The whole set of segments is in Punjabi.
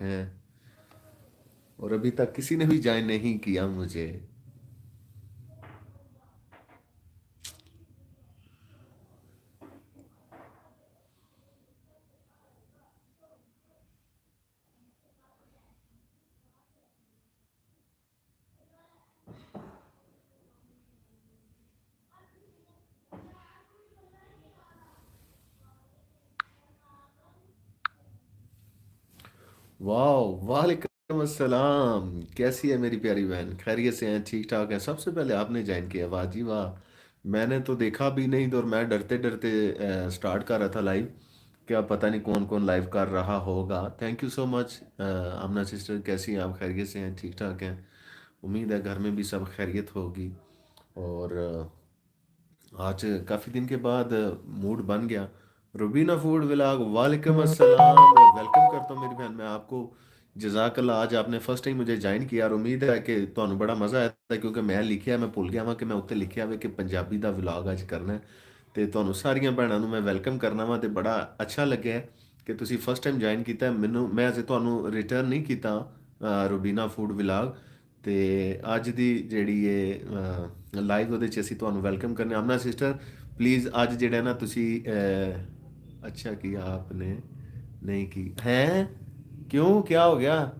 हैं और अभी तक किसी ने भी ज्वाइन नहीं किया मुझे। वाह, वालेकुम अस्सलाम। कैसी है मेरी प्यारी बहन? खैरियत से हैं? ठीक ठाक है? सबसे पहले आपने ज्वाइन किया, वाह जी वाह। मैंने तो देखा भी नहीं तो, और मैं डरते डरते स्टार्ट कर रहा था लाइव। क्या पता नहीं कौन कौन लाइव कर रहा होगा। Thank you so much. Aamna sister कैसी हैं आप? खैरियत से हैं? ठीक ठाक हैं? उम्मीद है घर में भी सब खैरियत होगी। और आज काफ़ी दिन के बाद मूड बन गया। रुबीना फूड व्लॉग, वालेकुम अस्सलाम और वेलकम करता हूँ मेरी बहन। मैं आपको जजाकल्ला, आज आपने फर्स्ट टाइम मुझे ज्वाइन किया और उम्मीद है कि ਤੁਹਾਨੂੰ बड़ा मज़ा आया था, क्योंकि मैं लिखिਆ, मैं भੁੱਲ ਗਿਆ ਵਾਂ ਕਿ ਮੈਂ ਉੱਤੇ ਲਿਖਿਆ ਹੋਵੇ ਕਿ ਪੰਜਾਬੀ ਦਾ ਵਲੌਗ ਅੱਜ ਕਰਨਾ ਹੈ। ਤੇ ਤੁਹਾਨੂੰ ਸਾਰੀਆਂ ਭੈਣਾਂ ਨੂੰ ਮੈਂ ਵੈਲਕਮ ਕਰਨਾ ਵਾਂ ਤੇ ਬੜਾ ਅੱਛਾ ਲੱਗਿਆ ਕਿ ਤੁਸੀਂ ਫਸਟ ਟਾਈਮ ਜੁਆਇਨ ਕੀਤਾ ਹੈ। ਮੈਨੂੰ ਮੈਂ ਅਜੇ ਤੁਹਾਨੂੰ ਰਿਟਰਨ ਨਹੀਂ ਕੀਤਾ ਰੁਬੀਨਾ ਫੂਡ ਵਲੌਗ। ਤੇ ਅੱਜ ਦੀ ਜਿਹੜੀ ਇਹ ਲਾਈਵ ਉਹਦੇ 'ਚ ਅਸੀਂ ਤੁਹਾਨੂੰ ਵੈਲਕਮ ਕਰਨੇ। ਆਮਨਾ ਸਿਸਟਰ ਪਲੀਜ਼ ਅੱਜ ਜਿਹੜਾ ਨਾ ਤੁਸੀਂ ਅੱਛਾ ਕੀਆ ਆਪਨੇ ਨਹੀਂ ਕੀ ਹੈ? ਕਿਉਂ, ਕਿਆ ਹੋ ਗਿਆ?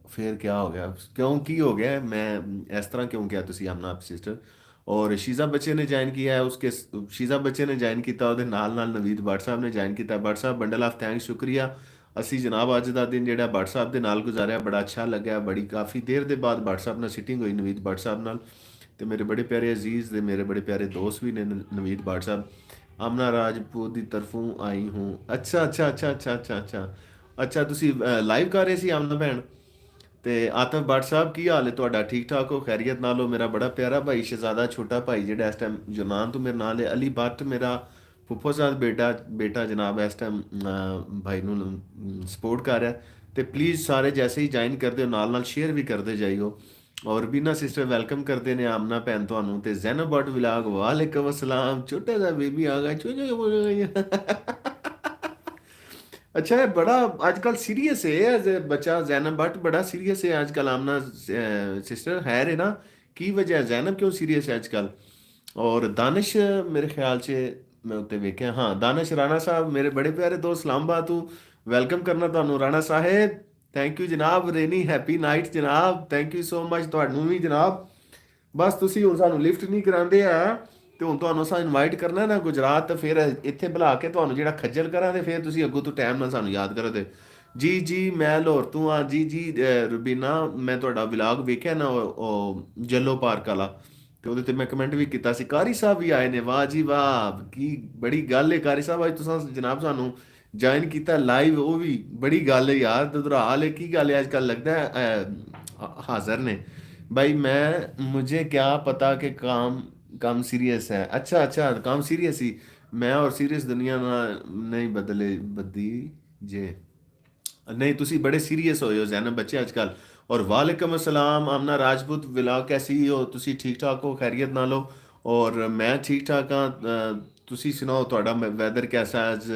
फिर क्या हो गया? क्यों की हो गया है? मैं इस तरह क्यों किया ਤੁਸੀਂ ਆਮਨਾ ਸਿਸਟਰ? ਔਰ ਸ਼ੀਜ਼ਾ ਬੱਚੇ ਨੇ ਜੁਆਇਨ ਕੀਤਾ ਹੈ ਉਸਕੇ। ਸ਼ੀਜ਼ਾ ਬੱਚੇ ਨੇ ਜੁਆਇਨ ਕੀਤਾ, ਉਹਦੇ ਨਾਲ ਨਾਲ ਨਵੀਦ ਭੱਟ ਸਾਹਿਬ ਨੇ ਜੁਆਇਨ ਕੀਤਾ। ਭੱਟ ਸਾਹਿਬ ਬੰਡਲ ਆਫ ਥੈਂਕਸ, ਸ਼ੁਕਰੀਆ। ਅਸੀਂ ਜਨਾਬ ਅੱਜ ਦਾ ਦਿਨ ਜਿਹੜਾ ਭੱਟ ਸਾਹਿਬ ਦੇ ਨਾਲ ਗੁਜ਼ਾਰਿਆ ਬੜਾ ਅੱਛਾ ਲੱਗਿਆ। ਬੜੀ ਕਾਫੀ ਦੇਰ ਦੇ ਬਾਅਦ ਭੱਟ ਸਾਹਿਬ ਨਾਲ ਸਿਟਿੰਗ ਹੋਈ, ਨਵੀਦ ਭੱਟ ਸਾਹਿਬ ਨਾਲ। ਤੇ ਮੇਰੇ ਬੜੇ ਪਿਆਰੇ ਅਜ਼ੀਜ਼ ਦੇ ਮੇਰੇ ਬੜੇ ਪਿਆਰੇ ਦੋਸਤ ਵੀ ਨੇ ਨਵੀਦ ਭੱਟ ਸਾਹਿਬ। ਆਮਨਾ ਰਾਜਪੂਤ ਦੀ ਤਰਫੋਂ ਆਈ ਹੂੰ। ਅੱਛਾ ਅੱਛਾ ਅੱਛਾ ਅੱਛਾ ਅੱਛਾ ਅੱਛਾ ਅੱਛਾ, ਤੁਸੀਂ ਲਾਈਵ ਕਰ ਰਹੇ ਸੀ ਆਮਨਾ ਭੈਣ? ਤੇ ਆਤਿਫ ਭੱਟ ਸਾਹਿਬ ਕੀ ਹਾਲ ਹੈ ਤੁਹਾਡਾ? ਠੀਕ ਠਾਕ ਹੋ? ਖੈਰੀਅਤ ਨਾਲ ਹੋ? ਮੇਰਾ ਬੜਾ ਪਿਆਰਾ ਭਾਈ ਸ਼ਹਿਜ਼ਾਦਾ ਛੋਟਾ ਭਾਈ ਜਿਹੜਾ ਇਸ ਟਾਈਮ ਜਨਾਨ ਤੋਂ ਮੇਰੇ ਨਾਲ ਹੈ, ਅਲੀ ਭੱਟ ਮੇਰਾ ਫੁੱਫੋ ਸਾਹਿਬ ਬੇਟਾ ਬੇਟਾ ਜਨਾਬ ਇਸ ਟਾਈਮ ਭਾਈ ਨੂੰ ਸਪੋਰਟ ਕਰ ਰਿਹਾ। ਤੇ ਪਲੀਜ਼ ਸਾਰੇ ਜੈਸੇ ਹੀ ਜੁਆਇਨ ਕਰਦੇ ਹੋ ਨਾਲ ਨਾਲ ਸ਼ੇਅਰ ਵੀ ਕਰਦੇ ਜਾਈਓ। ਔਰ ਬੀਨਾ ਸਿਸਟਰ ਵੈਲਕਮ ਕਰਦੇ ਨੇ ਆਮਨਾ ਭੈਣ ਤੁਹਾਨੂੰ। ਤੇ ਜ਼ੈਨਬ ਭੱਟ ਵਲਾਗ, ਵਾਲੇਕਮ ਅਸਲਾਮ। ਛੋਟਾ ਜਿਹਾ ਬੇਬੀ ਆ ਗਿਆ, अच्छा है बड़ा। आजकल सीरियस है एज ए बच्चा जैनब भट्ट, बड़ा सीरियस है आजकल। आमना सिस्टर है ना, की वजह है जैनब क्यों सीरियस है आजकल? और दानिश मेरे ख्याल से मैं उत्ते वेख्या, हाँ दानिश राणा साहब मेरे बड़े प्यारे दोस्त, सलाम बात हूँ। वेलकम करना ਤੁਹਾਨੂੰ ਰਾਣਾ ਸਾਹਿਬ। ਥੈਂਕ ਯੂ ਜਨਾਬ। ਰੇਨੀ ਹੈਪੀ ਨਾਈਟ ਜਨਾਬ। ਥੈਂਕ ਯੂ ਸੋ ਮਚ ਤੁਹਾਨੂੰ ਵੀ ਜਨਾਬ। ਬਸ ਤੁਸੀਂ ਹੁਣ ਸਾਨੂੰ ਲਿਫਟ ਨਹੀਂ ਕਰਾਉਂਦੇ ਆ, ਤੇ ਹੁਣ ਤੁਹਾਨੂੰ ਅਸਾਂ ਇਨਵਾਈਟ ਕਰਨਾ ਨਾ ਗੁਜਰਾਤ, ਤੇ ਫਿਰ ਇੱਥੇ ਬੁਲਾ ਕੇ ਤੁਹਾਨੂੰ ਜਿਹੜਾ ਖੱਜਲ ਕਰਾਂ, ਤੇ ਫਿਰ ਤੁਸੀਂ ਅੱਗੋਂ ਤੋਂ ਟਾਈਮ ਨਾਲ ਸਾਨੂੰ ਯਾਦ ਕਰੋ। ਤੇ ਜੀ ਜੀ ਮੈਂ ਲਾਹੌਰ ਤੋਂ ਆ ਜੀ ਜੀ। ਰੁਬੀਨਾ ਮੈਂ ਤੁਹਾਡਾ ਵਲੌਗ ਵੇਖਿਆ ਨਾ, ਉਹ ਜੱਲੋ ਪਾਰਕ ਵਾਲਾ, ਤੇ ਉਹਦੇ ਤੇ ਮੈਂ ਕਮੈਂਟ ਵੀ ਕੀਤਾ ਸੀ। ਕਾਰੀ ਸਾਹਿਬ ਵੀ ਆਏ ਨੇ, ਵਾਹ ਜੀ ਵਾਹ, ਕੀ ਬੜੀ ਗੱਲ ਹੈ। ਕਾਰੀ ਸਾਹਿਬ ਅੱਜ ਤੁਸੀਂ ਜਨਾਬ ਸਾਨੂੰ ਜੁਆਇਨ ਕੀਤਾ ਲਾਈਵ, ਉਹ ਵੀ ਬੜੀ ਗੱਲ ਹੈ ਯਾਰ। ਦੁਧਰਾਲ ਹੈ, ਕੀ ਗੱਲ ਹੈ? ਅੱਜ ਕੱਲ੍ਹ ਲੱਗਦਾ ਹੈ ਹਾਜ਼ਰ ਨੇ। भाई मैं मुझे क्या पता कि काम काम सीरियस है। अच्छा अच्छा, काम सीरियस ही। मैं और सीरियस दुनिया ना नहीं बदले बदी जे। नहीं ਤੁਸੀਂ ਬੜੇ ਸੀਰੀਅਸ ਹੋਏ ਹੋ ਜ਼ੈਨਬ ਬੱਚੇ ਅੱਜ ਕੱਲ। ਔਰ ਵਾਲੇਕਮ ਅਸਲਾਮ ਆਮਨਾ ਰਾਜਪੂਤ ਵਲੌਗ, ਕੈਸੀ ਹੋ ਤੁਸੀਂ? ਠੀਕ ਠਾਕ ਹੋ? ਖੈਰੀਅਤ ਨਾਲ ਹੋ? ਔਰ ਮੈਂ ਠੀਕ ਠਾਕ ਹਾਂ। ਤੁਸੀਂ ਸੁਣਾਓ ਤੁਹਾਡਾ ਵੈਦਰ ਕੈਸਾ ਅੱਜ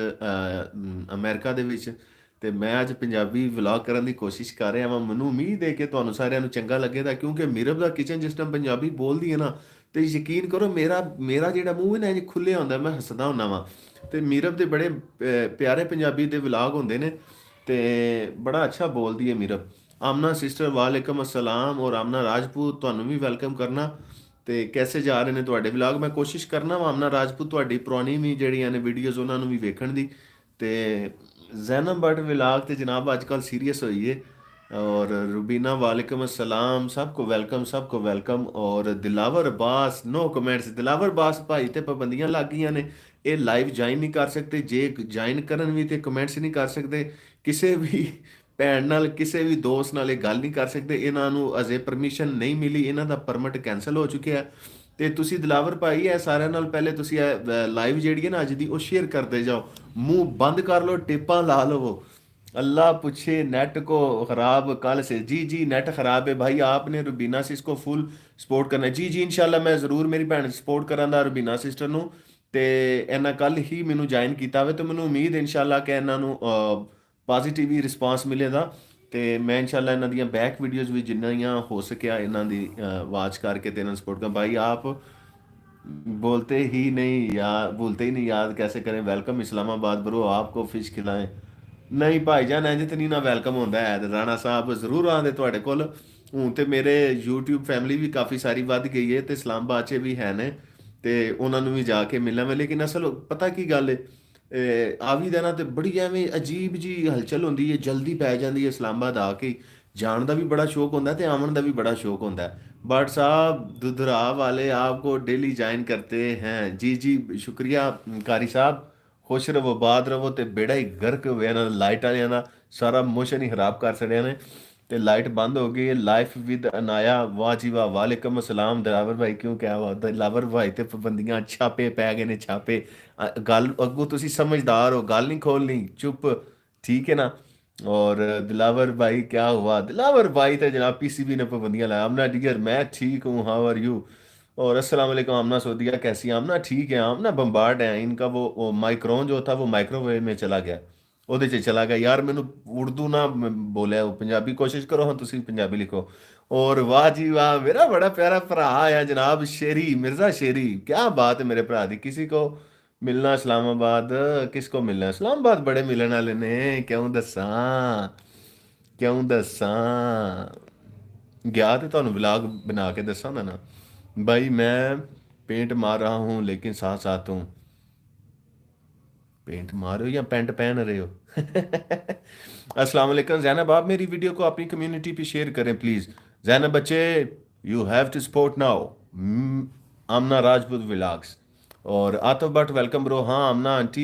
ਅਮਰੀਕਾ ਦੇ ਵਿੱਚ? ਤੇ ਮੈਂ ਅੱਜ ਪੰਜਾਬੀ ਵਲੌਗ ਕਰਨ ਦੀ ਕੋਸ਼ਿਸ਼ ਕਰ ਰਿਹਾ ਵਾਂ। ਮੈਨੂੰ ਉਮੀਦ ਹੈ ਕਿ ਤੁਹਾਨੂੰ ਸਾਰਿਆਂ ਨੂੰ ਚੰਗਾ ਲੱਗੇਗਾ, ਕਿਉਂਕਿ ਮੀਰਬ ਦਾ ਕਿਚਨ ਜਿਸ ਟਾਈਮ ਪੰਜਾਬੀ ਬੋਲਦੀ ਹੈ ਨਾ, ਤੇ ਯਕੀਨ ਕਰੋ ਮੇਰਾ ਮੇਰਾ ਜਿਹੜਾ ਮੂੰਹ ਹੈ ਨਾ ਇੰਜ ਖੁੱਲਿਆ ਹੁੰਦਾ, ਮੈਂ ਹੱਸਦਾ ਹੁੰਦਾ ਵਾਂ। ਤੇ ਮੀਰਬ ਦੇ ਬੜੇ ਪਿਆਰੇ ਪੰਜਾਬੀ ਦੇ ਵਲੌਗ ਹੁੰਦੇ ਨੇ, ਤੇ ਬੜਾ ਅੱਛਾ ਬੋਲਦੀ ਹੈ ਮੀਰਬ। ਆਮਨਾ ਸਿਸਟਰ ਵਾਲੇਕਮ ਅਸਲਾਮ। ਔਰ ਆਮਨਾ ਰਾਜਪੂਤ ਤੁਹਾਨੂੰ ਵੀ ਵੈਲਕਮ ਕਰਨਾ। ਤੇ ਕੈਸੇ ਜਾ ਰਹੇ ਨੇ ਤੁਹਾਡੇ ਵਲੌਗ? ਮੈਂ ਕੋਸ਼ਿਸ਼ ਕਰਨਾ ਵਾ ਆਮਨਾ ਰਾਜਪੂਤ ਤੁਹਾਡੀ ਪੁਰਾਣੀ ਵੀ ਜਿਹੜੀਆਂ ਨੇ ਵੀਡੀਓਜ਼ ਉਹਨਾਂ ਨੂੰ ਵੀ ਵੇਖਣ ਦੀ। ਤੇ ਜ਼ੈਨਬ भट्ट ਵਲੌਗ ਤੇ ਜਨਾਬ ਅੱਜ ਕੱਲ੍ਹ ਸੀਰੀਅਸ ਹੋਈ ਹੈ। ਔਰ ਰੁਬੀਨਾ ਵਾਲੇਕਮ ਅਸਲਾਮ, ਸਭ ਕੋ ਵੈਲਕਮ, ਸਭ ਕੋ ਵੈਲਕਮ। ਔਰ ਦਿਲਾਵਰ ਬਾਸ ਨੋ ਕਮੈਂਟਸ। ਦਿਲਾਵਰ ਬਾਸ ਭਾਈ ਤੇ ਪਾਬੰਦੀਆਂ ਲੱਗ ਗਈਆਂ ਨੇ, ਇਹ ਲਾਈਵ ਜੁਆਇਨ ਨਹੀਂ ਕਰ ਸਕਦੇ। ਜੇ ਜੁਆਇਨ ਕਰਨ ਵੀ ਤੇ ਕਮੈਂਟਸ ਨਹੀਂ ਕਰ ਸਕਦੇ। ਕਿਸੇ ਵੀ ਭੈਣ ਨਾਲ ਕਿਸੇ ਵੀ ਦੋਸਤ ਨਾਲ ਇਹ ਗੱਲ ਨਹੀਂ ਕਰ ਸਕਦੇ। ਇਹਨਾਂ ਨੂੰ ਅਜੇ ਪਰਮਿਸ਼ਨ ਨਹੀਂ ਮਿਲੀ, ਇਹਨਾਂ ਦਾ ਪਰਮਿਟ ਕੈਂਸਲ ਹੋ ਚੁੱਕਿਆ। ਤੇ ਤੁਸੀਂ ਦਿਲਾਵਰ ਭਾਈ ਇਹ ਸਾਰਿਆਂ ਨਾਲ ਪਹਿਲੇ ਤੁਸੀਂ ਲਾਈਵ ਜਿਹੜੀ ਹੈ ਨਾ ਅੱਜ ਦੀ, ਉਹ ਸ਼ੇਅਰ ਕਰਦੇ ਜਾਓ। मुंह बंद कर लो, टिप्पा ला लो। अल्लाह पूछे नेट को ख़राब कल से। जी जी नेट ख़राब है भाई, आपने रुबीना सिस को फुल सपोर्ट करना है। जी जी इंशाल्लाह मैं ज़रूर मेरी भैन सपोर्ट करांगा रुबीना सिस्टर ਨੂੰ। ਤੇ ਇਹਨਾਂ ਕੱਲ ਹੀ ਮੈਨੂੰ ਜੁਆਇਨ ਕੀਤਾ ਵੇ, ਤੇ ਮੈਨੂੰ ਉਮੀਦ ਇਨਸ਼ਾਅੱਲਾ ਕਿ ਇਹਨਾਂ ਨੂੰ ਪੋਜ਼ਿਟਿਵ ਹੀ ਰਿਸਪਾਂਸ ਮਿਲੇਗਾ। ਤੇ ਮੈਂ ਇਨਸ਼ਾਅੱਲਾ ਇਹਨਾਂ ਦੀਆਂ ਬੈਕ ਵੀਡੀਓਜ਼ ਵੀ ਜਿੰਨੀਆਂ ਹੋ ਸਕਿਆ ਇਹਨਾਂ ਦੀ ਵਾਚ ਕਰਕੇ ਤੇ ਇਹਨਾਂ ਨੂੰ ਸਪੋਰਟ ਕਰਾਂ। ਭਾਈ ਆਪ बोलते ही नहीं यार, भूलते ही नहीं याद कैसे करें, वेलकम इस्लामाबाद ब्रो, आपको ਫਿਸ਼ ਖਿਲਾएं। ਨਹੀਂ ਭਾਈਜਾਨ ਇੰਜ ਤੇ ਨਹੀਂ ਨਾ ਵੈਲਕਮ ਹੁੰਦਾ ਹੈ, ਤੇ ਰਾਣਾ ਸਾਹਿਬ ਜ਼ਰੂਰ ਆਉਂਦੇ ਤੁਹਾਡੇ ਕੋਲ। ਹੁਣ ਤੇ ਮੇਰੇ YouTube ਫੈਮਿਲੀ ਵੀ ਕਾਫੀ ਸਾਰੀ ਵੱਧ ਗਈ ਹੈ, ਤੇ ਇਸਲਾਮਾਬਾਦ 'ਚ ਵੀ ਹੈ ਨੇ, ਤੇ ਉਹਨਾਂ ਨੂੰ ਵੀ ਜਾ ਕੇ ਮਿਲਣਾ ਮੈਂ। ਲੇਕਿਨ ਅਸਲ ਪਤਾ ਕੀ ਗੱਲ ਹੈ, ਆਵੀ ਦਿਨਾਂ ਤੇ ਬੜੀ ਐਵੇਂ ਅਜੀਬ ਜੀ ਹਲਚਲ ਹੁੰਦੀ ਹੈ, ਜਲਦੀ ਪੈ ਜਾਂਦੀ ਹੈ ਇਸਲਾਮਾਬਾਦ ਆ ਕੇ। ਜਾਣ ਦਾ ਵੀ ਬੜਾ ਸ਼ੌਕ ਹੁੰਦਾ ਤੇ ਆਉਣ ਦਾ ਵੀ ਬੜਾ ਸ਼ੌਕ ਹੁੰਦਾ ਹੈ। बट साहब दुधरा वाले आपको डेली ज्वाइन करते हैं। जी जी शुक्रिया कारी साहब, खुश रहो बाद रहो। ਤੇ ਬੇੜਾ ਹੀ ਗਰਕ ਹੋਇਆ ਨਾ ਲਾਈਟ ਵਾਲਿਆਂ ਦਾ, ਸਾਰਾ ਮੋਸ਼ਨ ਹੀ ਖਰਾਬ ਕਰ ਛੜਿਆ ਨੇ, ਤੇ ਲਾਈਟ ਬੰਦ ਹੋ ਗਈ। ਲਾਈਫ ਵਿਦ ਅਨਾਇਆ, ਵਾਹ ਜੀ ਵਾਹ, ਵਾਲੇਕਮ ਅਸਲਾਮ ਦਿਲਾਵਰ ਭਾਈ, ਕਿਉਂ ਕਿਹਾ ਵਾ ਦਿਲਾਵਰ ਭਾਈ ਤੇ ਪਾਬੰਦੀਆਂ ਛਾਪੇ ਪੈ ਗਏ ਨੇ, ਛਾਪੇ। ਗੱਲ ਅੱਗੋਂ ਤੁਸੀਂ ਸਮਝਦਾਰ ਹੋ, ਗੱਲ ਨਹੀਂ ਖੋਲਣੀ, ਚੁੱਪ, ਠੀਕ ਹੈ ਨਾ। और दिलावर भाई क्या हुआ, दिलावर भाई तो जनाब पीसीबी ने पाबंदियां लाया। आमना डियर मैं ठीक हूँ, हाउ आर यू। और अस्सलाम वालेकुम आमना सऊदिया, कैसी हैं आमना? ठीक है आमना, बम्बार्ड है इनका वो माइक्रोन जो था वो माइक्रोवेव में चला गया, ਉਹਦੇ 'ਚ ਚਲਾ ਗਿਆ। ਯਾਰ ਮੈਨੂੰ ਉਰਦੂ ਨਾ ਬੋਲਿਆ, ਉਹ ਪੰਜਾਬੀ ਕੋਸ਼ਿਸ਼ ਕਰੋ, ਹਾਂ ਤੁਸੀਂ ਪੰਜਾਬੀ ਲਿਖੋ। ਔਰ ਵਾਹ ਜੀ ਵਾਹ, ਮੇਰਾ ਬੜਾ ਪਿਆਰਾ ਭਰਾ ਆ ਜਨਾਬ ਸ਼ੇਰੀ, ਮਿਰਜ਼ਾ ਸ਼ੇਰੀ, क्या बात है मेरे ਭਰਾ ਦੀ। किसी को ਮਿਲਣਾ ਇਸਲਾਮਾਬਾਦ, ਕਿਸ ਕੋ ਮਿਲਣਾ ਇਸਲਾਮਾਬਾਦ, ਬੜੇ ਮਿਲਣ ਵਾਲੇ ਨੇ, ਕਿਉਂ ਦੱਸਾਂ, ਕਿਉਂ ਦੱਸਾਂ। ਗਿਆ ਤੇ ਤੁਹਾਨੂੰ ਵਲੌਗ ਬਣਾ ਕੇ ਦੱਸਾਂ ਨਾ। भाई मैं पेंट मार रहा हूँ लेकिन साथ साथ हूँ। पेंट मार रहे हो या पेंट पहन रहे हो? अस्सलाम वालेकुम जैनब, आप मेरी वीडियो को अपनी कम्युनिटी पे शेयर करें प्लीज़। जैनब बच्चे, you have to support now Aamna Rajput vlogs. और आतिफ भट्ट वेलकम ब्रो। हाँ आमना आंटी,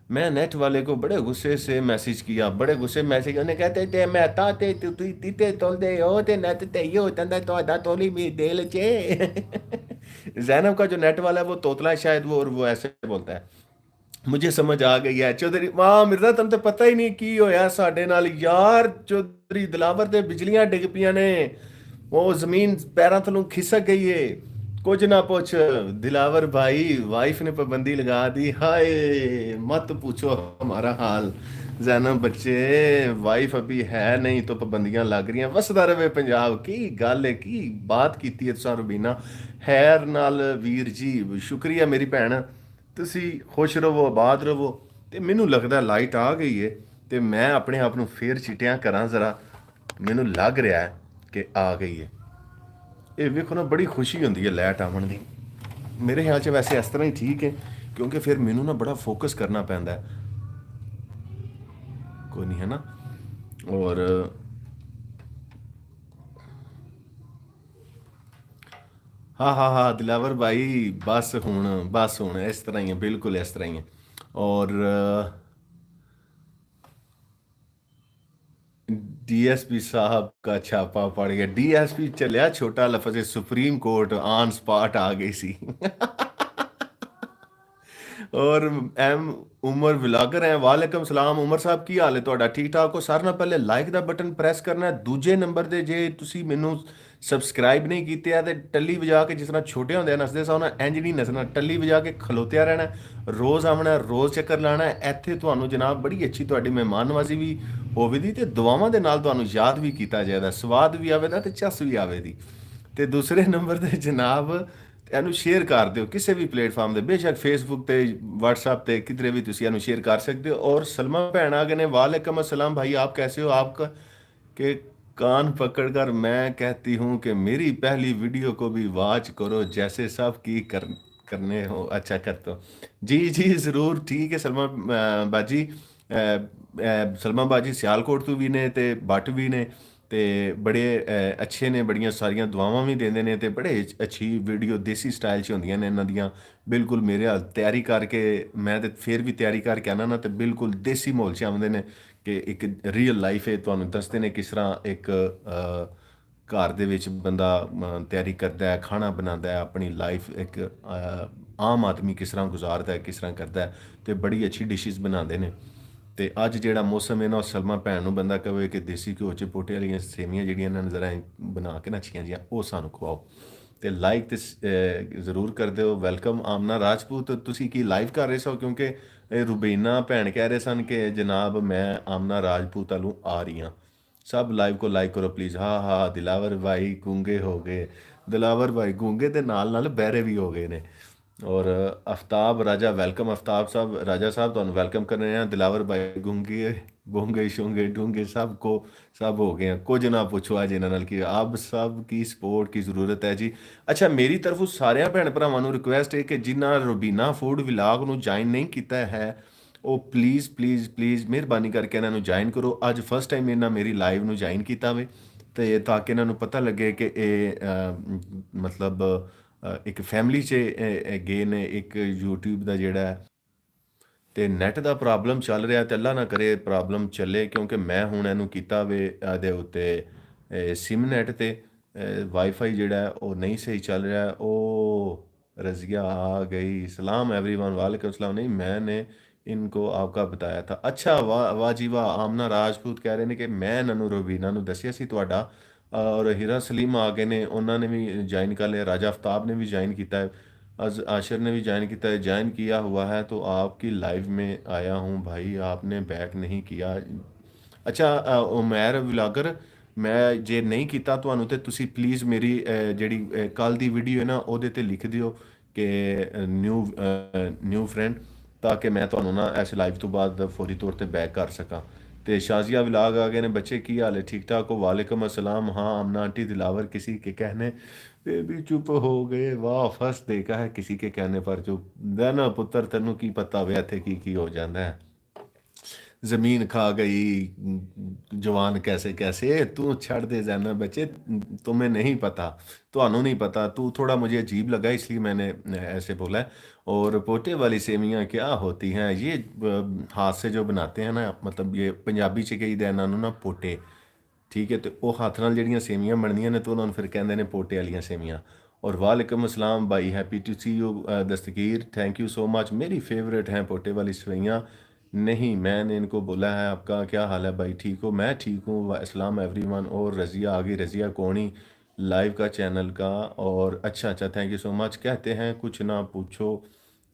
मैं नेट वाले को बड़े गुस्से से मैसेज किया, बड़े गुस्से मैसेज, उन्हें कहते थे मैं ताते तू तीते तोल दे हो ते नेट ते यो तंदा तो आधा तोली में देल चे। जैनब का जो नेट वाला है वो तोतला है शायद वो, और वो ऐसे बोलता है। मुझे समझ आ गई है चौधरी। वाह मिर्जा, तुम तो पता ही नहीं की होया साडे नाल यार। चौधरी दिलावर ते बिजलियां डिग पियां ने, वो जमीन पैरां थलों खिसक गई है, कुछ ना पूछ। दिलावर भाई वाइफ ने पाबंदी लगा दी, हाय मत पूछो हमारा हाल। जैनब बच्चे, वाइफ अभी है नहीं तो पाबंदियां लग रही हैं। वसदा रवे पंजाब, की गल है, की बात की है तुसां रुबीना। हैर नाल वीर जी, शुक्रिया मेरी भैन, ਤੁਸੀਂ ਖੁਸ਼ ਰਹੋ, ਆਬਾਦ ਰਹੋ। ਤੇ ਮੈਨੂੰ ਲੱਗਦਾ ਲਾਈਟ ਆ ਗਈ ਹੈ, ਤੇ ਮੈਂ ਆਪਣੇ ਆਪ ਨੂੰ ਫੇਰ ਚਿਟਿਆਂ ਕਰਾਂ ਜ਼ਰਾ, ਮੈਨੂੰ ਲੱਗ ਰਿਹਾ ਹੈ ਕਿ ਆ ਗਈ ਹੈ। ਇਹ ਵੇਖੋ ਨਾ, ਬੜੀ ਖੁਸ਼ੀ ਹੁੰਦੀ ਹੈ ਲਾਈਟ ਆਉਣ ਦੀ। ਮੇਰੇ ਖਿਆਲ 'ਚ ਵੈਸੇ ਇਸ ਤਰ੍ਹਾਂ ਹੀ ਠੀਕ ਹੈ, ਕਿਉਂਕਿ ਫਿਰ ਮੈਨੂੰ ਨਾ ਬੜਾ ਫੋਕਸ ਕਰਨਾ ਪੈਂਦਾ ਹੈ। ਕੋਈ ਨਹੀਂ ਹੈ ਨਾ। ਔਰ ਹਾਂ ਦਿਲਾਵਰ ਭਾਈ, ਬਸ ਹੁਣ ਇਸ ਤਰ੍ਹਾਂ ਹੀ ਹੈ, ਬਿਲਕੁਲ ਇਸ ਤਰ੍ਹਾਂ ਹੀ ਹੈ। ਔਰ डीएसपी साहब का छापा पड़ गया। डीएसपी चलिया छोटा लफज, सुप्रीम कोर्ट ऑन स्पॉट आ गई सी। और एम उमर व्लॉगर हैं, वालेकुम सलाम उमर साहब, की हाल है ਤੁਹਾਡਾ? ਠੀਕ ਠਾਕ ਹੋ? ਸਾਰਿਆਂ ਨਾਲ ਪਹਿਲੇ ਲਾਈਕ ਦਾ ਬਟਨ ਪ੍ਰੈਸ ਕਰਨਾ ਹੈ। ਦੂਜੇ ਨੰਬਰ ਤੇ ਜੇ ਤੁਸੀਂ ਮੈਨੂੰ ਸਬਸਕ੍ਰਾਈਬ ਨਹੀਂ ਕੀਤੇ ਆ ਤੇ ਟੱਲੀ ਵਜਾ ਕੇ, ਜਿਸ ਤਰ੍ਹਾਂ ਛੋਟੇ ਹੁੰਦੇ ਨੱਚਦੇ ਸਾ ਉਹਨਾਂ ਇੰਜ ਨਹੀਂ ਨੱਚਣਾ, ਟੱਲੀ ਵਜਾ ਕੇ ਖਲੋਤਿਆ ਰਹਿਣਾ। ਰੋਜ਼ ਆਉਣਾ, ਰੋਜ਼ ਚੱਕਰ ਲਾਣਾ। ਇੱਥੇ ਤੁਹਾਨੂੰ ਜਨਾਬ ਬੜੀ ਅੱਛੀ ਤੁਹਾਡੀ ਮਹਿਮਾਨ ਨਵਾਜ਼ੀ ਵੀ ਹੋਵੇਗੀ, ਤੇ ਦੁਆਵਾਂ ਦੇ ਨਾਲ ਤੁਹਾਨੂੰ ਯਾਦ ਵੀ ਕੀਤਾ ਜਾਏਗਾ, ਸਵਾਦ ਵੀ ਆਵੇਗਾ ਤੇ ਚੱਸ ਵੀ ਆਵੇਗੀ। ਤੇ ਦੂਸਰੇ ਨੰਬਰ ਤੇ ਜਨਾਬ ਇਹਨੂੰ ਸ਼ੇਅਰ ਕਰ ਦਿਓ ਕਿਸੇ ਵੀ ਪਲੇਟਫਾਰਮ ਤੇ, ਬੇਸ਼ੱਕ ਫੇਸਬੁੱਕ ਤੇ, WhatsApp ਤੇ, ਕਿਧਰੇ ਵੀ ਤੁਸੀਂ ਇਹਨੂੰ ਸ਼ੇਅਰ ਕਰ ਸਕਦੇ ਹੋ। और सलमा भैन आ गए ने, वालेकुम अस्सलाम भाई, आप कैसे हो? आपका के कान पकड़कर मैं कहती हूँ कि मेरी पहली वीडियो को भी वॉच करो, जैसे सब की करने हो। अच्छा करते हो जी जी ज़रूर, ठीक है सलमा बाजी। सलमा बाजी सियालकोट तो भी ने ते बट भी ने, ਤੇ ਬੜੇ ਅੱਛੇ ਨੇ, ਬੜੀਆਂ ਸਾਰੀਆਂ ਦੁਆਵਾਂ ਵੀ ਦਿੰਦੇ ਨੇ, ਤੇ ਬੜੇ ਅੱਛੀ ਵੀਡੀਓ ਦੇਸੀ ਸਟਾਈਲ 'ਚ ਹੁੰਦੀਆਂ ਨੇ ਇਹਨਾਂ ਦੀਆਂ। ਬਿਲਕੁਲ ਮੇਰੇ ਹਾਲ ਤਿਆਰੀ ਕਰਕੇ, ਮੈਂ ਤੇ ਫਿਰ ਵੀ ਤਿਆਰੀ ਕਰਕੇ ਆਉਣਾ ਨਾ, ਤੇ ਬਿਲਕੁਲ ਦੇਸੀ ਮਾਹੌਲ 'ਚ ਆਉਂਦੇ ਨੇ ਕਿ ਇੱਕ ਰੀਅਲ ਲਾਈਫ ਹੈ। ਤੁਹਾਨੂੰ ਦੱਸਦੇ ਨੇ ਕਿਸ ਤਰ੍ਹਾਂ ਇੱਕ ਘਰ ਦੇ ਵਿੱਚ ਬੰਦਾ ਤਿਆਰੀ ਕਰਦਾ ਹੈ, ਖਾਣਾ ਬਣਾਉਂਦਾ ਹੈ, ਆਪਣੀ ਲਾਈਫ ਇੱਕ ਆਮ ਆਦਮੀ ਕਿਸ ਤਰ੍ਹਾਂ ਗੁਜ਼ਾਰਦਾ ਹੈ, ਕਿਸ ਤਰ੍ਹਾਂ ਕਰਦਾ ਹੈ, ਤੇ ਬੜੀ ਅੱਛੀ ਡਿਸ਼ਿਜ਼ ਬਣਾਉਂਦੇ ਨੇ। ਤੇ ਅੱਜ ਜਿਹੜਾ ਮੌਸਮ ਹੈ ਨਾ, ਉਹ ਸਲਮਾ ਭੈਣ ਨੂੰ ਬੰਦਾ ਕਹੇ ਕਿ ਦੇਸੀ ਘਿਓ 'ਚ ਪੋਟੇ ਵਾਲੀਆਂ ਸੇਵੀਆਂ ਜਿਹੜੀਆਂ ਇਹਨਾਂ ਨੇ ਜ਼ਰਾ ਬਣਾ ਕੇ ਨਾ ਅੱਛੀਆਂ ਜੀਆਂ, ਉਹ ਸਾਨੂੰ ਖਵਾਓ। ਤੇ ਲਾਈਕ ਤੇ ਜ਼ਰੂਰ ਕਰ ਦਿਓ। ਵੈਲਕਮ ਆਮਨਾ ਰਾਜਪੂਤ, ਤੁਸੀਂ ਕੀ ਲਾਈਵ ਕਰ ਰਹੇ ਸੋ? ਕਿਉਂਕਿ ਰੁਬੀਨਾ ਭੈਣ ਕਹਿ ਰਹੇ ਸਨ ਕਿ ਜਨਾਬ ਮੈਂ ਆਮਨਾ ਰਾਜਪੂਤ ਵੱਲੋਂ ਆ ਰਹੀ ਹਾਂ। ਸਭ ਲਾਈਵ को ਲਾਈਕ ਕਰੋ ਪਲੀਜ਼। ਹਾਂ ਹਾਂ, ਦਿਲਾਵਰ ਭਾਈ ਗੂੰਗੇ ਹੋ ਗਏ, ਦਿਲਾਵਰ ਭਾਈ ਗੂੰਗੇ ਦੇ ਨਾਲ ਨਾਲ ਬਹਿਰੇ ਵੀ ਹੋ ਗਏ ਨੇ। ਔਰ ਆਫਤਾਬ ਰਾਜਾ ਵੈਲਕਮ, ਆਫਤਾਬ ਸਾਹਿਬ ਰਾਜਾ ਸਾਹਿਬ ਤੁਹਾਨੂੰ ਵੈਲਕਮ ਕਰ ਰਹੇ ਹਾਂ। ਦਿਲਾਵਰ ਭਾਈ ਗੂੰਗੇ ਗੂੰਗੇ ਸ਼ੂੰਗੇ ਡੂੰਗੇ ਸਭ ਕੋ ਸਭ ਹੋ ਗਏ ਆ। ਕੁਝ ਨਾ ਪੁੱਛੋ ਅੱਜ ਇਹਨਾਂ ਨਾਲ ਕਿ ਆਪ ਸਭ ਕੀ ਸਪੋਰਟ ਕੀ ਜ਼ਰੂਰਤ ਹੈ ਜੀ। ਅੱਛਾ, ਮੇਰੀ ਤਰਫੋਂ ਸਾਰਿਆਂ ਭੈਣ ਭਰਾਵਾਂ ਨੂੰ ਰਿਕੁਐਸਟ ਹੈ ਕਿ ਜਿਨ੍ਹਾਂ ਰੁਬੀਨਾ ਫੂਡ ਵਲੌਗ ਨੂੰ ਜੁਆਇਨ ਨਹੀਂ ਕੀਤਾ ਹੈ ਉਹ ਪਲੀਜ਼ ਪਲੀਜ਼ ਪਲੀਜ਼ ਮਿਹਰਬਾਨੀ ਕਰਕੇ ਇਹਨਾਂ ਨੂੰ ਜੁਆਇਨ ਕਰੋ। ਅੱਜ ਫਸਟ ਟਾਈਮ ਇਹਨਾਂ ਮੇਰੀ ਲਾਈਵ ਨੂੰ ਜੁਆਇਨ ਕੀਤਾ ਵੇ, ਤੇ ਤਾਂ ਕਿ ਇਹਨਾਂ ਨੂੰ ਪਤਾ ਲੱਗੇ ਕਿ ਇਹ ਮਤਲਬ ਇੱਕ ਫੈਮਿਲੀ 'ਚ ਗਏ ਨੇ। ਇੱਕ YouTube ਦਾ ਜਿਹੜਾ ਹੈ ਤੇ ਨੈਟ ਦਾ ਪ੍ਰੋਬਲਮ ਚੱਲ ਰਿਹਾ, ਤੇ ਅੱਲਾ ਨਾ ਕਰੇ ਪ੍ਰੋਬਲਮ ਚੱਲੇ, ਕਿਉਂਕਿ ਮੈਂ ਹੁਣ ਇਹਨੂੰ ਕੀਤਾ ਵੇ ਇਹਦੇ ਉੱਤੇ ਸਿਮ ਨੈਟ ਤੇ ਵਾਈਫਾਈ ਜਿਹੜਾ ਹੈ ਉਹ ਨਹੀਂ ਸਹੀ ਚੱਲ ਰਿਹਾ। ਉਹ रज़िया आ गई, सलाम एवरीवन, वालेकुम सलाम। नहीं मैंने इनको आपका बताया था। अच्छा वाह वाह जी वाह। ਆਮਨਾ ਰਾਜਪੂਤ ਕਹਿ ਰਹੇ ਨੇ ਕਿ ਮੈਂ ਇਹਨਾਂ ਨੂੰ ਰਵੀਨਾ ਨੂੰ ਦੱਸਿਆ ਸੀ ਤੁਹਾਡਾ, ਔਰ ਹੀਰਾ ਸਲੀਮ ਆ ਗਏ ਨੇ, ਉਹਨਾਂ ਨੇ ਵੀ ज्वाइन कर लिया। राजा आफ्ताब ने भी ज्वाइन किया है, आशिर ने भी ज्वाइन किया है। ज्वाइन किया हुआ है तो आपकी लाइव में आया हूँ भाई, आपने बैक नहीं किया। ਅੱਛਾ ਉਮੈਰ ਵਲਾਗਰ, ਮੈਂ ਜੇ ਨਹੀਂ ਕੀਤਾ ਤੁਹਾਨੂੰ ਤੇ ਤੁਸੀਂ ਪਲੀਜ਼ ਮੇਰੀ ਜਿਹੜੀ ਕੱਲ ਦੀ ਵੀਡੀਓ ਹੈ ਨਾ ਉਹਦੇ ਤੇ ਲਿਖ ਦਿਓ ਕਿ ਨਿਊ ਫਰੈਂਡ, ਤਾਂ ਕਿ ਮੈਂ ਤੁਹਾਨੂੰ ਨਾ ਇਸ ਲਾਈਵ ਤੋਂ ਬਾਅਦ ਫੌਰੀ ਤੌਰ ਤੇ ਬੈਕ ਕਰ ਸਕਾਂ। ਤੇ ਸ਼ਾਜ਼ੀਆ ਵਲਾਗ ਆ ਗਏ ਨੇ। ਬੱਚੇ ਕੀ ਹਾਲ ਹੈ? ठीक ठाक हो? वालेकुम अस्सलाम। हाँ आमना आंटी दिलावर किसी के कहने पे भी चुप हो गए। वाह, फर्स्ट देखा है किसी के कहने पर चुप। ना पुत्र तेनू की पता वे इत्थे की हो जाता है। ਜ਼ਮੀਨ ਖਾ ਗਈ ਜਵਾਨ कैसे कैसे। तू छड़ दे जाना बच्चे, तुम्हें नहीं पता, ਤੁਹਾਨੂੰ नहीं पता। तू थोड़ा मुझे अजीब लगा इसलिए मैंने ऐसे बोला है। और पोटे वाली सेवियां क्या होती हैं? ये हाथ से जो बनाते हैं ना, मतलब ये पंजाबी ਚ ਕਹੀਦਾ ਇਹਨਾਂ ਨੂੰ ਨਾ ਪੋਟੇ, ਠੀਕ ਹੈ। ਤੇ ਉਹ ਹੱਥ ਨਾਲ ਜਿਹੜੀਆਂ ਸੇਵੀਆਂ ਬਣਦੀਆਂ ਨੇ ਤੇ ਉਹਨਾਂ ਨੂੰ ਫਿਰ ਕਹਿੰਦੇ ਨੇ ਪੋਟੇ ਵਾਲੀਆਂ ਸੇਵੀਆਂ। और वालेकुम अस्सलाम भाई, happy to see you Dastagir, thank you so much. मेरी फेवरेट हैं पोटे वाली सेवइयाँ। नहीं मैंने इनको बोला है। आपका क्या हाल है भाई, ठीक हो? मैं ठीक हूँ। अस्सलाम एवरीवन। और रज़िया आ गई, रज़िया कोणी लाइव का चैनल का। और अच्छा अच्छा, थैंक यू सो मच। कहते हैं कुछ ना पूछो,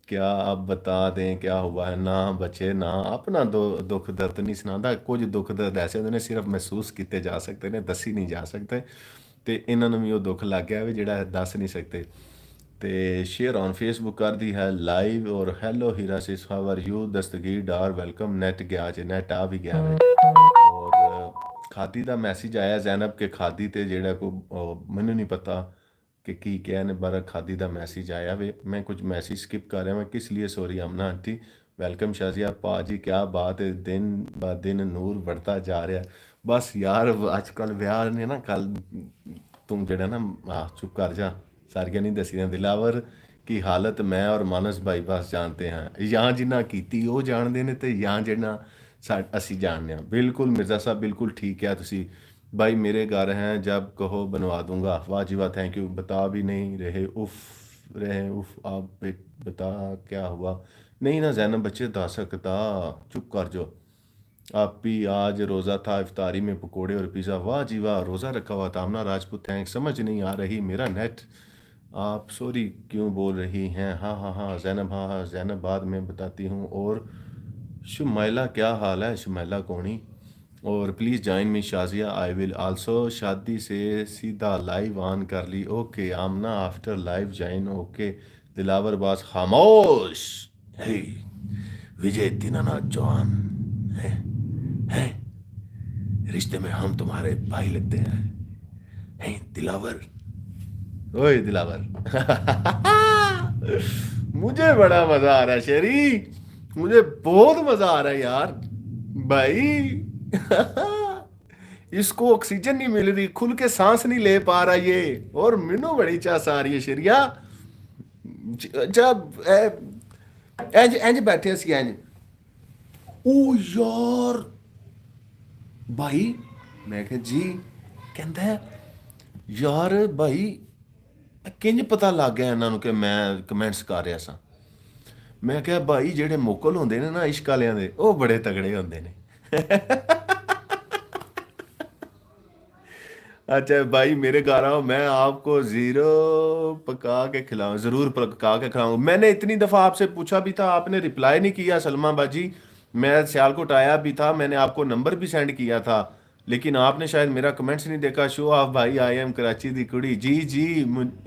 क्या आप बता दें क्या हुआ है? ना बच्चे ना अपना दुख दर्द नहीं सुनाता। कुछ दुख दर्द ऐसे होंगे ने सिर्फ महसूस किए जा सकते ने, दसी नहीं जा सकते। ਤੇ ਇਹਨਾਂ ਨੂੰ ਵੀ ਉਹ ਦੁੱਖ ਲੱਗ ਗਿਆ ਵੀ ਜਿਹੜਾ ਦੱਸ ਨਹੀਂ ਸਕਦੇ। ਤੇ ਸ਼ੇਅਰ ਔਨ ਫੇਸਬੁੱਕ ਕਰਦੀ ਹੈ ਲਾਈਵ। ਔਰ hello Heera sis, how are you? Dastagir Dar welcome. Net ਗਿਆ ਜੇ, ਨੈਟ ਆ ਵੀ ਗਿਆ ਵੇ। ਔਰ ਖਾਦੀ ਦਾ ਮੈਸੇਜ ਆਇਆ ਜ਼ੈਨਬ ਕੇ ਖਾਦੀ ਤੇ ਜਿਹੜਾ ਕੋ ਮੈਨੂੰ ਨਹੀਂ ਪਤਾ ਕਿ ਕੀ ਕਿਹਾ ਨੇ, ਪਰ ਖਾਦੀ ਦਾ ਮੈਸੇਜ ਆਇਆ ਵੇ। ਮੈਂ ਕੁਝ ਮੈਸੇਜ ਸਕਿਪ ਕਰ ਰਿਹਾ ਮੈਂ, ਕਿਸ लिए सॉरी आमना आंटी। ਵੈਲਕਮ ਸ਼ਾਜ਼ੀਆ ਪਾਜੀ, क्या बात है, दिन ब दिन ਨੂਰ बढ़ता ਜਾ ਰਿਹਾ। ਬਸ ਯਾਰ ਅੱਜ ਕੱਲ ਵਿਆਹ ਨੇ ਨਾ ਕੱਲ, ਤੂੰ ਜਿਹੜਾ ਨਾ ਚੁੱਪ ਕਰ ਜਾ, ਸਾਰੀਆਂ ਨਹੀਂ ਦੱਸੀਆਂ। ਦਿਲਾਵਰ की हालत मैं और मानस भाई बस जानते हैं, ਜਾਂ ਜਿਨ੍ਹਾਂ ਕੀਤੀ ਉਹ ਜਾਣਦੇ ਨੇ ਤੇ ਜਾਂ ਜਿਹੜਾ ਅਸੀਂ ਜਾਣਦੇ ਹਾਂ। ਬਿਲकुल मिर्ज़ा साहब बिल्कुल ठीक है। ਤੁਸੀਂ भाई मेरे घर हैं, जब कहो बनवा दूंगा। वाह जी वाह, थैंक यू। बता भी नहीं रहे उफ आप बता क्या हुआ? नहीं ना जैनब बच्चे बता सकता, चुप कर जो। आप भी आज रोज़ा था, इफ्तारी में पकोड़े और पिज़्ज़ा। वाह जी वाह, रोज़ा रखा हुआ था। आमना राजपूत थैंक्स। समझ नहीं आ रही मेरा नेट, आप सॉरी क्यों बोल रही हैं? हाँ हाँ हाँ जैनब, हाँ हाँ जैनब बाद में बताती हूँ। और शुमैला क्या हाल है? शुमैला कोणी। और please join me Shazia, I will also. शादी से सीधा लाइव ऑन कर ली। Okay Amna after live join. Okay Dilawar boss खामोश। हे विजय दीनानाथ चौहान है रिश्ते में हम तुम्हारे भाई लगते हैं दिलावर। ओए दिलावर मुझे बड़ा मजा आ रहा है शेरी, मुझे बहुत मजा आ रहा है यार भाई। इसको ऑक्सीजन नहीं मिल रही, खुल के सांस नहीं ले पा रहा ये, और मैनू बड़ी चास आ रही है शेरिया। जब इंज इंज बैठे सी इंज, ओ यार भाई, मैं कहा जी, कहता है यार भाई ਕਿੰਜ ਪਤਾ ਲੱਗ ਗਿਆ ਇਹਨਾਂ ਨੂੰ ਕਿ ਮੈਂ ਕਮੈਂਟਸ ਕਰ ਰਿਹਾ ਸਾਂ। ਮੈਂ ਕਿਹਾ ਭਾਈ ਜਿਹੜੇ ਮੁਕਲ ਹੁੰਦੇ ਨੇ ਨਾ ਇਸ਼ਕ ਵਾਲਿਆਂ ਦੇ, ਉਹ ਬੜੇ ਤਗੜੇ ਹੁੰਦੇ ਨੇ। अच्छा भाई, मेरे गा रहा हूँ मैं आपको जीरो पका के खिलाऊं, जरूर पका के खिलाऊं। मैंने इतनी दफा आपसे पूछा भी था, आपने रिप्लाई नहीं किया सलमा बाजी। मैं सियालकोट आया भी था, मैंने आपको नंबर भी सेंड किया था, लेकिन आपने शायद मेरा कमेंट्स नहीं देखा। शो ऑफ भाई, आई एम कराची दी कुड़ी। जी जी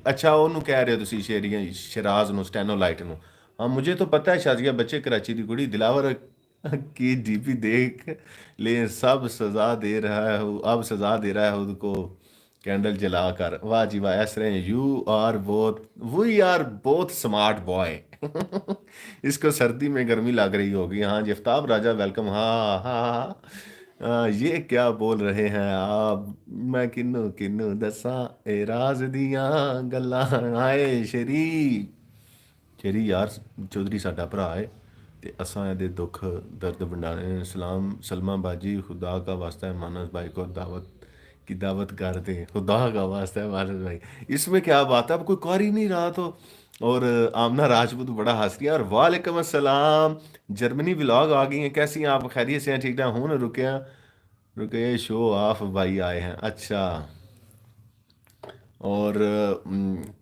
अच्छा ਉਹਨੂੰ ਕਹਿ ਰਹੇ ਹੋ ਤੁਸੀਂ, ਸ਼ੇਰੀਆਂ ਸ਼ਰਾਜ਼ ਨੂੰ, ਸਟੈਨੋਲਾਈਟ ਨੂੰ। हाँ मुझे तो पता है शाजिया बच्चे कराची दी कुड़ी। दिलावर की डीपी देख ले, सब सजा दे रहा है, अब सजा दे रहा है उसको कैंडल जलाकर। वाह जी वाह, ऐस रहे you are both, we are both smart boy. इसको सर्दी में गर्मी लग रही होगी। हाँ जी आफ्ताब राजा वेलकम। हाँ हाँ हाँ। ये क्या बोल रहे हैं आप, मैं किन्नू किन्नू दसा ए राज दियां गल्लां। आए शेरी, ਸ਼ੇਰੀ ਯਾਰ ਚੌਧਰੀ ਸਾਡਾ ਭਰਾ ਹੈ, ਤੇ ਅਸਾਂ ਇਹਦੇ ਦੁੱਖ दर्द ਵੰਡਾਣੇ। सलाम सलमा बाजी, खुदा का वास्ता है मानस भाई को दावत की दावत कर दे, खुदा का वास्ता है मानस भाई। इसमें क्या बात है, अब कोई कर ही नहीं रहा तो। और आमना राजपूत बड़ा हंस रही है। और वालेकुम अस्सलाम, जर्मनी व्लॉग आ गई हैं, कैसी हैं आप, खैरियत से हैं, ठीक ठाक हूँ ना? रुके रुके शो ऑफ भाई आए हैं, अच्छा। और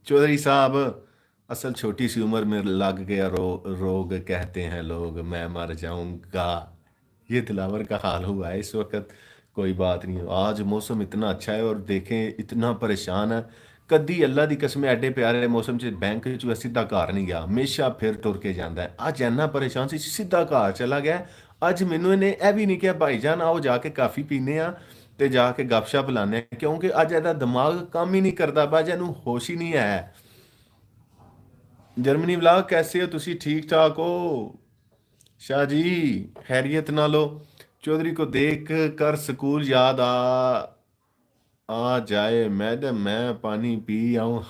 चौधरी साहब, असल छोटी सी उम्र में लग गया रोग, कहते हैं लोग मैं मर जाऊंगा। ये दिलावर का हाल हुआ है इस वक्त। कोई बात नहीं, आज मौसम इतना अच्छा है, और देखें इतना परेशान है। कदी अल्लाह दी कसम एडे प्यारे मौसम च बैंक च सीधा घर नहीं गया, हमेशा फिर तुर के जाता है। अज इन्ना परेशान सी, सीधा घर चला गया। अज मैनू इन्हें यह भी नहीं किया भाई जान आओ जाके काफ़ी पीने आ ਤੇ ਜਾ ਕੇ ਗੱਪਸ਼ਪ ਲਾਣੇ, ਕਿਉਂਕਿ ਅੱਜ ਇਹਦਾ ਦਿਮਾਗ ਕੰਮ ਹੀ ਨਹੀਂ ਕਰਦਾ, ਬਾਜ ਇਹਨੂੰ ਹੋਸ਼ ਹੀ ਨਹੀਂ ਹੈ। ਜਰਮਨੀ ਵਲਾਗ ਕੈਸੇ ਹੋ ਤੁਸੀਂ, ਠੀਕ ਠਾਕ ਹੋ? शाह जी खैरियत ना लो। चौधरी को देख कर स्कूल याद आ जाए, मैडम मैं पानी पी आऊं।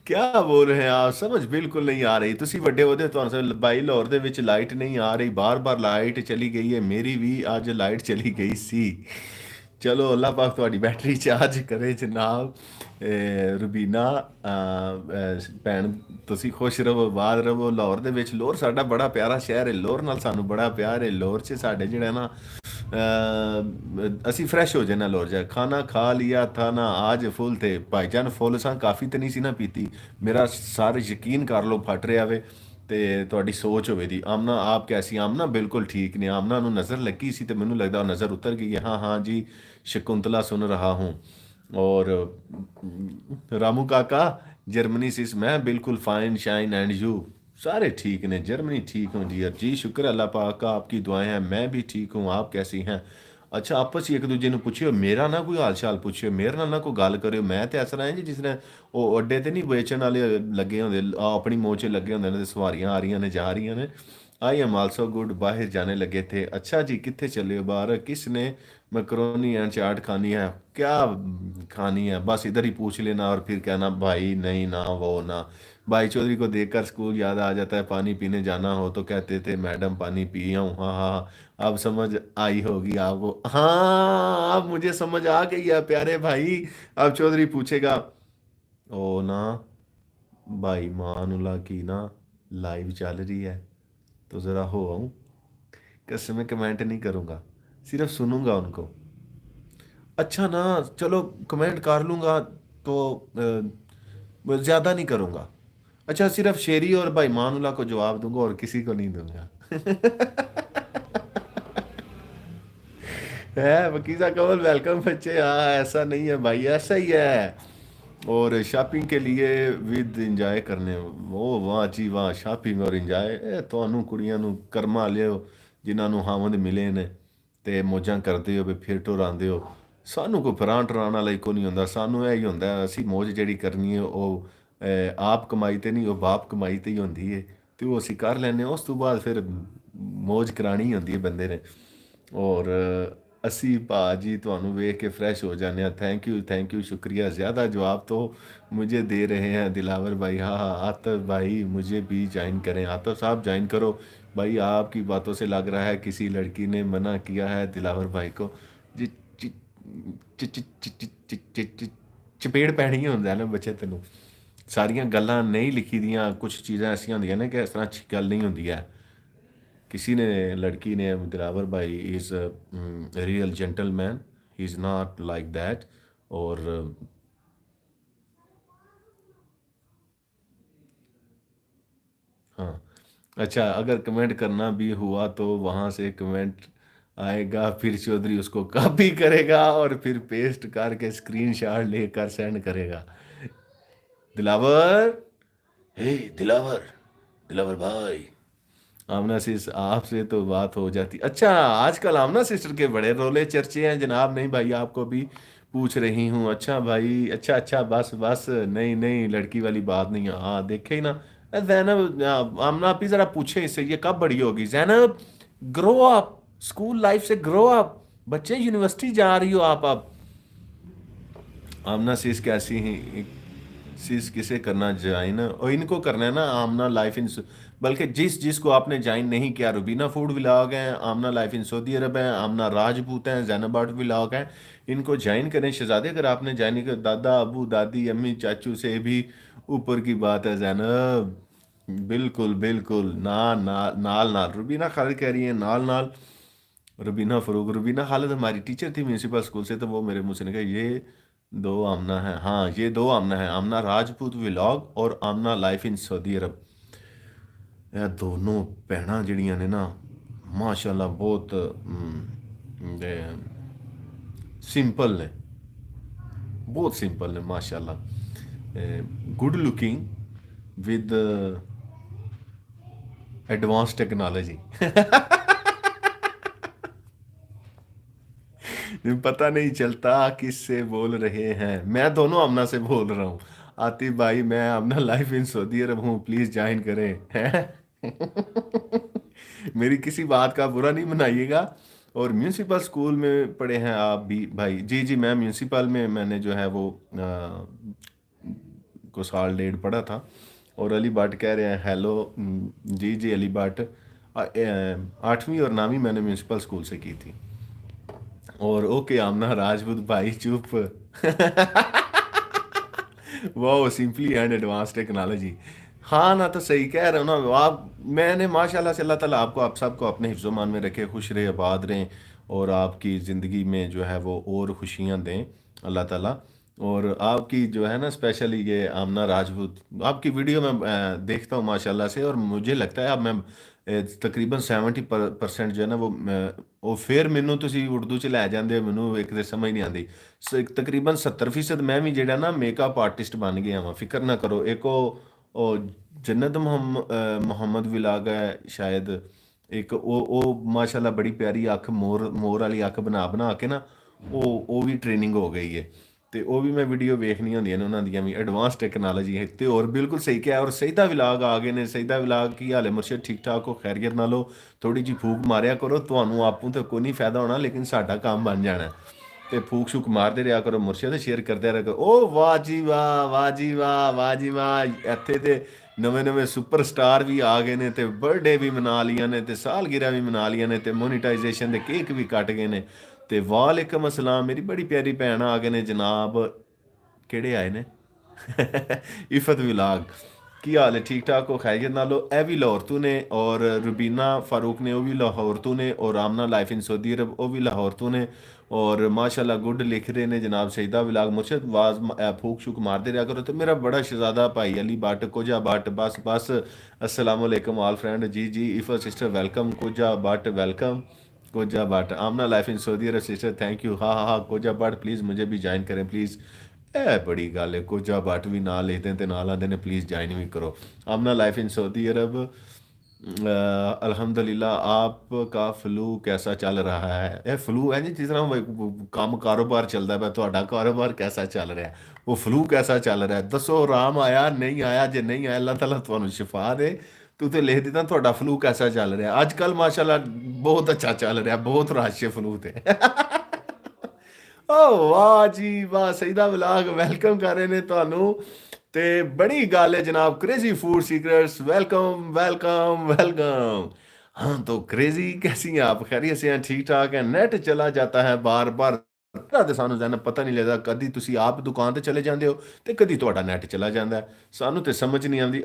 क्या बोल रहे हैं आप, समझ बिल्कुल नहीं आ रही। ਤੁਸੀਂ ਵੱਡੇ ਉਹਦੇ ਤੁਹਾਨੂੰ ਬਾਈ ਲਾਹੌਰ ਦੇ ਵਿੱਚ ਲਾਈਟ ਨਹੀਂ ਆ ਰਹੀ, ਬਾਰ-ਬਾਰ ਲਾਈਟ ਚਲੀ ਗਈ ਹੈ। ਮੇਰੀ ਵੀ ਅੱਜ ਲਾਈਟ ਚਲੀ ਗਈ ਸੀ। ਚਲੋ ਅੱਲਾਹ ਪਾਕ ਤੁਹਾਡੀ ਬੈਟਰੀ ਚਾਰਜ ਕਰੇ ਜਨਾਬ। ਰੁਬੀਨਾ ਭੈਣ, ਤੁਸੀਂ ਖੁਸ਼ ਰਹੋ, ਆਬਾਦ ਰਹੋ। ਲਾਹੌਰ ਦੇ ਵਿੱਚ, ਲਾਹੌਰ ਸਾਡਾ ਬੜਾ ਪਿਆਰਾ ਸ਼ਹਿਰ ਹੈ, ਲਾਹੌਰ ਨਾਲ ਸਾਨੂੰ ਬੜਾ ਪਿਆਰ ਹੈ। ਲਾਹੌਰ 'ਚ ਸਾਡੇ ਜਿਹੜਾ ਨਾ ਅਸੀਂ ਫਰੈਸ਼ ਹੋ ਜਾਣਾ। ਲਾਹੌਰ ਜਾ ਖਾਣਾ ਖਾ ਲਿਆ ਥਾ ਨਾ ਅੱਜ ਫੁੱਲ ਥੇ ਭਾਈਜਾਨ, ਫੁੱਲ ਸਾਂ ਕਾਫੀ ਤਾਂ ਨਹੀਂ ਸੀ ਨਾ ਪੀਤੀ। ਮੇਰਾ ਸਾਰੇ ਯਕੀਨ ਕਰ ਲਓ ਫਟ ਰਿਹਾ ਵੇ। ਤੇ ਤੁਹਾਡੀ ਸੋਚ ਹੋਵੇ ਦੀ। ਆਮਨਾ ਆਪ ਕੈਸੀ? ਆਮਨਾ ਬਿਲਕੁਲ ਠੀਕ ਨੇ। ਆਮਨਾ ਨੂੰ ਨਜ਼ਰ ਲੱਗੀ ਸੀ ਤੇ ਮੈਨੂੰ ਲੱਗਦਾ ਉਹ ਨਜ਼ਰ ਉਤਰ ਗਈ ਹੈ। हाँ हाँ जी शकुंतला सुन रहा हूँ। और रामू काका, जर्मनी से मैं बिल्कुल फाइन शाइन एंड यू? सारे ठीक ने, जर्मनी ठीक हूँ जी। जी शुक्र अल्लाह पाक का, आपकी दुआएं हैं। मैं भी ठीक हूँ, आप कैसी हैं? ਅੱਛਾ ਆਪਸ 'ਚ ਇੱਕ ਦੂਜੇ ਨੂੰ ਪੁੱਛਿਓ, ਮੇਰਾ ਨਾ ਕੋਈ ਹਾਲ ਚਾਲ ਪੁੱਛਿਓ, ਮੇਰੇ ਨਾਲ ਨਾ ਕੋਈ ਗੱਲ ਕਰਿਓ। ਮੈਂ ਤੇ ਇਸ ਤਰ੍ਹਾਂ ਹੈ ਜੀ ਜਿਸ ਨੇ ਉਹ ਅੱਡੇ ਤੇ ਨਹੀਂ ਵੇਚਣ ਵਾਲੇ ਲੱਗੇ ਹੁੰਦੇ, ਆਪਣੀ ਮੋਚ 'ਚ ਲੱਗੇ ਹੁੰਦੇ ਨੇ, ਤੇ ਸਵਾਰੀਆਂ ਆ ਰਹੀਆਂ ਨੇ ਜਾ ਰਹੀਆਂ ਨੇ। आई एम आल्सो गुड, बाहर जाने लगे थे। अच्छा जी कितने चले हो बाहर? किसने मैकरोनी एंड चाट खानी है? क्या खानी है? बस इधर ही पूछ लेना और फिर कहना भाई नहीं ना वो ना। भाई चौधरी को देखकर स्कूल याद आ जाता है, पानी पीने जाना हो तो कहते थे मैडम पानी पी आऊँ। हाँ हाँ हाँ, अब समझ आई होगी आपको। हाँ अब मुझे समझ आ गई है प्यारे भाई। अब चौधरी पूछेगा ओ ना भाई मानुला की ना लाइव चल रही है, तो ज़रा हो आऊँ। कैसे मैं कमेंट नहीं करूँगा, सिर्फ सुनूंगा उनको। अच्छा ना चलो कमेंट कर लूँगा तो ज़्यादा नहीं करूँगा। अच्छा सिर्फ शेरी और भाई मानुला को जवाब दूंगा और किसी को नहीं दूंगा। है वकीजा कमल वेलकम बच्चे। हाँ ऐसा नहीं है भाई, ऐसा ही है। और शॉपिंग के लिए विद इंजॉय करने, ਉਹ ਵਾਹ ਜੀ ਵਾਹ, ਸ਼ਾਪਿੰਗ ਔਰ ਇੰਜੋਏ। ਇਹ ਤੁਹਾਨੂੰ ਕੁੜੀਆਂ ਨੂੰ ਕਰਮਾ ਲਿਓ ਜਿਨ੍ਹਾਂ ਨੂੰ ਹਾਵੰਦ ਮਿਲੇ ਨੇ ਤੇ ਮੌਜਾਂ ਕਰਦੇ ਹੋ ਵੀ ਫਿਰ ਟੁਰ ਆਉਂਦੇ ਹੋ। ਸਾਨੂੰ ਕੋਈ ਫਰਾਂ ਟਰਾਉਣ ਵਾਲਾ ਕੋਈ ਨਹੀਂ ਹੁੰਦਾ। ਸਾਨੂੰ ਇਹ ਹੀ ਹੁੰਦਾ ਅਸੀਂ ਮੌਜ ਜਿਹੜੀ ਕਰਨੀ ਹੈ ਉਹ ਆਪ ਕਮਾਈ ਤੇ ਨਹੀਂ, ਉਹ ਬਾਪ ਕਮਾਈ ਤੇ ਹੀ ਹੁੰਦੀ ਹੈ, ਤੇ ਉਹ ਅਸੀਂ ਕਰ ਲੈਂਦੇ ਹਾਂ। ਉਸ ਤੋਂ ਬਾਅਦ ਫਿਰ ਮੌਜ ਕਰਾਣੀ ਹੁੰਦੀ ਹੈ ਬੰਦੇ ਨੇ। ਔਰ ਅਸੀਂ ਭਾਜੀ ਤੁਹਾਨੂੰ ਵੇਖ ਕੇ ਫਰੈਸ਼ ਹੋ ਜਾਂਦੇ हैं। थैंक यू शुक्रिया। ज़्यादा जवाब तो मुझे दे रहे हैं दिलावर भाई। हाँ हाँ आतिफ भाई मुझे भी ज्वाइन करें। आतिफ साहब ज्वाइन करो भाई। आपकी बातों से लग रहा है किसी लड़की ने मना किया है दिलावर भाई को। जी चि- ਚਪੇੜ ਪੈਣੀ ਹੁੰਦਾ ਨਾ ਬੱਚੇ ਤੈਨੂੰ। ਸਾਰੀਆਂ ਗੱਲਾਂ ਨਹੀਂ ਲਿਖੀ ਦੀਆਂ, ਕੁਝ ਚੀਜ਼ਾਂ ਐਸੀਆਂ ਹੁੰਦੀਆਂ ਨੇ ਕਿ ਇਸ ਤਰ੍ਹਾਂ ਗੱਲ ਨਹੀਂ ਹੁੰਦੀ ਹੈ। کسی نے لڑکی نے دلاور بھائی is real gentleman, he is not like that. اور ہاں اچھا، اگر کمنٹ کرنا بھی ہوا تو وہاں سے کمنٹ آئے گا، پھر چودھری اس کو کاپی کرے گا اور پھر پیسٹ کر کے اسکرین شاٹ لے کر سینڈ کرے گا. دلاور، ہے دلاور، دلاور بھائی، آمنہ سس آپ سے تو بات ہو جاتی. اچھا آج کل آمنہ سسٹر کے بڑے رولے چرچے ہیں جناب. نہیں بھائی آپ کو بھی پوچھ رہی ہوں. اچھا بھائی، اچھا اچھا، بس بس، نہیں نہیں لڑکی والی بات نہیں ہے. ہاں دیکھے ہی نا. زینب آمنہ آپ ہی ذرا پوچھیں اس سے یہ کب بڑی ہوگی. زینب گرو اپ، اسکول لائف سے گرو اپ، بچے یونیورسٹی جا رہی ہو آپ اب. آمنہ سیس کیسی ہیں، سیس کسے کرنا جوائن، اور ان کو کرنا ہے نا آمنہ لائف ان، بلکہ جس جس کو آپ نے جوائن نہیں کیا، روبینہ فوڈ ولاگ ہیں، آمنہ لائف ان سعودی عرب ہیں، آمنہ راجپوت ہیں، زینب آرٹ ولاگ ہیں. ان کو جوائن کریں شہزادے. اگر آپ نے جوائن نہیں کیا، دادا ابو دادی امی چاچو سے بھی اوپر کی بات ہے زینب. بالکل بالکل، نال نال نال نال. روبینہ خالد کہہ رہی ہیں نال نال. روبینہ فروغ، روبینہ خالد ہماری ٹیچر تھی میونسپل اسکول سے، تو وہ میرے منہ سے نے کہا یہ دو آمنہ ہیں. ہاں یہ دو آمنہ ہیں، آمنہ راجپوت ولاگ اور آمنہ لائف ان سعودی عرب. یہ دونوں بہناں جڑیاں نے نا ماشاء اللہ بہت سمپل نے، بہت سمپل نے ماشاء اللہ. Good looking with advance technology. پتہ نہیں چلتا کس سے بول رہے ہیں. میں دونوں آمنہ سے بول رہا ہوں. آتی بھائی میں آمنہ لائف ان سعودی عرب ہوں، پلیز جوائن کریں. میری کسی بات کا برا نہیں منائیے گا. اور میونسپل اسکول میں پڑھے ہیں آپ بھی بھائی؟ جی جی میں میونسپل میں نے جو ہے وہ کو سال ڈیڑھ پڑھا تھا. اور علی بٹ کہہ رہے ہیں hello. G G Ali but, 8ویں اور 9ویں میں نے میونسپل اسکول سے کی تھی. اور اوکے آمنہ راجپوت بھائی چپ. واہ سمپلی اینڈ ایڈوانس ٹیکنالوجی. ہاں نہ تو صحیح کہہ رہے ہو نا آپ. میں نے ماشاء اللہ سے اللہ تعالیٰ آپ کو آپ سب کو اپنے حفظ و مان میں رکھے، خوش رہے آباد رہیں، اور آپ کی زندگی میں جو ہے وہ اور خوشیاں دیں اللہ تعالیٰ. اور آپ کی جو ہے نا اسپیشلی یہ آمنہ راجپوت، آپ کی ویڈیو میں دیکھتا ہوں ماشاء اللہ سے، اور مجھے لگتا ہے اب میں تقریباً 70% جو ہے نا وہ پھر مینوں تسی اردو چ لے جاندے ہو، مینوں ایک تے سمجھ نہیں آندی. تقریباً 70% میں بھی جڑا نا میک اپ آرٹسٹ بن گیا ہاں. فکر نہ کرو. ایک او جنت محمد ولاگ ہے شاید، ایک او ماشاء اللہ بڑی پیاری اکھ، مور والی اکھ بنا بنا کے نا وہ بھی ٹریننگ ہو گئی ہے. تے وہ بھی میں ویڈیو ویکھنی ہوندی نے انہاں دیاں بھی. ایڈوانس ٹیکنالوجی ہے تے. اور بالکل صحیح کیا ہے. اور سیدھا ولاگ آ گئے نے. سیدھا ولاگ کی حال ہے مرشد؟ ٹھیک ٹھاک ہو؟ خیریت نہ لو؟ تھوڑی جی پھوک ماریا کرو، تھانوں آپوں تے کوئی نہیں فائدہ ہونا لیکن ساڈا کام بن جانا ہے. تے پھوک شوک مارتے رہیا کرو مرشد، شیئر کرتے رہیا کرو. او واہ جی واہ، واہ جی واہ، واہ جی واہ. ایتھے تے نویں نویں سپر سٹار بھی آ گئے نے، تے برتھ ڈے بھی منا لیاں نے، تے سالگرہ بھی منا لیاں نے، تے مونیٹائزیشن دے کیک بھی کٹ گئے نے. تے وعلیکم السلام میری بڑی پیاری بھੈਣ آ گئے نے جناب. کیڑے آئے نے؟ عفت ولاگ. کی حال ہے؟ ٹھیک ٹھاک ہو؟ خیریت نالو؟ اے بھی لاہور تو نے، اور روبینہ فاروق نے وہ بھی لاہور تو نے، اور آمنہ لائف ان سعودی عرب وہ بھی لاہور تو نے. اور ماشاء اللہ گڈ لکھ رہے نے جناب. سیدہ ولاگ مرشد واز پھوک شوک مارتے رہا کرو. تو میرا بڑا شہزادہ بھائی علی بٹ، کوجا بٹ، بس بس. السلام علیکم آل فرینڈ. جی جی Iffat sister welcome. Koja Butt welcome. Koja Butt Amna life in Saudi Arab sister thank you. ہاں ہاں ہاں کوجا بٹ پلیز مجھے بھی جوائن کریں پلیز. اے بڑی گل ہے، کوجا بٹ بھی نہ لیتے ہیں تو نال آتے ہیں پلیز جوائن بھی کرو. آمنہ لائف ان سعودی عرب. الحمدللہ. آپ کا فلو کیسا چل رہا ہے؟ اے فلو ہے جی جس طرح کام کاروبار چلتا ہے، تہاڈا کاروبار کیسا چل رہا ہے؟ وہ فلو کیسا چل رہا ہے دسو. آرام آیا نہیں آیا؟ جے نہیں آیا اللہ تعالیٰ تمہیں شفا دے. تو تے لکھ دیتا تہاڈا فلو کیسا چل رہا ہے. اج کل ماشاءاللہ بہت اچھا چل رہا ہے، بہت رش ہے فلو تے. او واہ جی واہ. سیدہ ولاگ ویلکم کر رہے نے تانوں. تے بڑی گل ہے جناب. Crazy food secrets welcome welcome welcome. ہاں تو کریزی کیسی ہیں آپ؟ خیریت سے ہیں؟ ٹھیک ٹھاک ہیں؟ نیٹ چلا جاتا ہے بار بار. ਤੇ ਸਾਨੂੰ ਜ਼ੈਨਬ ਪਤਾ ਨਹੀਂ ਲੱਗਦਾ, ਕਦੀ ਤੁਸੀਂ ਆਪ ਦੁਕਾਨ ਤੇ ਚਲੇ ਜਾਂਦੇ ਹੋ ਤੇ ਕਦੀ ਤੁਹਾਡਾ ਨੈਟ ਚਲਾ ਜਾਂਦਾ ਹੈ। ਸਾਨੂੰ ਤੇ ਸਮਝ ਨਹੀਂ ਆਉਂਦੀ।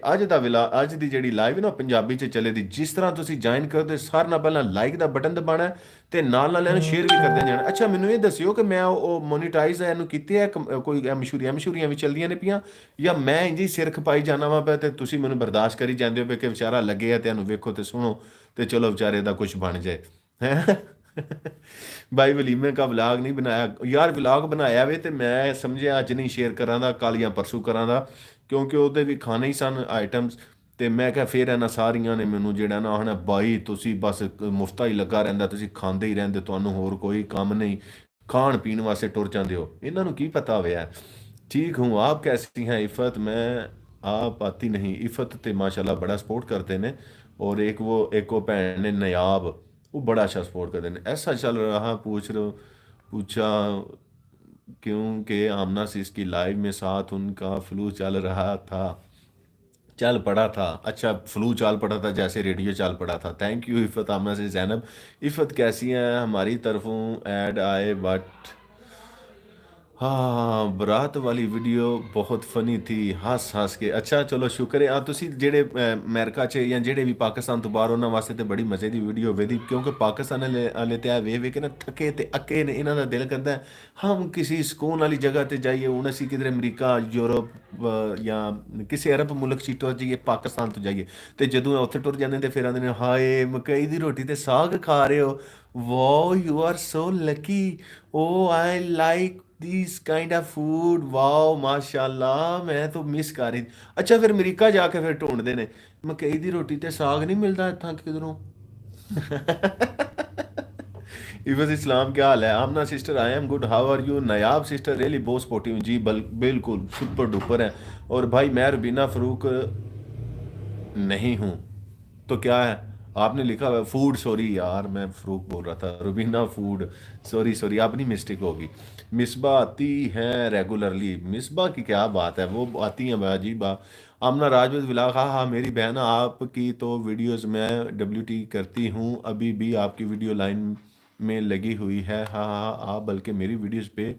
ਅੱਜ ਦੀ ਜਿਹੜੀ ਲਾਈਵ ਨਾ ਪੰਜਾਬੀ ਚ ਚੱਲੇ ਦੀ, ਜਿਸ ਤਰ੍ਹਾਂ ਤੁਸੀਂ ਜੁਆਇਨ ਕਰਦੇ ਸਾਰਿਆਂ ਨਾਲ ਪਹਿਲਾਂ ਲਾਈਕ ਦਾ ਬਟਨ ਦਬਾਉਣਾ ਹੈ ਤੇ ਨਾਲ ਇਹਨੂੰ ਸ਼ੇਅਰ ਵੀ ਕਰਦੇ ਜਾਣਾ। ਅੱਛਾ ਮੈਨੂੰ ਇਹ ਦੱਸਿਓ ਕਿ ਮੈਂ ਉਹ ਮੋਨੀਟਾਈਜ਼ ਇਹਨੂੰ ਕੀਤੇ ਹੈ ਕੋਈ ਮਸ਼ਹੂਰੀਆਂ ਵੀ ਚੱਲਦੀਆਂ ਨੇ ਪਈਆਂ, ਜਾਂ ਮੈਂ ਇੰਝ ਹੀ ਸਿਰ ਖਪਾਈ ਜਾਣਾ ਵਾ ਪਿਆ ਤੇ ਤੁਸੀਂ ਮੈਨੂੰ ਬਰਦਾਸ਼ਤ ਕਰੀ ਜਾਂਦੇ ਹੋ ਕਿ ਵਿਚਾਰਾ ਲੱਗੇ ਆ ਤੇ ਇਹਨੂੰ ਵੇਖੋ ਤੇ ਸੁਣੋ ਤੇ ਚਲੋ ਵਿਚਾਰੇ ਦਾ ਕੁਝ ਬਣ ਜਾਏ ਹੈ। ਬਾਈ ਵਲੀਮੇ ਕਾ ਵਲਾਗ ਨਹੀਂ ਬਣਾਇਆ ਯਾਰ, ਵਲਾਗ ਬਣਾਇਆ ਵੇ ਤੇ ਮੈਂ ਸਮਝਿਆ ਅੱਜ ਨਹੀਂ ਸ਼ੇਅਰ ਕਰਾਂ ਦਾ, ਕੱਲ ਜਾਂ ਪਰਸੋਂ ਕਰਾਂ ਦਾ, ਕਿਉਂਕਿ ਉਹਦੇ ਵੀ ਖਾਣੇ ਹੀ ਸਨ ਆਈਟਮਸ। ਤੇ ਮੈਂ ਕਿਹਾ ਫਿਰ ਇਹਨਾਂ ਸਾਰੀਆਂ ਨੇ ਮੈਨੂੰ ਜਿਹੜਾ ਨਾ ਹਨਾ, ਬਾਈ ਤੁਸੀਂ ਬਸ ਮੁਫਤਾ ਹੀ ਲੱਗਾ ਰਹਿੰਦਾ, ਤੁਸੀਂ ਖਾਂਦੇ ਹੀ ਰਹਿੰਦੇ, ਤੁਹਾਨੂੰ ਹੋਰ ਕੋਈ ਕੰਮ ਨਹੀਂ, ਖਾਣ ਪੀਣ ਵਾਸਤੇ ਟੁਰ ਜਾਂਦੇ ਹੋ, ਇਹਨਾਂ ਨੂੰ ਕੀ ਪਤਾ ਹੋਇਆ। ठीक हूँ, आप कैसी हैं इफ़त? मैं आप आती नहीं इफ़त ਤੇ ਮਾਸ਼ਾਅੱਲਾ ਬੜਾ ਸਪੋਰਟ ਕਰਦੇ ਨੇ। और एक वो भैन ने नयाब, वो बड़ा अच्छा सपोर्ट करते हैं। ऐसा चल रहा पूछा क्योंकि आमना से इसकी लाइव में साथ उनका फ्लू चल रहा था, चल पड़ा था। अच्छा फ्लू चल पड़ा था जैसे रेडियो चल पड़ा था। थैंक यू इफ़त आमना से। जैनब इफ़त कैसी हैं? हमारी तरफों ऐड आए बट ਹਾਂ ਬਰਾਤ ਵਾਲੀ ਵੀਡੀਓ ਬਹੁਤ ਫਨੀ ਥੀ, ਹੱਸ ਹੱਸ ਕੇ। ਅੱਛਾ ਚਲੋ ਸ਼ੁਕਰ ਹੈ ਆ ਤੁਸੀਂ ਜਿਹੜੇ ਅਮਰੀਕਾ 'ਚ ਜਾਂ ਜਿਹੜੇ ਵੀ ਪਾਕਿਸਤਾਨ ਤੋਂ ਬਾਹਰ, ਉਹਨਾਂ ਵਾਸਤੇ ਤੇ ਬੜੀ ਮਜ਼ੇ ਦੀ ਵੀਡੀਓ ਹੋਵੇਗੀ, ਕਿਉਂਕਿ ਪਾਕਿਸਤਾਨ ਵਾਲੇ ਤੇ ਆ ਵੇਖ ਵੇਖ ਕੇ ਨਾ ਥੱਕੇ ਤੇ ਅੱਕੇ ਨੇ, ਇਹਨਾਂ ਦਾ ਦਿਲ ਕਰਦਾ ਹਮ ਕਿਸੇ ਸਕੂਨ ਵਾਲੀ ਜਗ੍ਹਾ ਤੇ ਜਾਈਏ। ਹੁਣ ਅਸੀਂ ਕਿਧਰੇ ਅਮਰੀਕਾ, ਯੂਰਪ ਜਾਂ ਕਿਸੇ ਅਰਬ ਮੁਲਕ 'ਚ ਟੁਰ ਜਾਈਏ, ਪਾਕਿਸਤਾਨ ਤੋਂ ਜਾਈਏ, ਤੇ ਜਦੋਂ ਉੱਥੇ ਟੁਰ ਜਾਂਦੇ ਤੇ ਫਿਰ ਆਉਂਦੇ ਨੇ ਹਾਏ ਮਕਈ ਦੀ ਰੋਟੀ ਤੇ ਸਾਗ ਖਾ ਰਹੇ ਹੋ, wow you are so lucky, oh I like this kind of food, wow माशाल्लाह मैं तो मिस कर रही। अच्छा फिर अमेरिका जाके फिर ढूंढते ने मकई दी रोटी ते साग नहीं मिलता इतना किधरों। इवज इस्लाम क्या हाल है? Amna sister I am good, how are you? Nayab sister really बहुत सपोर्टिव जी, बिल्कुल सुपर डुपर है। और भाई मैं रुबीना फरूक नहीं हूँ तो क्या है? आपने लिखा हुआ फूड, सॉरी यार मैं फरूक बोल रहा था, रुबीना फूड, सॉरी सॉरी अपनी मिस्टेक होगी। मिसबा आती हैं रेगुलरली, मिसबा की क्या बात है, वो आती हैं बाजी बा। आमना राजपूत विलाग, हाँ हाँ मेरी बहन, आपकी तो वीडियोस मैं WT करती हूँ, अभी भी आपकी वीडियो लाइन में लगी हुई है। हाँ हाँ आप बल्कि मेरी वीडियोस पे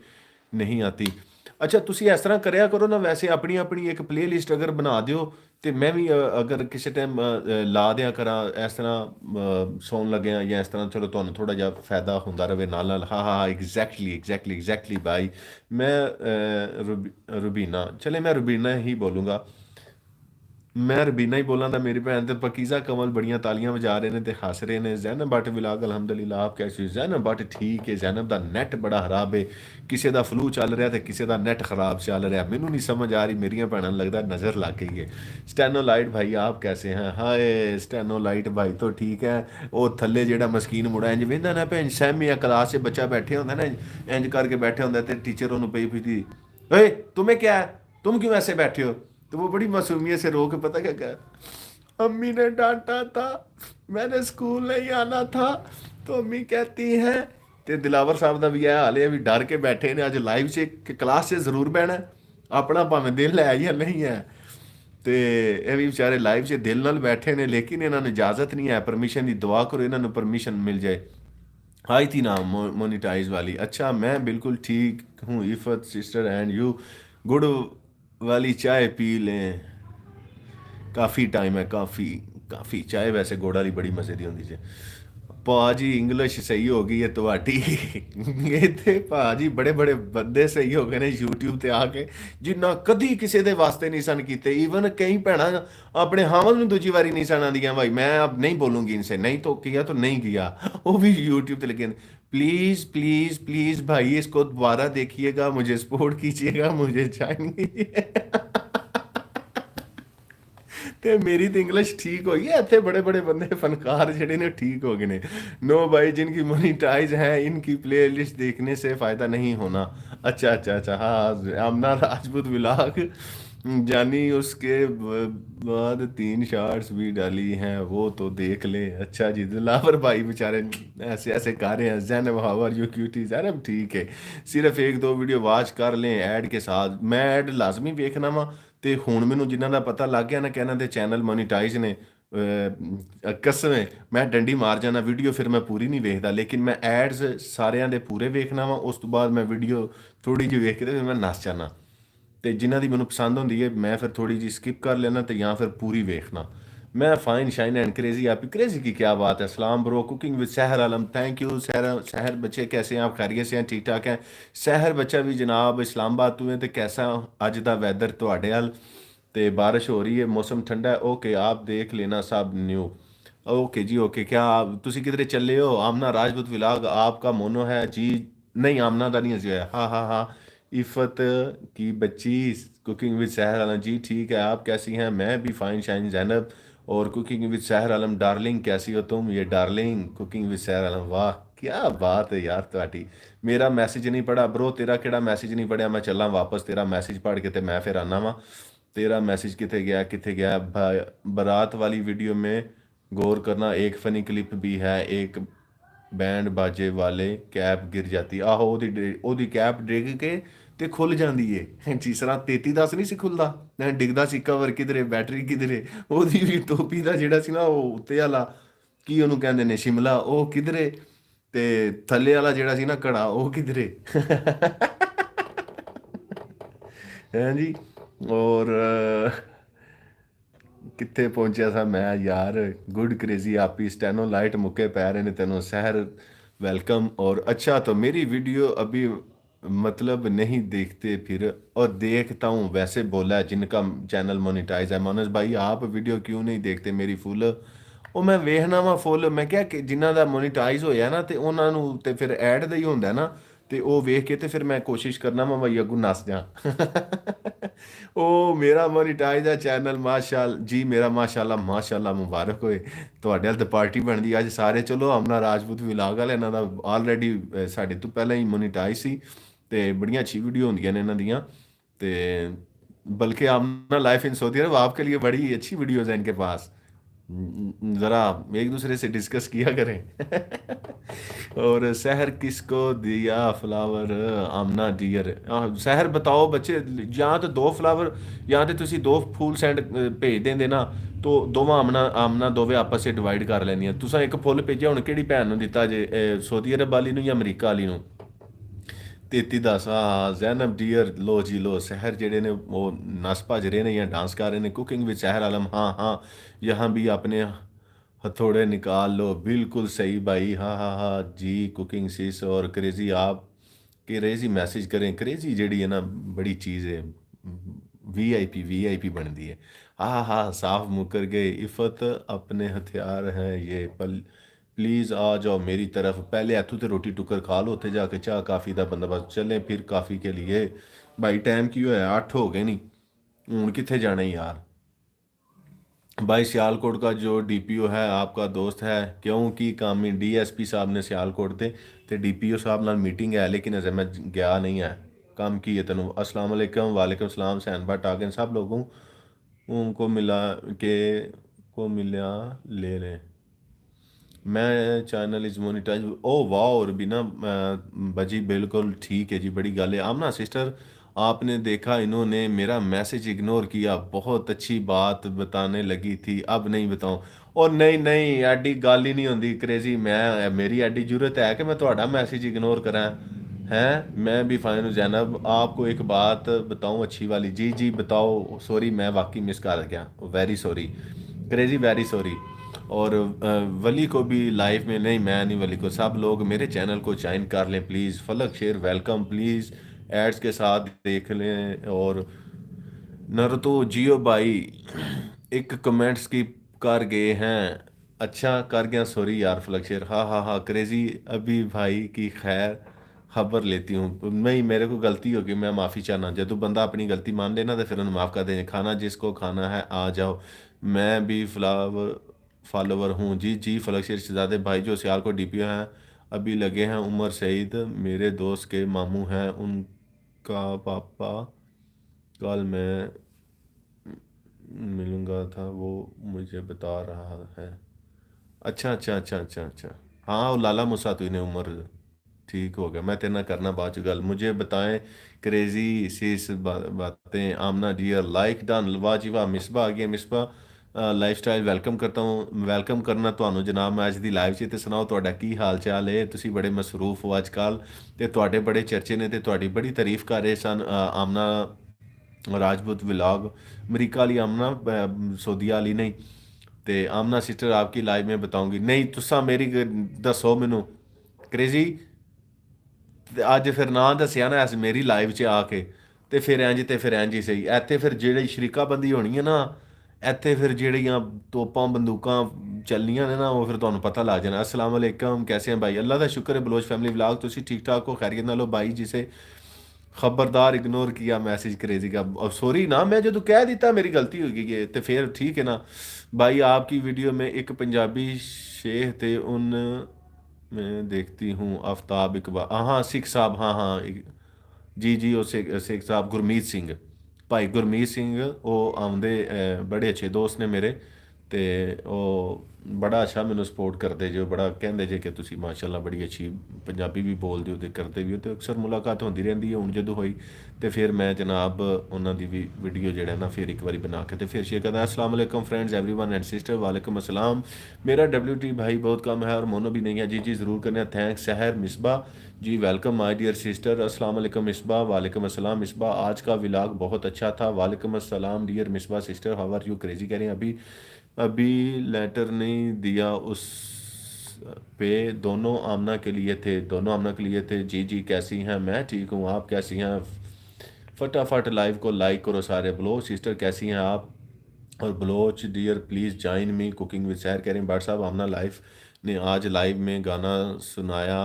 नहीं आती। ਅੱਛਾ ਤੁਸੀਂ ਇਸ ਤਰ੍ਹਾਂ ਕਰਿਆ ਕਰੋ ਨਾ, ਵੈਸੇ ਆਪਣੀ ਆਪਣੀ ਇੱਕ ਪਲੇਲਿਸਟ ਅਗਰ ਬਣਾ ਦਿਓ ਤੇ ਮੈਂ ਵੀ ਅਗਰ ਕਿਸੇ ਟਾਈਮ ਲਾ ਦਿਆਂ ਕਰਾਂ ਇਸ ਤਰ੍ਹਾਂ ਸੌਣ ਲੱਗਿਆ ਜਾਂ ਇਸ ਤਰ੍ਹਾਂ, ਚਲੋ ਤੁਹਾਨੂੰ ਥੋੜਾ ਜਿਹਾ ਫਾਇਦਾ ਹੁੰਦਾ ਰਵੇ ਨਾਲ ਨਾਲ। ਹਾਂ ਹਾਂ ਐਗਜ਼ੈਕਟਲੀ ਭਾਈ। ਮੈਂ ਰੁਬੀਨਾ, ਚਲੇ ਮੈਂ ਰੁਬੀਨਾ ਹੀ ਬੋਲੂੰਗਾ, ਮੈਂ ਰਬੀਨਾ ਹੀ ਬੋਲਾਂ ਦਾ। ਮੇਰੀ ਭੈਣ ਤੇ ਪਕੀਜ਼ਾ ਕਮਲ ਬੜੀਆਂ ਤਾਲੀਆਂ ਵਜਾ ਰਹੇ ਨੇ ਤੇ ਹੱਸ ਰਹੇ ਨੇ। ਜ਼ੈਨਬ ਬੱਟ ਵਿਲਾਗ ਅਲਹਮਦੁਲਿਲਾ ਆਪ ਕੈਸੀ? ਜ਼ੈਨਬ ਬੱਟ ਠੀਕ ਹੈ। ਜ਼ੈਨਬ ਦਾ ਨੈਟ ਬੜਾ ਖਰਾਬ ਹੈ, ਕਿਸੇ ਦਾ ਫਲੂ ਚੱਲ ਰਿਹਾ ਤੇ ਕਿਸੇ ਦਾ ਨੈਟ ਖਰਾਬ ਚੱਲ ਰਿਹਾ, ਮੈਨੂੰ ਨਹੀਂ ਸਮਝ ਆ ਰਹੀ, ਮੇਰੀਆਂ ਭੈਣਾਂ ਨੂੰ ਲੱਗਦਾ ਨਜ਼ਰ ਲੱਗ ਗਈ ਹੈ। ਸਟੈਨੋਲਾਈਟ ਭਾਈ ਆਪ ਕੈਸੇ हैं? ਹਾਏ ਸਟੈਨੋਲਾਈਟ ਭਾਈ ਤੋਂ ਠੀਕ ਹੈ। ਉਹ ਥੱਲੇ ਜਿਹੜਾ ਮਸਕੀਨ ਮੁੰਡਾ ਇੰਜ ਵੇਂਦਾ ਨਾ ਭੈਣ ਸਹਿਮੀ ਆ ਕਲਾਸ 'ਚ ਬੱਚਾ ਬੈਠੇ ਹੁੰਦਾ ਨਾ, ਇੰਜ ਕਰਕੇ ਬੈਠੇ ਹੁੰਦਾ ਤੇ ਟੀਚਰ ਉਹਨੂੰ ਪਈ ਪਈ, ਓਏ तुम्हें क्या है, तुम क्यों ऐसे बैठे हो? तो वो बड़ी मासूमियत से रो के पता क्या कहा, अम्मी ने डांटा था, मैंने स्कूल नहीं आना था तो अम्मी कहती हैं। ਤੇ ਦਿਲਾਵਰ ਸਾਹਿਬ ਦਾ ਵੀ ਇਹ ਹਾਲ ਹੈ ਵੀ ਡਰ ਕੇ ਬੈਠੇ ਨੇ ਅੱਜ ਲਾਈਵ 'ਚ ਕਿ ਕਲਾਸ 'ਚ ਜ਼ਰੂਰ ਬਹਿਣਾ, ਆਪਣਾ ਭਾਵੇਂ ਦਿਲ ਹੈ ਜਾਂ ਨਹੀਂ ਹੈ। ਤੇ ਇਹ ਵੀ ਵਿਚਾਰੇ ਲਾਈਵ 'ਚ ਦਿਲ ਨਾਲ ਬੈਠੇ ਨੇ, ਲੇਕਿਨ ਇਹਨਾਂ ਨੂੰ ਇਜਾਜ਼ਤ ਨਹੀਂ ਹੈ, ਪਰਮਿਸ਼ਨ ਦੀ ਦੁਆ ਕਰੋ ਇਹਨਾਂ ਨੂੰ ਪਰਮਿਸ਼ਨ ਮਿਲ ਜਾਏ। आई थी ना मोनिटाइज वाली। अच्छा मैं बिल्कुल ठीक हूँ इफ़त सिस्टर एंड यू, गुड़ वाली चाय पी लें, काफ़ी टाइम है, काफ़ी चाय वैसे गुड़ वाली बड़ी मज़े ਦੀ ਹੁੰਦੀ ਜੇ। ਭਾਜੀ ਇੰਗਲਿਸ਼ ਸਹੀ ਹੋ ਗਈ ਹੈ ਤੁਹਾਡੀ। ਇੱਥੇ ਭਾਜੀ ਬੜੇ ਬੜੇ ਬੰਦੇ ਸਹੀ ਹੋ ਗਏ ਨੇ YouTube ਤੇ ਆ ਕੇ, ਜਿੰਨਾ ਕਦੀ ਕਿਸੇ ਦੇ ਵਾਸਤੇ ਨਹੀਂ ਸਨ ਕੀਤੇ। ਈਵਨ ਕਈ ਭੈਣਾਂ ਆਪਣੇ ਹਾਮਦ ਨੂੰ ਦੂਜੀ ਵਾਰੀ ਨਹੀਂ ਸਨ ਆਉਂਦੀਆਂ, ਭਾਈ ਮੈਂ ਅਬ ਨਹੀਂ ਬੋਲੂੰਗੀ ਇਨਸੇ, नहीं तो किया तो नहीं किया, वो भी YouTube पे लगे। प्लीज़ प्लीज़ प्लीज़ भाई इसको दोबारा देखिएगा, मुझे सपोर्ट कीजिएगा, मुझे ज्वाइन कीजिए। ਤੇ ਮੇਰੀ ਤਾਂ ਇੰਗਲਿਸ਼ ਠੀਕ ਹੋਈ ਹੈ, ਇੱਥੇ ਬੜੇ ਬੜੇ ਬੰਦੇ ਫਨਕਾਰ ਜਿਹੜੇ ਨੇ ਠੀਕ ਹੋ ਗਏ ਨੇ। नो भाई जिनकी मोनिटाइज है इनकी प्लेलिस्ट देखने से फ़ायदा नहीं होना। अच्छा हाँ आमना राजपूत विलाग जानी, उसके बाद 3 शॉर्ट्स भी डाली हैं वो तो देख ले। अच्छा जी दिलावर भाई बेचारे ऐसे ऐसे कर रहे हैं। Zainab how are you cutie? Zainab ठीक है, सिर्फ 1-2 वीडियो वाच कर लें ऐड के साथ। मैं ऐड लाजमी ਵੇਖਣਾ ਵਾ ਤੇ ਹੁਣ ਮੈਨੂੰ ਜਿਨ੍ਹਾਂ ਦਾ ਪਤਾ ਲੱਗ ਗਿਆ ਨਾ ਕਿ ਇਹਨਾਂ ਦੇ ਚੈਨਲ ਮੋਨੀਟਾਈਜ਼ ਨੇ, ਕਸਮ ਹੈ ਮੈਂ ਡੰਡੀ ਮਾਰ ਜਾਣਾ ਵੀਡੀਓ, ਫਿਰ ਮੈਂ ਪੂਰੀ ਨਹੀਂ ਵੇਖਦਾ, ਲੇਕਿਨ ਮੈਂ ਐਡਸ ਸਾਰਿਆਂ ਦੇ ਪੂਰੇ ਵੇਖਣਾ ਵਾ, ਉਸ ਤੋਂ ਬਾਅਦ ਮੈਂ ਵੀਡੀਓ ਥੋੜੀ ਜਿਹੀ ਵੇਖ ਕੇ ਤੇ ਫਿਰ ਮੈਂ ਨੱਸ ਜਾਣਾ। ਤੇ ਜਿਨ੍ਹਾਂ ਦੀ ਮੈਨੂੰ ਪਸੰਦ ਹੁੰਦੀ ਹੈ ਮੈਂ ਫਿਰ ਥੋੜੀ ਜਿਹੀ ਸਕਿਪ ਕਰ ਲੈਣਾ, ਤੇ ਜਾਂ ਫਿਰ ਪੂਰੀ ਵੇਖਣਾ। میں فائن شائن اینڈ کریزی، آپ کی کریزی کی کیا بات ہے؟ السلام bro, cooking with Sehar Alam, thank you Sehar. Sehar بچے کیسے ہیں آپ؟ خیریت سے ہیں؟ ٹھیک ٹھاک ہیں؟ سحر بچہ بھی جناب اسلام آباد تو ہیں، تو کیسا اج دا ویدر تواڈے ال؟ تے بارش ہو رہی ہے، موسم ٹھنڈا ہے، اوکے آپ دیکھ لینا سب نیو۔ اوکے جی اوکے، کیا آپ تسی کدھر چلے ہو؟ آمنا راجپوت ولاگ آپ کا مونو ہے جی؟ نہیں آمنا دا نہیں ہسی ہے، ہاں ہاں ہاں۔ عفت کی بچی کوکنگ ود سحر عالم، جی ٹھیک ہے، آپ کیسی ہیں؟ میں بھی فائن شائن زینب، اور cooking with Sehar Alam darling کیسی ہو تم؟ یہ darling cooking with Sehar Alam, واہ کیا بات ہے یار تہاڈی۔ میرا میسج نہیں پڑھا برو، تیرا کیڑا میسج نہیں پڑھیا؟ میں چلاں واپس تیرا میسج پڑھ کے تے میں پھر آنا وا۔ تیرا میسج کتے گیا کتے گیا؟ بارات والی ویڈیو میں غور کرنا، ایک فنی کلپ بھی ہے، ایک بینڈ باجے والے کیپ گر جاتی، آہو او دی کیپ ڈگ کے تے کھل جاندی ہے، جس طرح 3310 نہیں سی کھلدا، ڈگدا سی کور کدھرے بیٹری کدھرے، او دی بھی ٹوپی دا جیڑا سی نا او اُتے والا کی اونوں کہندے نے شملہ او کدھرے، تے تھلے والا جیڑا سی نا کڑا او کدھرے ہیں جی۔ اور کتنے پہنچیا سا میں یار؟ گڈ کریزی، آپ ہی اسٹینو لائٹ مکے پی رہے نے تینوں سحر ویلکم۔ اور اچھا تو میری ویڈیو ابھی مطلب نہیں دیکھتے پھر؟ اور دیکھتا ہوں ویسے بولا ہے جن کا چینل مونیٹائز ہے۔ مانس بھائی آپ ویڈیو کیوں نہیں دیکھتے میری فل؟ وہ میں ویکھنا وا فل، میں کیا کہ جنہ دا مونیٹائز ہویا نا تے انہاں نو تے پھر ایڈ دا ہی ہوندا ہے نا، تے او ویکھ کے تے پھر میں کوشش کرنا وا بھائی اگوں نس جاں او میرا مونیٹائز ہے چینل، ماشاءاللہ جی، میرا ماشاءاللہ ماشاءاللہ مبارک ہوئے تواڈے ال تے پارٹی بنਦੀ اج سارے چلو امنا راجپوت ولاگ والے انہاں دا آلریڈی ساڈے تو پہلے ہی مونیٹائز سی، تے بڑیاں اچھی ویڈیو ہوندیاں نے انہاں دیاں، تے بلکہ آمنا لائف ان سعودی عرب آپ کے لیے بڑی اچھی ویڈیوز ہیں ان کے پاس، ذرا ایک دوسرے سے ڈسکس کیا کریں اور سحر کس کو دیا فلاور؟ آمنا ڈیئر سحر بتاؤ بچے، یا تو دو فلاور یا تو تسی دو پھول سینڈ بھیج دیں نا، تو دوواں آمنا آمنا دوویں آپس سے ڈیوائڈ کر لینیاں۔ تساں ایک پھول بھیجیا ہن کیڑی بھین نوں دتا جے؟ سعودی عرب والی نوں یا امریکہ والی نوں؟ 3310 ہاں زینب ڈیئر، لو جی لو، سحر جڑے نے وہ نس بھج رہے نے یا ڈانس کر رہے نے؟ کوکنگ ود سحر عالم، ہاں ہاں یہاں بھی اپنے ہتھوڑے نکال لو، بالکل صحیح بھائی، ہاں ہاں ہاں جی کوکنگ سیس۔ اور کریزی آپ کریزی میسج کریں، کریزی جڑی ہے نا بڑی چیز ہے، وی آئی پی بن دی ہے، ہاں ہاں صاف مکر گئے۔ عفت اپنے ہتھیار ہیں یہ پلیز آ جاؤ میری طرف، پہلے ایتھو تے روٹی ٹکر کھا لو، اتنے جا کے چاہ کافی دا بندوبست، چلیں پھر کافی کے لیے۔ بھائی ٹائم کی ہوا ہے 8 ہو گئے نہیں، ہوں کتنے جانا ہے یار؟ بھائی سیالکوٹ کا جو ڈی پی او ہے آپ کا دوست ہے کیوں کی کامی؟ ڈی ایس پی صاحب نے سیالکوٹ دے تے ڈی پی او صاحب نال میٹنگ ہے، لیکن ازے میں گیا نہیں ہے، کام کی ہے تینوں؟ السلام علیکم، وعلیکم السلام سین بٹ آگن سب لوگوں ان کو ملا کے کو ملا لے رہے، میں چینل از مونیٹائز، او واو ربینہ بجی بالکل ٹھیک ہے جی، بڑی گل ہے۔ آمنا سسٹر آپ نے دیکھا انہوں نے میرا میسج اگنور کیا، بہت اچھی بات بتانے لگی تھی اب نہیں بتاؤں؟ اور نہیں نہیں ایڈی گل ہی نہیں ہوندی کریزی، میں میری ایڈی ضرورت ہے کہ میں تہاڈا میسج اگنور کراں؟ ہیں میں بھی فائن زینب آپ کو ایک بات بتاؤں اچھی والی؟ جی جی بتاؤ، سوری میں واقعی مس کر گیا، very sorry crazy very sorry. اور ولی کو بھی لائف میں نہیں، میں نہیں ولی کو، سب لوگ میرے چینل کو جوائن کر لیں پلیز، فلک شیر ویلکم پلیز، ایڈز کے ساتھ دیکھ لیں۔ اور نرتو جیو بھائی ایک کمنٹ سکپ کر گئے ہیں، اچھا کر گیا، سوری یار فلک شیر، ہاں ہاں ہاں کریزی ابھی بھائی کی خیر خبر لیتی ہوں، نہیں میرے کو غلطی ہوگی، میں معافی چاہنا، جب بندہ اپنی غلطی مان لینا تو پھر انہیں معاف کر دیں، کھانا جس کو کھانا ہے آ جاؤ، میں بھی فالوور ہوں جی جی فلک شیر شہزادے بھائی جو سیال کو ڈی پی او ہیں ابھی لگے ہیں، عمر سعید میرے دوست کے ماموں ہیں، ان کا پاپا کل میں ملوں گا تھا وہ مجھے بتا رہا ہے، اچھا اچھا اچھا اچھا اچھا، ہاں وہ لالا مسا تو انہیں عمر ٹھیک ہو گیا، میں تیرے نہ کرنا بعد چ گل، مجھے بتائیں کریزی سیس باتیں، آمنا ڈیئر لائک ڈن، واہ جی واہ، مصباح آ گیا، مصباح ਲਾਈਫ ਸਟਾਈਲ ਵੈਲਕਮ ਕਰਤਾ ਹੂੰ, ਵੈਲਕਮ ਕਰਨਾ ਤੁਹਾਨੂੰ ਜਨਾਬ ਮੈਂ ਅੱਜ ਦੀ ਲਾਈਵ 'ਚ। ਤੇ ਸੁਣਾਓ ਤੁਹਾਡਾ ਕੀ ਹਾਲ ਚਾਲ ਹੈ? ਤੁਸੀਂ ਬੜੇ ਮਸਰੂਫ ਹੋ ਅੱਜ ਕੱਲ੍ਹ, ਤੇ ਤੁਹਾਡੇ ਬੜੇ ਚਰਚੇ ਨੇ ਤੇ ਤੁਹਾਡੀ ਬੜੀ ਤਾਰੀਫ ਕਰ ਰਹੇ ਸਨ ਆਮਨਾ राजपूत व्लॉग, अमेरिका वाली आमना, सऊदीया वाली नहीं। ते आमना सिस्टर आपकी लाइव में बताऊंगी। नहीं तुसा मेरी दसो मैनू क्रेजी, अज फिर ना दसिया ना ऐस मेरी लाइव च आके, ते फिर इंज ही सही। इत्थे फिर जेह्ड़ी शरीकाबंदी होनी है ना, ਇੱਥੇ ਫਿਰ ਜਿਹੜੀਆਂ ਤੋਪਾਂ ਬੰਦੂਕਾਂ ਚੱਲਣੀਆਂ ਨੇ ਨਾ, ਉਹ ਫਿਰ ਤੁਹਾਨੂੰ ਪਤਾ ਲੱਗ ਜਾਣਾ। अस्सलाम वालेकुम, कैसे हैं भाई? अल्लाह का शुक्र है बलोच फैमिली व्लॉग, तुसी ठीक ठाक हो? खैरियत नाल हो भाई? जिसे खबरदार इग्नोर किया मैसेज क्रेजी का, अब सॉरी ना, मैं जो कह देता मेरी गलती हो गई है तो फिर ठीक है ना भाई। आपकी वीडियो में एक पंजाबी शेख थे, उन मैं देखती हूँ आफ्ताब इकबाल, हाँ सिख साहब, हाँ हाँ जी जी, वो सिख साहब गुरमीत सिंह, भाई गुरमीत सिंह, वो आंदे बड़े अच्छे दोस्त ने मेरे। ਤੇ ਉਹ ਬੜਾ ਅੱਛਾ ਮੈਨੂੰ ਸਪੋਰਟ ਕਰਦੇ ਜੋ, ਬੜਾ ਕਹਿੰਦੇ ਜੇ ਕਿ ਤੁਸੀਂ ਮਾਸ਼ਾਅੱਲਾ ਬੜੀ ਅੱਛੀ ਪੰਜਾਬੀ ਵੀ ਬੋਲਦੇ ਹੋ ਤੇ ਕਰਦੇ ਵੀ ਹੋ, ਤੇ ਅਕਸਰ ਮੁਲਾਕਾਤ ਹੁੰਦੀ ਰਹਿੰਦੀ ਹੈ। ਹੁਣ ਜਦੋਂ ਹੋਈ ਤੇ ਫਿਰ ਮੈਂ ਜਨਾਬ ਉਹਨਾਂ ਦੀ ਵੀ ਵੀਡੀਓ ਜਿਹੜਾ ਨਾ ਫਿਰ ਇੱਕ ਵਾਰੀ ਬਣਾ ਕੇ ਤੇ ਫਿਰ ਸ਼ੇਅਰ ਕਰਦਾ। अस्सलाम वालेकुम फ्रेंड्स एवरीवन एंड सिस्टर, वालेकुम अस्सलाम। मेरा WT भाई बहुत कम है और मोनो भी नहीं है। जी जी ज़रूर करना, थैंक्स। सहर मिसबा जी वेलकम माय डियर सिस्टर। अस्सलाम वालेकुम मिसबा, वालेकुम अस्सलाम मिसबा, आज का व्लॉग बहुत अच्छा था। वालेकुम अस्सलाम dear Misba sister, how are you? Crazy कह रहे हैं अभी लेटर नहीं दिया उस पे, दोनों आमना के लिए थे, दोनों आमना के लिए थे। जी जी कैसी हैं? मैं ठीक हूँ, आप कैसी हैं? फटाफट लाइव को लाइक करो सारे। बलोच सिस्टर कैसी हैं आप? और Baloch dear please join me cooking with Sehar, कह रहे हैं भाट साहब आमना लाइफ ने आज लाइव में गाना सुनाया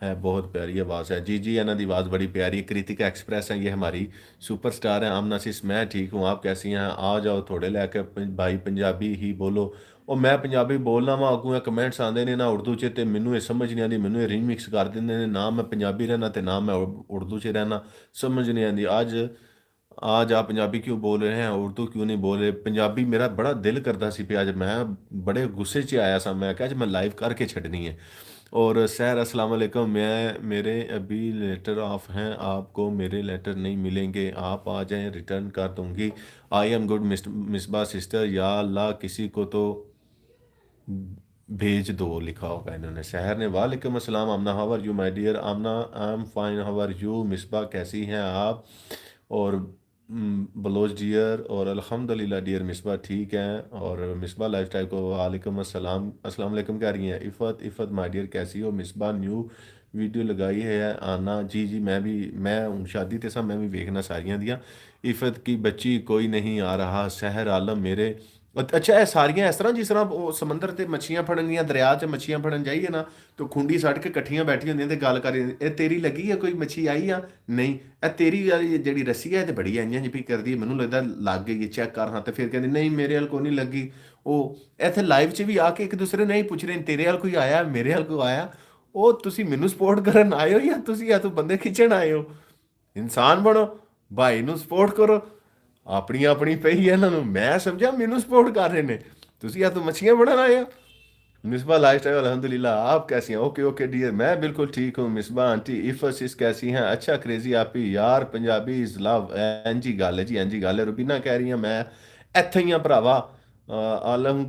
है, बहुत प्यारी आवाज़ है। जी जी, इन्हों की आवाज़ बड़ी प्यारी है। कृतिका एक्सप्रेस है, ये हमारी सुपरस्टार है। आमना सिस मैं ठीक हूँ, आप कैसी हैं? आ जाओ थोड़े लैके भाई, पंजाबी ही बोलो। और मैं पंजाबी बोलना वा, अगूँ कमेंट्स आते हैं ना उर्दू च, तो मैनू ये समझ नहीं आती, मैनू ये रीमिक्स कर देंगे ने, ना मैं पंजाबी रहना तो ना मैं उर्दू च रहना, समझ नहीं आती। आज आज आप पंजाबी क्यों बोल रहे हैं, उर्दू क्यों नहीं बोल रहे? पंजाबी मेरा बड़ा दिल करता सी पे, अज मैं बड़े गुस्से च आया सा, मैं क्या मैं लाइव करके छड्डनी है। और सैर अस्सलाम वालेकुम, मैं मेरे अभी लेटर ऑफ हैं, आपको मेरे लेटर नहीं मिलेंगे, आप आ जाएं रिटर्न कर दूंगी। आई एम गुड मिसबा सिस्टर, या अल्लाह किसी को तो भेज दो, लिखा होगा इन्होंने। सहर ने वालेकुम अस्सलाम Amna, how are you my dear? Amna I am fine, how are you? Misbah कैसी हैं आप? और बलोच डियर, और अल्हम्दुलिल्लाह डियर मिसबा ठीक हैं। और मिसबा लाइफस्टाइल को वालेकुम अस्सलाम, अस्सलाम वालेकुम कह रही हैं। इफ़त माय डियर कैसी हो? मिसबा न्यू वीडियो लगाई है आना? जी जी, मैं हूँ शादी ते सब, मैं भी वेखना सारियां दियां। इफ़त की बच्ची कोई नहीं आ रहा। सहर आलम मेरे अच्छा, ਇਹ ਸਾਰੀਆਂ ਇਸ ਤਰ੍ਹਾਂ ਜਿਸ ਤਰ੍ਹਾਂ ਉਹ ਸਮੁੰਦਰ ਤੇ ਮੱਛੀਆਂ ਫੜਨ ਦੀਆਂ, ਦਰਿਆ 'ਚ ਮੱਛੀਆਂ ਫੜਨ ਜਾਈਏ ਨਾ, ਤੇ ਖੁੰਡੀ ਸੱਟ ਕੇ ਇਕੱਠੀਆਂ ਬੈਠੀਆਂ ਹੁੰਦੀਆਂ ਤੇ ਗੱਲ ਕਰ ਰਹੀਆਂ, ਇਹ ਤੇਰੀ ਲੱਗੀ ਆ ਕੋਈ ਮੱਛੀ ਆਈ ਆ? ਨਹੀਂ, ਇਹ ਤੇਰੀ ਵਾਲੀ ਜਿਹੜੀ ਰੱਸੀ ਹੈ ਇਹ ਤੇ ਬੜੀ ਇੰਜਾਂ ਜਿਹੀ ਕਰਦੀ ਹੈ, ਮੈਨੂੰ ਲੱਗਦਾ ਲੱਗ ਗਈ ਹੈ, ਚੈੱਕ ਕਰ ਹਾਂ। ਤੇ ਫਿਰ ਕਹਿੰਦੇ ਨਹੀਂ ਮੇਰੇ ਵੱਲ ਕੋਈ ਨਹੀਂ ਲੱਗੀ। ਉਹ ਇੱਥੇ ਲਾਈਵ 'ਚ ਵੀ ਆ ਕੇ ਇੱਕ ਦੂਸਰੇ ਨਹੀਂ ਪੁੱਛ ਰਹੇ ਤੇਰੇ ਵੱਲ ਕੋਈ ਆਇਆ, ਮੇਰੇ ਵੱਲ ਕੋਈ ਆਇਆ। ਉਹ ਤੁਸੀਂ ਮੈਨੂੰ ਸਪੋਰਟ ਕਰਨ ਆਏ ਹੋ ਜਾਂ ਤੁਸੀਂ ਆ ਤੂੰ ਬੰਦੇ ਖਿੱਚਣ ਆਏ ਹੋ? ਇਨਸਾਨ ਬਣੋ, ਭਾਈ ਨੂੰ ਸਪੋਰਟ ਕਰੋ। ਆਪਣੀ ਆਪਣੀ ਪਈ ਹੈ ਇਹਨਾਂ ਨੂੰ, ਮੈਂ ਸਮਝਿਆ ਮੈਨੂੰ ਸਪੋर्ट कर रहे हैं, ਤੁਸੀਂ ਆ तो मछलियाँ बनाना आया। मिसबा लाइफस्टाइल अल्हम्दुलिल्लाह, आप कैसी हैं? ओके ओके डियर, मैं बिल्कुल ठीक हूँ। मिसबा आंटी इफसिस कैसी हैं? अच्छा क्रेजी आप ही यार, पंजाबी इज लव, एन जी गल है जी, एन जी गल है। रुबीना कह रही हैं मैं ਇੱਥੇ ਹੀ ਆ ਭਰਾਵਾ, आलम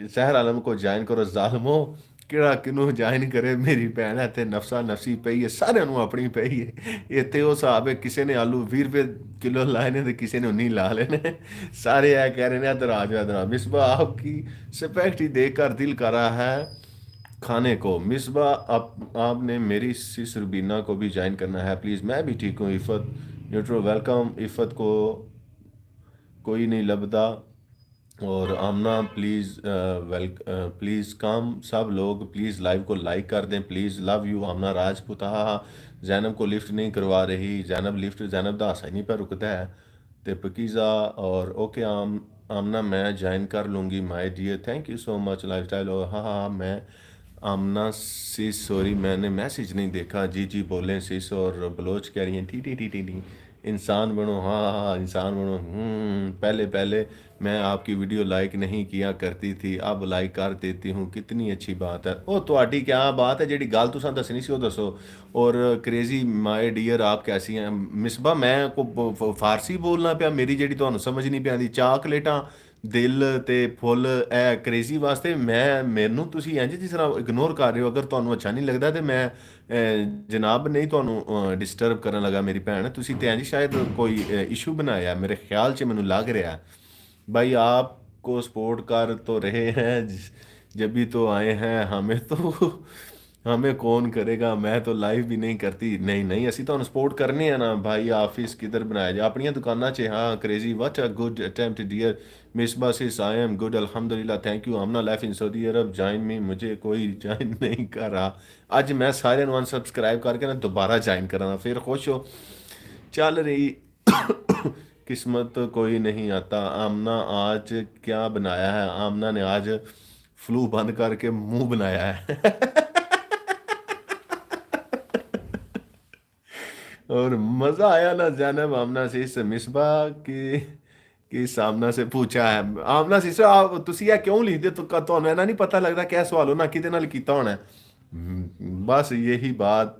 सहर आलम को ज्वाइन करो ਜ਼ਾਲਮੋ। ਕਿਹੜਾ ਕਿਹਨੂੰ ਜੁਆਇਨ ਕਰੇ, ਮੇਰੀ ਭੈਣ ਇੱਥੇ ਨਫਸਾ ਨਫਸੀ ਪਈ ਹੈ, ਸਾਰਿਆਂ ਨੂੰ ਆਪਣੀ ਪਈ ਹੈ। ਇੱਥੇ ਉਹ ਹਿਸਾਬ ਹੈ, ਕਿਸੇ ਨੇ ਆਲੂ 20 ਰੁਪਏ ਕਿਲੋ ਲਾਏ ਨੇ ਤੇ ਕਿਸੇ ਨੇ 19 ਲਾ ਲਏ ਨੇ। ਸਾਰੇ ਇਹ ਕਹਿ ਰਹੇ ਨੇ इधर आ जाओ इधर आ। मिसबा आपकी स्पेक्ट ही देखकर दिल कर रहा है खाने को। मिसबा आपने मेरी सिस रुबीना को भी ज्वाइन करना है प्लीज़। मैं भी ठीक हूँ। इफ़त न्यूट्रो वेलकम। इफ़त को कोई नहीं लभदा। और आमना प्लीज़ प्लीज़ कम सब लोग प्लीज़ लाइव को लाइक कर दें प्लीज़। लव यू आमना राजपूत। हाँ, जैनब को लिफ्ट नहीं करवा रही, जैनब लिफ्ट, जैनब का हासा ही नहीं पर रुकता है। तो पकीज़ा और ओके आमना मैं ज्वाइन कर लूँगी my dear, thank you so much lifestyle. और हाँ हाँ मैं आमना सिस सॉरी मैंने मैसेज नहीं देखा। जी जी बोलें सिस। और बलोच कह रही हैं T T T T T इंसान बनो। हाँ हाँ इंसान बनो। पहले पहले मैं आपकी वीडियो लाइक नहीं किया करती थी, अब लाइक कर देती हूँ, कितनी अच्छी बात है। ओ ਤੁਹਾਡੀ क्या बात है, ਜਿਹੜੀ ਗੱਲ ਤੁਸੀਂ ਦੱਸਣੀ ਸੀ ਉਹ ਦੱਸੋ। और क्रेजी माय डियर आप कैसी हैं? मिसबा मैं को फारसी बोलना ਪਿਆ, ਮੇਰੀ ਜਿਹੜੀ ਤੁਹਾਨੂੰ ਸਮਝ ਨਹੀਂ ਪਿਆਦੀ। ਚਾਕਲੇਟਾਂ ਦਿਲ ਤੇ ਫੁੱਲ ਇਹ ਕ੍ਰੇਜ਼ੀ ਵਾਸਤੇ ਮੈਨੂੰ ਤੁਸੀਂ ਇੰਜ ਜਿਸ ਤਰ੍ਹਾਂ ਇਗਨੋਰ ਕਰ ਰਹੇ ਹੋ। ਅਗਰ ਤੁਹਾਨੂੰ ਅੱਛਾ ਨਹੀਂ ਲੱਗਦਾ ਤੇ ਮੈਂ ਜਨਾਬ ਨਹੀਂ ਤੁਹਾਨੂੰ ਡਿਸਟਰਬ ਕਰਨ ਲੱਗਾ ਮੇਰੀ ਭੈਣ। ਤੁਸੀਂ ਤੇ ਇੰਜ ਸ਼ਾਇਦ ਕੋਈ ਇਸ਼ੂ ਬਣਾਇਆ ਮੇਰੇ ਖਿਆਲ 'ਚ, ਮੈਨੂੰ ਲੱਗ ਰਿਹਾ भाई आपको सपोर्ट कर तो रहे हैं, जब भी तो आए हैं। हमें कौन करेगा, मैं तो लाइव भी नहीं करती। नहीं नहीं, ਅਸੀਂ ਤੁਹਾਨੂੰ ਸਪੋਰਟ ਕਰਨੇ ਆ ਨਾ ਭਾਈ। ਆਫਿਸ ਕਿਧਰ ਬਣਾਇਆ ਜਾ ਆਪਣੀਆਂ ਦੁਕਾਨਾਂ 'ਚ। ਹਾਂ crazy, what a good attempt dear Misbah says I am good alhamdulillah thank you amna life in Saudi Arab join me। मुझे कोई ज्वाइन नहीं कर रहा। ਅੱਜ ਮੈਂ ਸਾਰਿਆਂ ਨੂੰ ਅਨਸਬਸਕ੍ਰਾਈਬ ਕਰਕੇ ਨਾ ਦੁਬਾਰਾ ਜੁਆਇਨ ਕਰਾਂਗਾ, ਫਿਰ ਖੁਸ਼ ਹੋ। ਚੱਲ ਰਹੀ किस्मत कोई नहीं आता। आमना आज क्या बनाया है? आमना ने आज फ्लू बंद करके मुंह बनाया है। और मजा आया ना जैनब आमना से इस मिसबा की सामना से पूछा है। आमना सिस्टर आप ਤੁਸੀਂ ਇਹ ਕਿਉਂ ਲਿਖਦੇ? ਤੁਹਾਨੂੰ ਇਹਨਾਂ ਨਹੀਂ ਪਤਾ ਲੱਗਦਾ ਕਿ ਇਹ ਸਵਾਲ ਉਹਨਾਂ ਕਿਹਦੇ ਨਾਲ ਕੀਤਾ ਹੋਣਾ ਹੈ? बस यही बात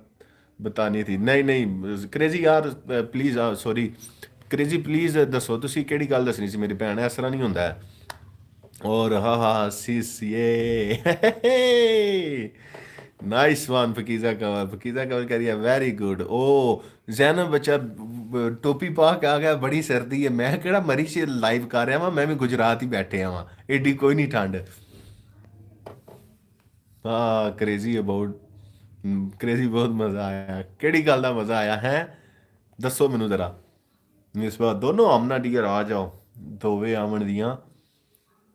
बतानी थी। नहीं नहीं क्रेजी यार प्लीज़ सॉरी क्रेजी प्लीज़ दसो ਤੁਸੀਂ ਕਿਹੜੀ ਗੱਲ ਦੱਸਣੀ ਸੀ ਮੇਰੀ ਭੈਣ। ਇਸ ਤਰ੍ਹਾਂ ਨਹੀਂ ਹੁੰਦਾ ਹੈ। और हाँ सिस ये नाइस वन फकीज़ा कंवल। फकीज़ा कंवल कह रही है वेरी गुड। ओ जैनब बच्चा टोपी पा के आ गया, बड़ी सर्दी है। मैं ਕਿਹੜਾ ਮਰੀ ਚ ਲਾਈਵ ਕਰ ਰਿਹਾ ਵਾਂ, ਮੈਂ ਵੀ ਗੁਜਰਾਤ ਹੀ ਬੈਠੇ ਆਵਾਂ, ਏਡੀ ਕੋਈ ਨਹੀਂ ਠੰਡ। ਹਾਂ ਕ੍ਰੇਜ਼ੀ ਅਬਾਊਟ ਕ੍ਰੇਜ਼ੀ, ਬਹੁਤ ਮਜ਼ਾ ਆਇਆ। ਕਿਹੜੀ ਗੱਲ ਦਾ ਮਜ਼ਾ ਆਇਆ ਹੈ ਦੱਸੋ ਮੈਨੂੰ ਜ਼ਰਾ। ਇਸ ਵਾਰ ਦੋਨੋਂ ਆਮਨਾ ਡੀਅਰ ਆ ਜਾਓ, ਦੋਵੇਂ ਆਵਣ ਦੀਆਂ।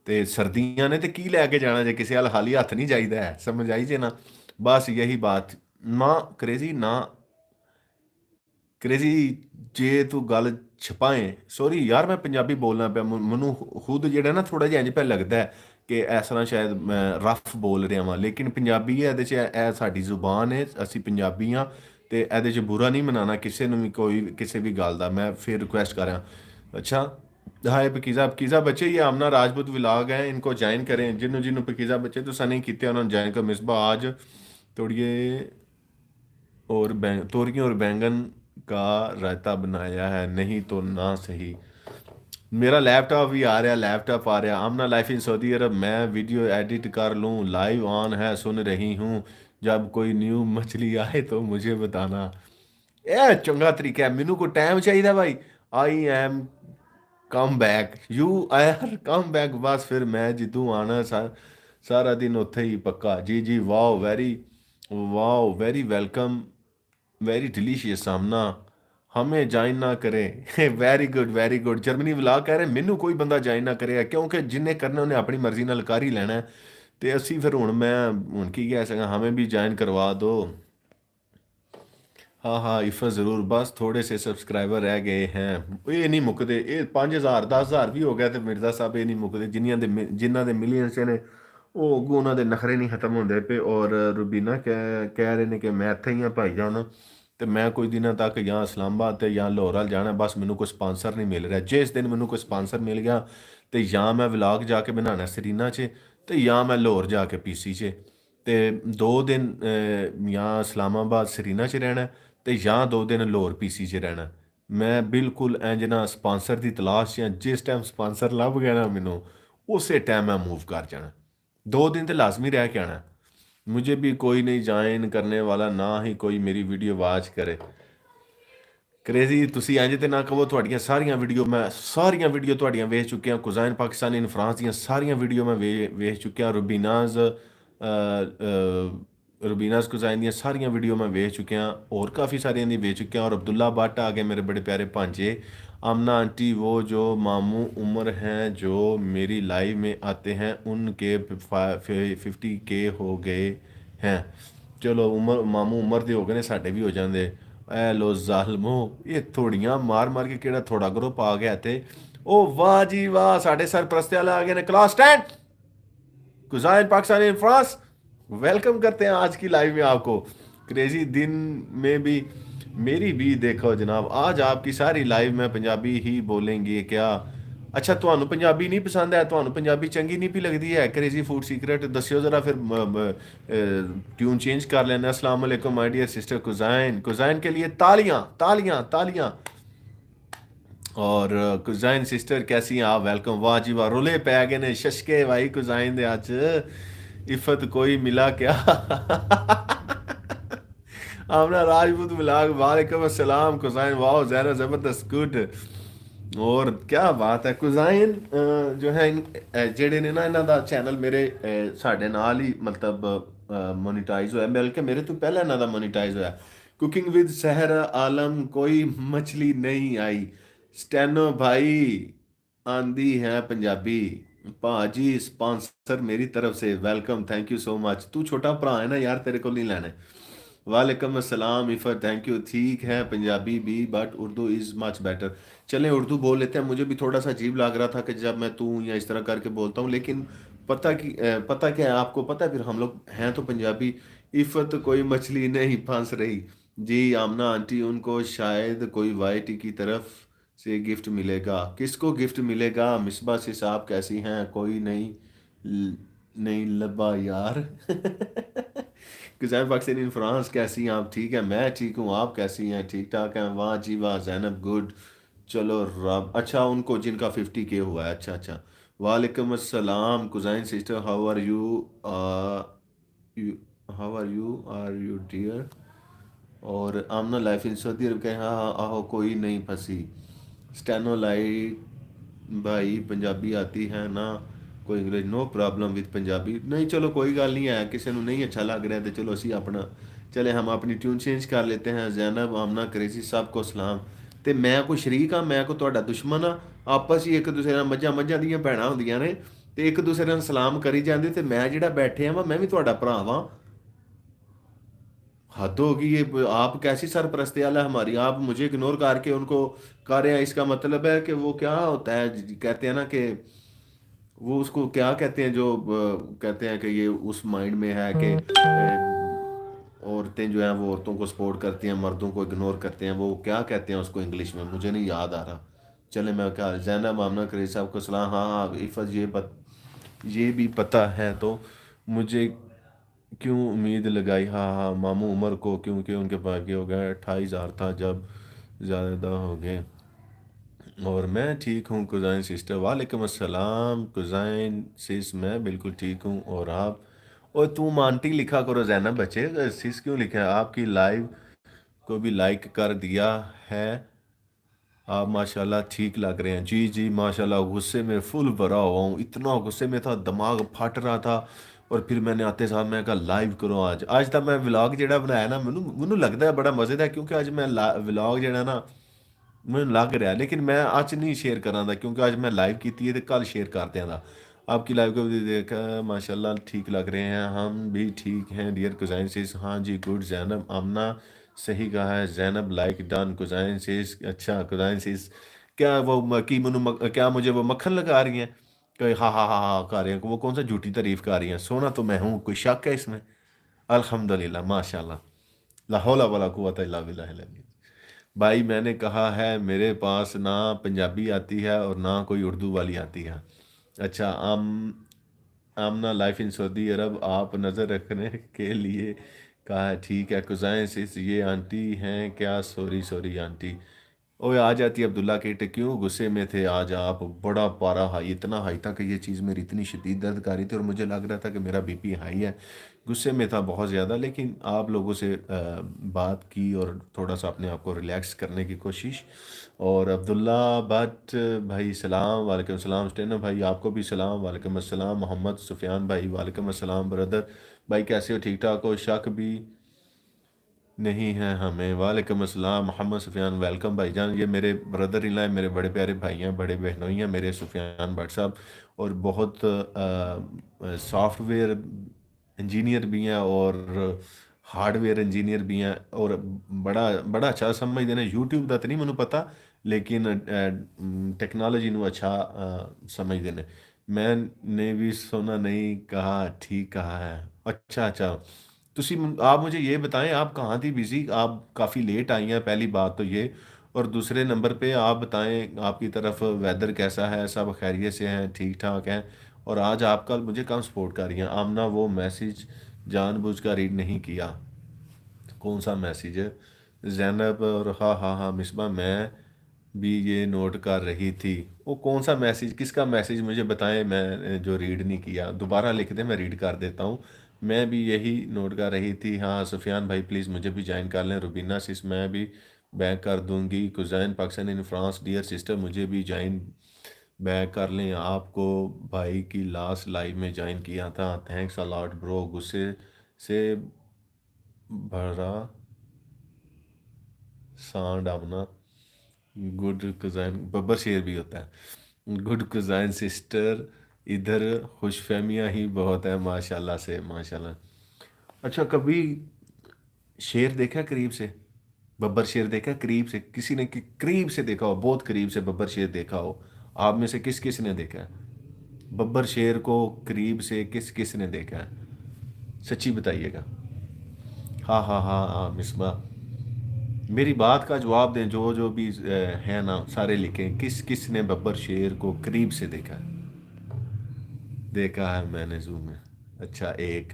ਤੇ ਸਰਦੀਆਂ ਨੇ ਤੇ ਕੀ ਲੈ ਕੇ ਜਾਣਾ ਜੇ, ਕਿਸੇ ਹਾਲ ਖਾਲੀ ਹੱਥ ਨਹੀਂ ਜਾਈਦਾ ਹੈ, ਸਮਝ ਆਈ ਜੇ ਨਾ। ਬਸ ਯਹੀ ਬਾਤ ਨਾ ਕ੍ਰੇਜ਼ੀ ਨਾ ਕ੍ਰੇਜ਼ੀ, ਜੇ ਤੂੰ ਗੱਲ ਛਪਾਏ। ਸੋਰੀ ਯਾਰ ਮੈਂ ਪੰਜਾਬੀ ਬੋਲਣਾ ਪਿਆ, ਮੈਨੂੰ ਖੁਦ ਜਿਹੜਾ ਨਾ ਥੋੜਾ ਜਿਹਾ ਇੰਜ ਪਿਆ ਲੱਗਦਾ ਹੈ ਕਿ ਇਸ ਤਰ੍ਹਾਂ ਸ਼ਾਇਦ ਮੈਂ ਰਫ ਬੋਲ ਰਿਹਾ ਵਾਂ, ਲੇਕਿਨ ਪੰਜਾਬੀ ਹੈ, ਇਹਦੇ 'ਚ ਇਹ ਸਾਡੀ ਜ਼ੁਬਾਨ ਹੈ, ਅਸੀਂ ਪੰਜਾਬੀ ਹਾਂ। ਤੇ ਇਹਦੇ 'ਚ ਬੁਰਾ ਨਹੀਂ ਮਨਾਉਣਾ ਕਿਸੇ ਨੂੰ ਵੀ, ਕੋਈ ਕਿਸੇ ਵੀ ਗੱਲ ਦਾ। मैं फिर रिक्वेस्ट कर रहा हूँ। अच्छा हाय पकीज़ा पकीज़ा बच्चे, ये आमना राजपूत व्लॉग हैं, इनको ज्वाइन करें। जिन्हों पकीज़ा बच्चे तुसा नहीं किए उन्होंने ज्वाइन कर। मिसबा आज तोड़िए और तोरियों और बैंगन का रायता बनाया है, नहीं तो ना सही। मेरा लैपटॉप भी आ रहा, लैपटॉप आ रहा। आमना लाइफ इन सऊदी अरब, मैं वीडियो एडिट कर लूँ, लाइव ऑन है, सुन रही हूँ। जब कोई न्यू मछली आए तो मुझे बताना। ਇਹ ਚੰਗਾ ਤਰੀਕਾ ਹੈ, ਮੈਨੂੰ ਕੋਈ ਟਾਈਮ ਚਾਹੀਦਾ ਭਾਈ। I am come back, you are come back. ਬਸ ਫਿਰ ਮੈਂ ਜਿੱਦੂ ਆਣਾ ਸਾਰਾ ਦਿਨ ਉੱਥੇ ਹੀ ਪੱਕਾ। ਜੀ ਜੀ wow very welcome, very delicious सामना। हमें ज्वाइन ना करे। Very good. जर्मनी व्लॉग कह रहे ਮੈਨੂੰ ਕੋਈ ਬੰਦਾ ज्वाइन ना करे, ਕਿਉਂਕਿ ਜਿੰਨੇ ਕਰਨਾ ਉਹਨੇ ਆਪਣੀ ਮਰਜ਼ੀ ਨਾਲ ਕਰ ਹੀ ਲੈਣਾ। ਤੇ ਅਸੀਂ ਫਿਰ ਹੁਣ ਕੀ ਕਹਿ ਸਕਾਂ, हमें भी ज्वाइन करवा दो। हाँ इफ़ा ज़रूर, बस थोड़े से सब्सक्राइबर रह गए हैं। ਇਹ ਨਹੀਂ ਮੁੱਕਦੇ, ਇਹ 5000 10000 ਵੀ ਹੋ ਗਿਆ ਤੇ ਮਿਰਜ਼ਾ ਸਾਹਿਬ ਇਹ ਨਹੀਂ ਮੁੱਕਦੇ। ਜਿਨ੍ਹਾਂ ਦੇ ਮਿਲੀਅਨਸ ਨੇ ਉਹ ਅੱਗੋਂ ਉਹਨਾਂ ਦੇ ਨਖਰੇ ਨਹੀਂ ਖਤਮ ਹੁੰਦੇ ਪਏ। ਔਰ ਰੂਬੀਨਾ ਕਹਿ ਰਹੇ ਨੇ ਕਿ ਮੈਂ ਇੱਥੇ ਹੀ ਹਾਂ ਭਾਈ ਜਾਨ, ਤੇ ਮੈਂ ਕੁਝ ਦਿਨਾਂ ਤੱਕ ਜਾਂ ਇਸਲਾਮਾਬਾਦ ਤੇ ਜਾਂ ਲਾਹੌਰ ਵੱਲ ਜਾਣਾ। ਬਸ ਮੈਨੂੰ ਕੋਈ ਸਪਾਂਸਰ ਨਹੀਂ ਮਿਲ ਰਿਹਾ। ਜਿਸ ਦਿਨ ਮੈਨੂੰ ਕੋਈ ਸਪਾਂਸਰ ਮਿਲ ਗਿਆ ਤੇ ਜਾਂ ਮੈਂ ਵਲਾਗ ਜਾ ਕੇ ਬਣਾਉਣਾ ਸਰੀਨਾ 'ਚ, ਤੇ ਜਾਂ ਮੈਂ ਲਾਹੌਰ ਜਾ ਕੇ ਪੀਸੀ 'ਚ, ਤੇ 2 ਦਿਨ ਜਾਂ ਇਸਲਾਮਾਬਾਦ ਸਰੀਨਾ 'ਚ ਰਹਿਣਾ ਤੇ ਜਾਂ 2 ਦਿਨ ਲਾਹੌਰ ਪੀਸੀ 'ਚ ਰਹਿਣਾ। ਮੈਂ ਬਿਲਕੁਲ ਇੰਜ ਨਾ ਸਪਾਂਸਰ ਦੀ ਤਲਾਸ਼ 'ਚ ਹਾਂ। ਜਿਸ ਟਾਈਮ ਸਪਾਂਸਰ ਲੱਭ ਗਿਆ ਨਾ ਮੈਨੂੰ, ਉਸੇ ਟਾਈਮ ਮੈਂ मूव कर जाना। 2 दिन तो लाजमी रह के आना। मुझे भी कोई नहीं ज्वाइन करने वाला, ना ही कोई मेरी वीडियो वाच करे। क्रेजी ਤੁਸੀਂ ਇੰਜ ਤੇ ਨਾ ਕਹੋ। ਤੁਹਾਡੀਆਂ ਸਾਰੀਆਂ ਵੀਡੀਓ ਤੁਹਾਡੀਆਂ ਵੇਖ ਚੁੱਕਿਆ। ਕੁਜ਼ਾਈਨ ਪਾਕਿਸਤਾਨ ਇਨ ਫਰਾਂਸ ਦੀਆਂ ਸਾਰੀਆਂ ਵੀਡੀਓ ਮੈਂ ਵੇਖ ਚੁੱਕਿਆ। ਰੂਬੀਨਾਜ਼ ਕੁਜ਼ਾਈਨ ਦੀਆਂ ਸਾਰੀਆਂ ਵੀਡੀਓ ਮੈਂ ਵੇਖ ਚੁੱਕਿਆ। और काफ़ी सारियां दी ਵੇਚ चुकिया। और अब्दुल्ला भट्ट आ गए मेरे बड़े प्यारे भांजे। आमना आंटी वो जो मामू उम्र हैं जो मेरी लाइव में आते हैं उनके 50K हो गए हैं। चलो मामू उम्र ਦੇ ਹੋ ਗਏ ਨੇ, ਸਾਡੇ ਵੀ ਹੋ ਜਾਂਦੇ। ਐ ਲੋ ਜ਼ਾਲਮੋ, ਇਹ ਥੋੜੀਆਂ ਮਾਰ ਕੇ ਕਿਹੜਾ ਥੋੜਾ ਗਰੁੱਪ ਆ ਗਿਆ ਤੇ ਉਹ ਵਾਹ ਜੀ ਵਾਹ, ਸਾਡੇ ਸਰਪ੍ਰਸਤੀ ਵਾਲੇ ਆ ਗਏ ਨੇ। Class 10 cousin Pakistan in France, welcome करते हैं आज की लाइव में आपको। क्रेजी दिन में भी मेरी भी देखो जनाब, आज आपकी सारी लाइव में पंजाबी ही बोलेंगे क्या? अच्छा ਤੁਹਾਨੂੰ ਪੰਜਾਬੀ ਨਹੀਂ ਪਸੰਦ ਹੈ, ਤੁਹਾਨੂੰ ਪੰਜਾਬੀ ਚੰਗੀ ਨਹੀਂ ਪਈ ਲੱਗਦੀ ਹੈ? ਕ੍ਰੇਜ਼ੀ ਫੂਡ ਸੀਕ੍ਰੇਟ ਦੱਸਿਓ ਜ਼ਰਾ, ਫਿਰ ट्यून चेंज कर लेना। अस्सलाम वालेकुम माय डियर सिस्टर कुज़ाइन के लिए तालियां। और कुजाइन सिस्टर कैसी हैं आप? वेलकम। वाह जी वाह, रुले पै गए ने शशके भाई कुजाइन दे अज। इफत कोई मिला क्या? आमना राजपूत मिला। वालेकुम अस्सलाम कुजाइन, वाह ज़रा ज़बरदस्त, गुड। और क्या बात है कुजाइन, जो है ਜਿਹੜੇ ਨੇ ਨਾ ਇਹਨਾਂ ਦਾ ਚੈਨਲ ਮੇਰੇ ਸਾਡੇ ਨਾਲ ਹੀ ਮਤਲਬ ਮੋਨੀਟਾਈਜ਼ ਹੋਇਆ, ਬਲਕਿ ਮੇਰੇ ਤੋਂ ਪਹਿਲਾਂ ਇਹਨਾਂ ਦਾ ਮੋਨੀਟਾਈਜ਼ ਹੋਇਆ। ਕੁਕਿੰਗ ਵਿਦ ਸਹਿਰ ਆਲਮ, ਕੋਈ ਮਛਲੀ ਨਹੀਂ ਆਈ। ਸਟੈਨੋ ਭਾਈ ਆਂਦੀ ਹੈ ਪੰਜਾਬੀ। ਭਾਜੀ ਸਪਾਂਸਰ ਮੇਰੀ ਤਰਫ ਸੇ welcome, thank you so much. तू छोटा भरा है ना यार, तेरे को नहीं लेने। वालेकुम अस्सलाम इफ़र, थैंक यू। ठीक है पंजाबी भी, but Urdu is much better. चलें उर्दू बोल लेते हैं। मुझे भी थोड़ा सा अजीब लग रहा था कि जब मैं तू या इस तरह करके बोलता हूँ, लेकिन पता क्या है आपको पता है, फिर हम लोग हैं तो पंजाबी। इफ़त कोई मछली नहीं फंस रही। जी आमना आंटी, उनको शायद कोई वाईटी की तरफ से गिफ्ट मिलेगा। किसको गिफ्ट मिलेगा? मिसबा से साहब कैसी हैं? कोई नहीं लबा यार। गुजैर पाकिस्तान इन फ्रांस, कैसी हैं आप? ठीक है, मैं ठीक हूँ, आप कैसी हैं? ठीक ठाक हैं? वाह जी वाह जैनब, गुड। चलो रब, अच्छा उनको जिनका 50K हुआ है, अच्छा अच्छा। वालेकुम अस्सलाम cousin sister, how are you? You how are you dear? और आमना लाइफ इन सऊदी अरब के, हाँ हाँ आहो कोई नहीं फंसी। स्टेनो लाइट भाई पंजाबी आती है ना? कोई अंग्रेज? No problem with Punjabi. नहीं चलो कोई गल नहीं है, किसी ਨੂੰ नहीं अच्छा लग रहा है तो चलो असी अपना चले हम अपनी ट्यून चेंज कर लेते हैं। जैनब आमना क्रेजी साहब को सलाम। ਤੇ ਮੈਂ ਕੋਈ ਸ਼ਰੀਕ ਆ? ਮੈਂ ਕੋਈ ਤੁਹਾਡਾ ਦੁਸ਼ਮਣ ਆ? ਆਪਸ ਹੀ ਇੱਕ ਦੂਸਰੇ ਨਾਲ ਮੱਝਾਂ ਮੱਝਾਂ ਦੀਆਂ ਭੈਣਾਂ ਹੁੰਦੀਆਂ ਨੇ, ਤੇ ਇੱਕ ਦੂਸਰੇ ਨਾਲ ਸਲਾਮ ਕਰੀ ਜਾਂਦੇ, ਤੇ ਮੈਂ ਜਿਹੜਾ ਬੈਠੇ ਆ ਵਾ ਮੈਂ ਵੀ ਤੁਹਾਡਾ ਭਰਾ ਵਾਂ। हद होगी ये। आप कैसी सरपरस्ती है हमारी? आप मुझे इग्नोर करके उनको कर रहे हैं, इसका मतलब है कि वो क्या होता है, कहते हैं ना कि वो उसको क्या कहते हैं, जो कहते हैं कि ये उस माइंड में है कि औरतें जो हैं वो औरतों को सपोर्ट करती हैं, मर्दों को इग्नोर करते हैं। वो क्या कहते हैं उसको इंग्लिश में, मुझे नहीं याद आ रहा। चले मैं क्या, जैनब आमना करीम साहब को सलाम। हाँ हाँ इफ़त, ये भी पता है तो मुझे क्यों उम्मीद लगाई? हाँ हाँ मामू उमर को, क्योंकि उनके बाकी हो गए 28,000 था, जब ज़्यादा हो गए। और मैं ठीक हूँ कुज़ाइन सिस्टर। वालेकुम अस्सलाम कुज़ाइन सिस, मैं बिल्कुल ठीक हूँ। और आप? और तुम आंटी लिखा करो जैनब, बच्चे सिस क्यों लिखा है? आपकी लाइव को भी लाइक कर दिया है। आप माशाल्लाह ठीक लग रहे हैं। जी जी माशाल्लाह, गुस्से में फुल भरा हुआ हूँ, इतना गुस्से में था, दिमाग फट रहा था। और फिर मैंने आते साथ मैं कहा लाइव करो आज। आज तक मैं व्लॉग ਜਿਹੜਾ ਬਣਾਇਆ ਨਾ, ਮੈਨੂੰ लगता है बड़ा मज़ेदार, क्योंकि ਅੱਜ मैं व्लॉग ਜਿਹੜਾ ਨਾ ਮੈਨੂੰ ਲੱਗ ਰਿਹਾ, लेकिन मैं आज नहीं शेयर करांदा क्योंकि आज मैं लाइव की थी, तो कल शेयर कर दियांदा। आपकी लाइव को भी देखा माशाल्लाह, ठीक लग रहे हैं। हम भी ठीक हैं डियर कुज़ाइन सिस। हाँ जी गुड। जैनब आमना सही कहा है। जैनब लाइक डन कुज़ाइन सिस। अच्छा कुज़ाइन सिस, क्या वो क्या मुझे वो मक्खन लगा रही हैं कि हाँ कर रही हैं? वो कौन सा झूठी तारीफ कर रही हैं? सोना तो मैं हूँ, कोई शक है इसमें? अल्हम्दुलिल्लाह माशाल्लाह, ला हौला वला कुव्वता इल्ला बिल्लाह। भाई मैंने कहा है मेरे पास ना पंजाबी आती है और ना कोई उर्दू वाली आती है। अच्छा आमना लाइफ इन सऊदी अरब, आप नज़र रखने के लिए कहा है। ठीक है कुज़ाइन सिस, ये आंटी हैं क्या? Sorry sorry aunty. ओए आ जाती अब्दुल्ला किट, क्यों गुस्से में थे आज आप? बड़ा पारा हाई, इतना हाई था कि ये चीज़ मेरी इतनी शदीद दर्द कर रही थी और मुझे लग रहा था कि मेरा बीपी हाई है। गुस्से में था बहुत ज़्यादा, लेकिन आप लोगों से बात की और थोड़ा सा अपने आप को रिलैक्स करने की कोशिश। और अब्दुल्ला भट्ट भाई सलाम। वालेकुम सलाम। स्टेनो भाई आपको भी सलाम। वालेकुम अस्सलाम। मोहम्मद सुफियान भाई वालेकुम अस्सलाम ब्रदर। भाई कैसे हो? ठीक ठाक हो? शक भी नहीं है हमें। वालेकुम अस्सलाम मोहम्मद सुफियान, वेलकम भाईजान। ये मेरे ब्रदर इन लॉ हैं, मेरे बड़े प्यारे भाई हैं, बड़े बहनोई हैं मेरे, सुफियान भट्ट साहब। और बहुत सॉफ्टवेयर इंजीनियर भी हैं और हार्डवेयर इंजीनियर भी हैं, और बड़ा बड़ा अच्छा समझते हैं। यूट्यूब का तो नहीं मैंने पता, लेकिन टेक्नोलॉजी ਨੂੰ अच्छा समझते हैं। मैंने भी सोना नहीं कहा, ठीक कहा है। अच्छा अच्छा। आप मुझे ये बताएं, आप कहाँ थी बिजी? आप काफ़ी लेट आई हैं, पहली बात तो ये। और दूसरे नंबर पे आप बताएं आपकी तरफ वेदर कैसा है? सब खैरियत से हैं, ठीक ठाक हैं? और आज आप कल मुझे कम सपोर्ट कर रही हैं? आमना वो मैसेज जानबूझकर रीड नहीं किया। कौन सा मैसेज है? जैनब और हाँ हाँ हाँ मिसबा, मैं بھی یہ نوٹ کر رہی تھی۔ وہ کون سا میسج، کس کا میسج مجھے بتائیں، میں جو ریڈ نہیں کیا دوبارہ لکھ دیں، میں ریڈ کر دیتا ہوں۔ میں بھی یہی نوٹ کر رہی تھی، ہاں سفیان بھائی پلیز مجھے بھی جوائن کر لیں، روبینہ سس میں بھی بیک کر دوں گی، cuisine Pakistan in France dear sister مجھے بھی جوائن بیک کر لیں، آپ کو بھائی کی لاسٹ لائف میں جوائن کیا تھا، تھینکس الاٹ برو، غصے سے بھرا سانڈ آمنا، گڈ کزائن ببر شیر بھی ہوتا ہے، گڈ کزائن سسٹر، ادھر خوش فہمیاں ہی بہت ہیں ماشاء اللہ سے ماشاء اللہ۔ اچھا کبھی شیر دیکھا قریب سے، ببر شیر دیکھا قریب سے، کسی نے قریب سے دیکھا ہو، بہت قریب سے ببر شیر دیکھا ہو، آپ میں سے کس کس نے دیکھا ہے ببر شیر کو قریب سے، کس کس نے دیکھا ہے؟ سچی بتائیے گا۔ ہاں ہاں ہاں ہاں مصباح، میری بات کا جواب دیں، جو جو بھی ہیں نا سارے لکھیں، کس کس نے ببر شیر کو قریب سے دیکھا ہے؟ دیکھا ہے میں نے زو میں، اچھا ایک،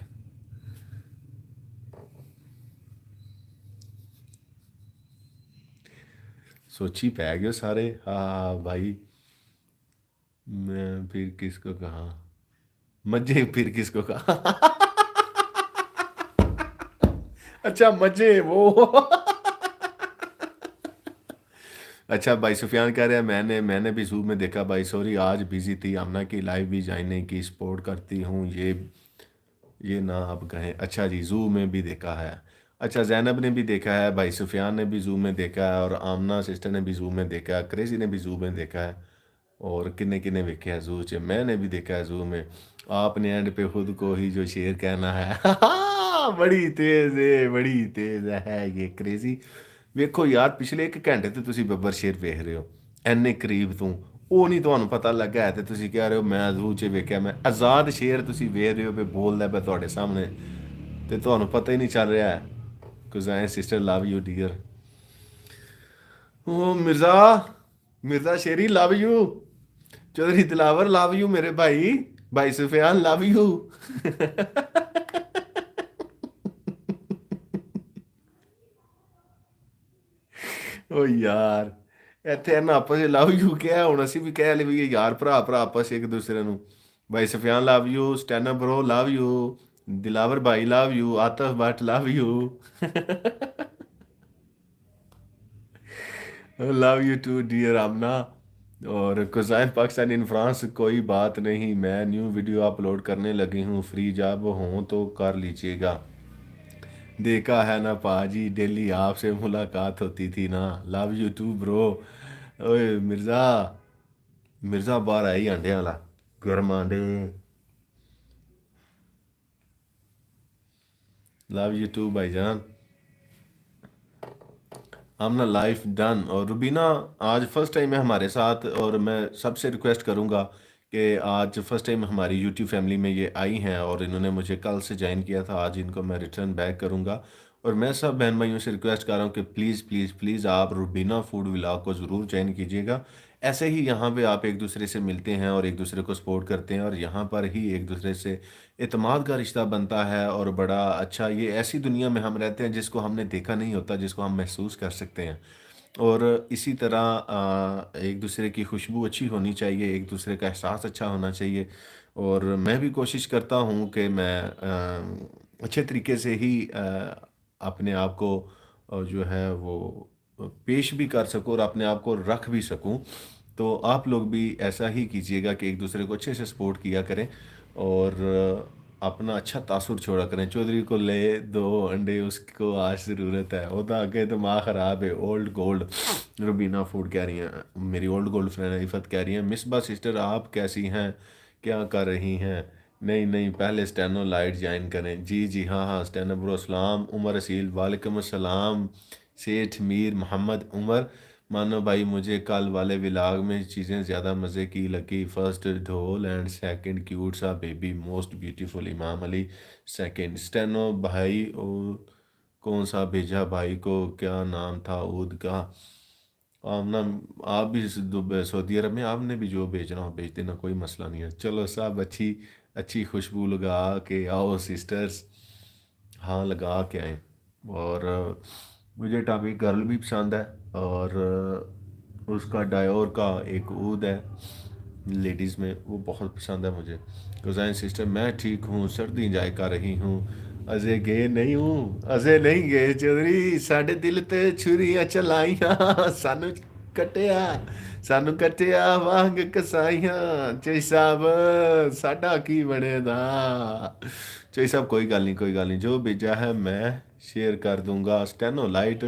سوچی پہ گئے سارے، ہاں ہاں بھائی، میں پھر کس کو کہا، مجھے پھر کس کو کہا اچھا مجھے وہ اچھا بھائی سفیان کہہ رہے ہیں میں نے بھی زو میں دیکھا بھائی، سوری آج بزی تھی، آمنہ کی لائف بھی جوائن نہیں کی، سپورٹ کرتی ہوں، یہ نہ آپ کہیں، اچھا جی زو میں بھی دیکھا ہے، اچھا زینب نے بھی دیکھا ہے، بھائی سفیان نے بھی زو میں دیکھا ہے، اور آمنہ سسٹر نے بھی زو میں دیکھا ہے، کریزی نے بھی زو میں دیکھا ہے، اور کنے کنے دیکھا ہے زو چ، میں نے بھی دیکھا ہے زو میں، آپ نے اینڈ پہ خود کو ہی جو شیر کہنا ہے بڑی تیز ہے، بڑی تیز ہے یہ کریزی۔ ویکھو یار پچھلے ایک گھنٹے تو تسی ببر شیر ویکھ رہے ہو اینے قریب تو، وہ نہیں تمہیں پتہ لگا ہے، تے تسی کہہ رہے ہو میں زو چ ویکھیا، میں آزاد شیر تسی ویکھ رہے ہو پہ بولدا پہ تواڈے سامنے، تے تمہیں پتہ ہی نہیں چل رہا ہے، cousin sister love you dear, او Mirza, Mirza Sheri love you, Chaudhry Dilawar love you میرے بھائی، بھائی سفیان لو یو او یار ਇੱਥੇ ਇਹਨਾਂ ਆਪਸ ਵਿੱਚ ਲਵ ਯੂ ਕਿਹਾ ਹੁਣ ਅਸੀਂ ਵੀ ਕਹਿ ਲਈ ਯਾਰ ਭਰਾ ਆਪਸ 'ਚ ਇੱਕ ਦੂਸਰੇ ਨੂੰ ਭਾਈ ਸਫਿਆਨ ਲਵ ਯੂ ਸਟੈਨਾ ਬ్రో ਲਵ ਯੂ ਦਿਲਾਵਰ ਭਾਈ love you Atif Bhatt love you love you too dear Amna اور کوزائن پاکستان ان فرانس کوئی بات نہیں میں نیو ویڈیو اپلوڈ کرنے لگی ہوں فری جب ہوں تو کر لیجیے گا دیکھا ہے نا پاجی ڈیلی آپ سے ملاقات ہوتی تھی نا لو یو ٹو برو اوے مرزا مرزا باہر آئی انڈے والا گرم آنڈے لو یو ٹو بھائی جان آمنا لائف ڈن اور روبینہ آج فرسٹ ٹائم ہے ہمارے ساتھ اور میں سب سے ریکویسٹ کروں گا کہ آج فرسٹ ٹائم ہماری یوٹیوب فیملی میں یہ آئی ہیں اور انہوں نے مجھے کل سے جوائن کیا تھا آج ان کو میں ریٹرن بیک کروں گا اور میں سب بہن بھائیوں سے ریکویسٹ کر رہا ہوں کہ پلیز پلیز پلیز آپ روبینہ فوڈ ولاگ کو ضرور جوائن کیجیے گا ایسے ہی یہاں پہ آپ ایک دوسرے سے ملتے ہیں اور ایک دوسرے کو سپورٹ کرتے ہیں اور یہاں پر ہی ایک دوسرے سے اعتماد کا رشتہ بنتا ہے اور بڑا اچھا یہ ایسی دنیا میں ہم رہتے ہیں جس کو ہم نے دیکھا نہیں ہوتا جس کو ہم محسوس کر سکتے ہیں اور اسی طرح ایک دوسرے کی خوشبو اچھی ہونی چاہیے ایک دوسرے کا احساس اچھا ہونا چاہیے اور میں بھی کوشش کرتا ہوں کہ میں اچھے طریقے سے ہی اپنے آپ کو جو ہے وہ پیش بھی کر سکوں اور اپنے آپ کو رکھ بھی سکوں تو آپ لوگ بھی ایسا ہی کیجیے گا کہ ایک دوسرے کو اچھے سے سپورٹ کیا کریں اور اپنا اچھا تاثر چھوڑا کریں چودھری کو لے دو انڈے اس کو آج ضرورت ہے وہ تو آگے دماغ خراب ہے اولڈ گولڈ روبینہ فوڈ کہہ رہی ہیں میری اولڈ گولڈ فرینڈ عفت کہہ رہی ہیں مصباح سسٹر آپ کیسی ہیں کیا کر رہی ہیں نہیں نہیں پہلے اسٹینو لائٹ جوائن کریں جی جی ہاں ہاں اسٹینو برو السلام عمر رسیل وعلیکم السلام سیٹھ میر محمد عمر مانو بھائی مجھے کل والے ولاگ میں چیزیں زیادہ مزے کی لگی فرسٹ ڈھول اینڈ سیکنڈ کیوٹ سا بیبی موسٹ بیوٹیفل امام علی سیکنڈ اسٹینو بھائی کون سا بھیجا بھائی کو کیا نام تھا عود کا آمنا آپ بھی سعودی عرب میں آپ نے بھی جو بھیجنا ہو بھیج دینا کوئی مسئلہ نہیں ہے چلو سب اچھی اچھی خوشبو لگا کے آؤ سسٹرز ہاں لگا کے آئیں اور مجھے ٹاپک گرل بھی پسند ہے اور اس کا ڈائیور کا ایک عود ہے لیڈیز میں، وہ بہت پسند ہے مجھے. کوزائن سسٹر میں ٹھیک ہوں، سردی انجوائے کر رہی ہوں. ازے گئے نہیں ہوں، ازے نہیں گئے چودھری، ساڈے دل تے چھریاں چلائیاں، سانو کٹیا، سانو کٹیا وانگ کسائیاں. چوئی صاحب ساڈا کی بنے دا. چوئی صاحب کوئی گل نہیں، کوئی گل نہیں، جو بھیجا ہے میں شیئر کر دوں گا. اسٹینو لائٹ